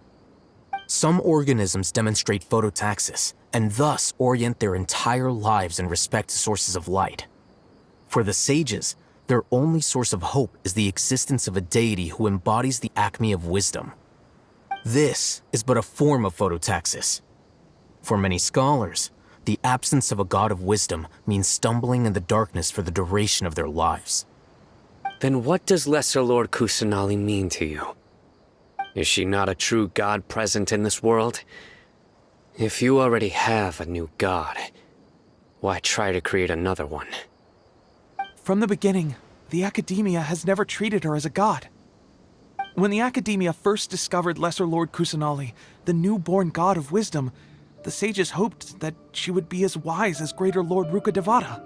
Some organisms demonstrate phototaxis, and thus orient their entire lives in respect to sources of light. For the sages, their only source of hope is the existence of a deity who embodies the acme of wisdom. This is but a form of phototaxis. For many scholars, the absence of a god of wisdom means stumbling in the darkness for the duration of their lives. Then what does Lesser Lord Kusanali mean to you? Is she not a true god present in this world? If you already have a new god, why try to create another one? From the beginning, the Academia has never treated her as a god. When the Academia first discovered Lesser Lord Kusanali, the newborn god of wisdom, the sages hoped that she would be as wise as Greater Lord Rukkhadevata.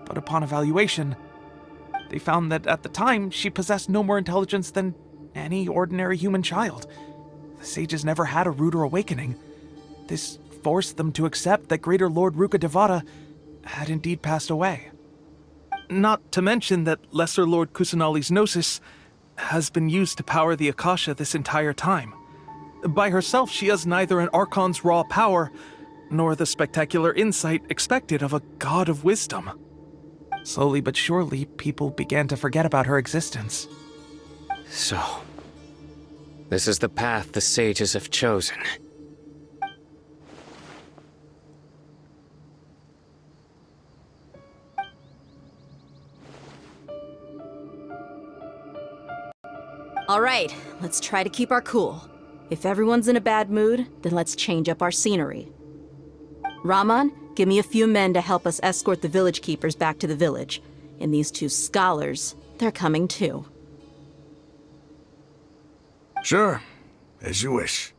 But upon evaluation, they found that at the time she possessed no more intelligence than any ordinary human child. The sages never had a ruder awakening. This forced them to accept that Greater Lord Rukkhadevata had indeed passed away. Not to mention that Lesser Lord Kusanali's Gnosis has been used to power the Akasha this entire time. By herself, she has neither an archon's raw power, nor the spectacular insight expected of a god of wisdom. Slowly but surely, people began to forget about her existence. So, this is the path the sages have chosen. All right, let's try to keep our cool. If everyone's in a bad mood, then let's change up our scenery. Raman, give me a few men to help us escort the village keepers back to the village. And these two scholars, they're coming too. Sure, as you wish.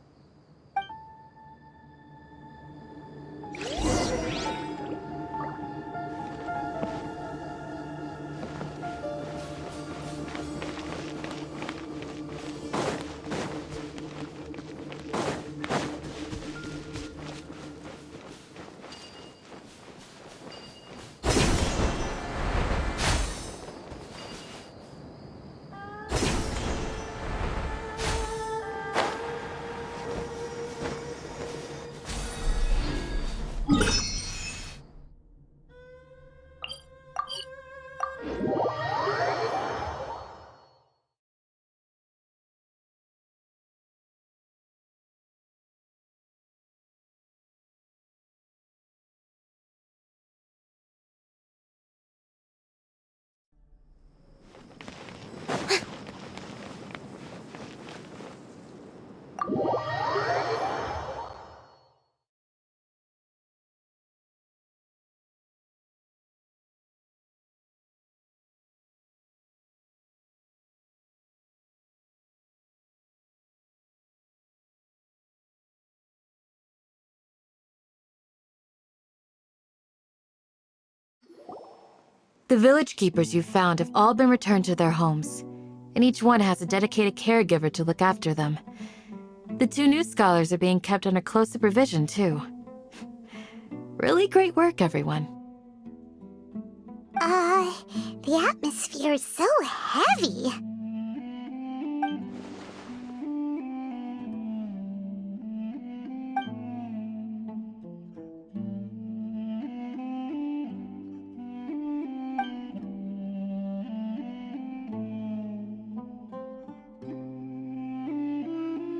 The village keepers you found have all been returned to their homes, and each one has a dedicated caregiver to look after them. The 2 new scholars are being kept under close supervision, too. Really great work, everyone. The atmosphere is so heavy.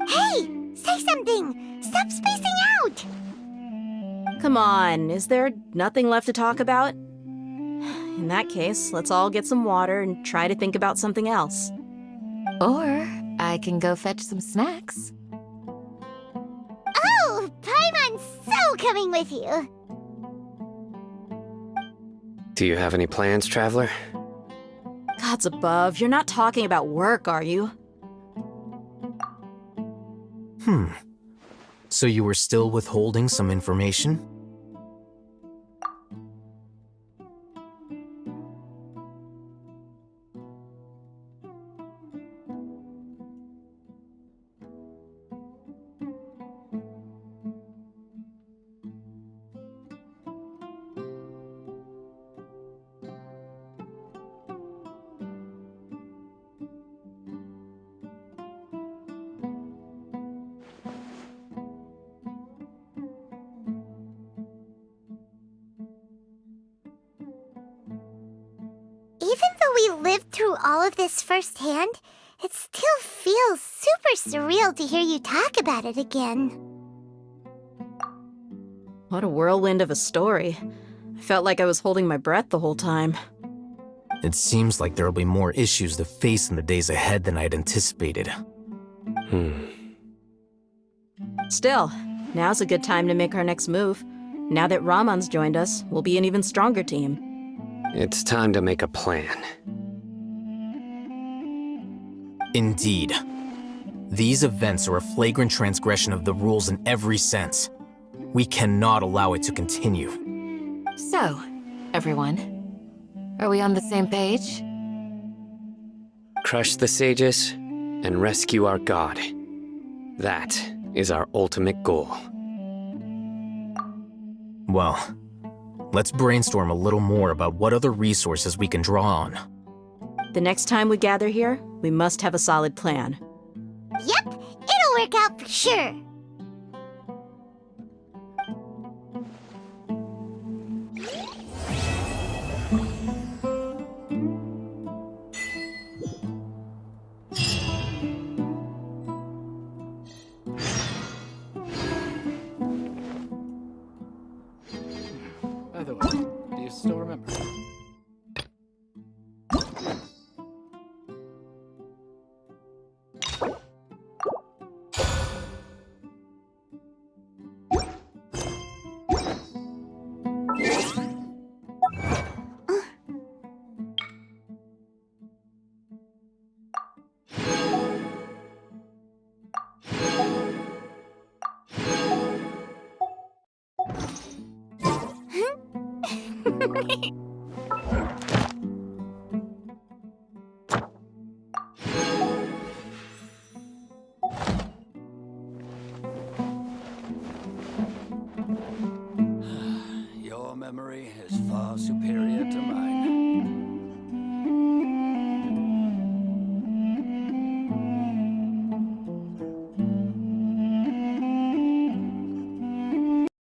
Hey! Say something! Stop spacing out! Come on, is there nothing left to talk about? In that case, let's all get some water and try to think about something else. Or I can go fetch some snacks. Oh! Paimon's so coming with you! Do you have any plans, traveler? Gods above, you're not talking about work, are you? So you were still withholding some information? Even though we lived through all of this firsthand, it still feels super surreal to hear you talk about it again. What a whirlwind of a story. I felt like I was holding my breath the whole time. It seems like there'll be more issues to face in the days ahead than I'd anticipated. Still, now's a good time to make our next move. Now that Ramon's joined us, we'll be an even stronger team. It's time to make a plan. Indeed. These events are a flagrant transgression of the rules in every sense. We cannot allow it to continue. So, everyone, are we on the same page? Crush the sages and rescue our god. That is our ultimate goal. Well, let's brainstorm a little more about what other resources we can draw on. The next time we gather here, we must have a solid plan. Yep, it'll work out for sure. By the way, do you still remember? Your memory is far superior to mine.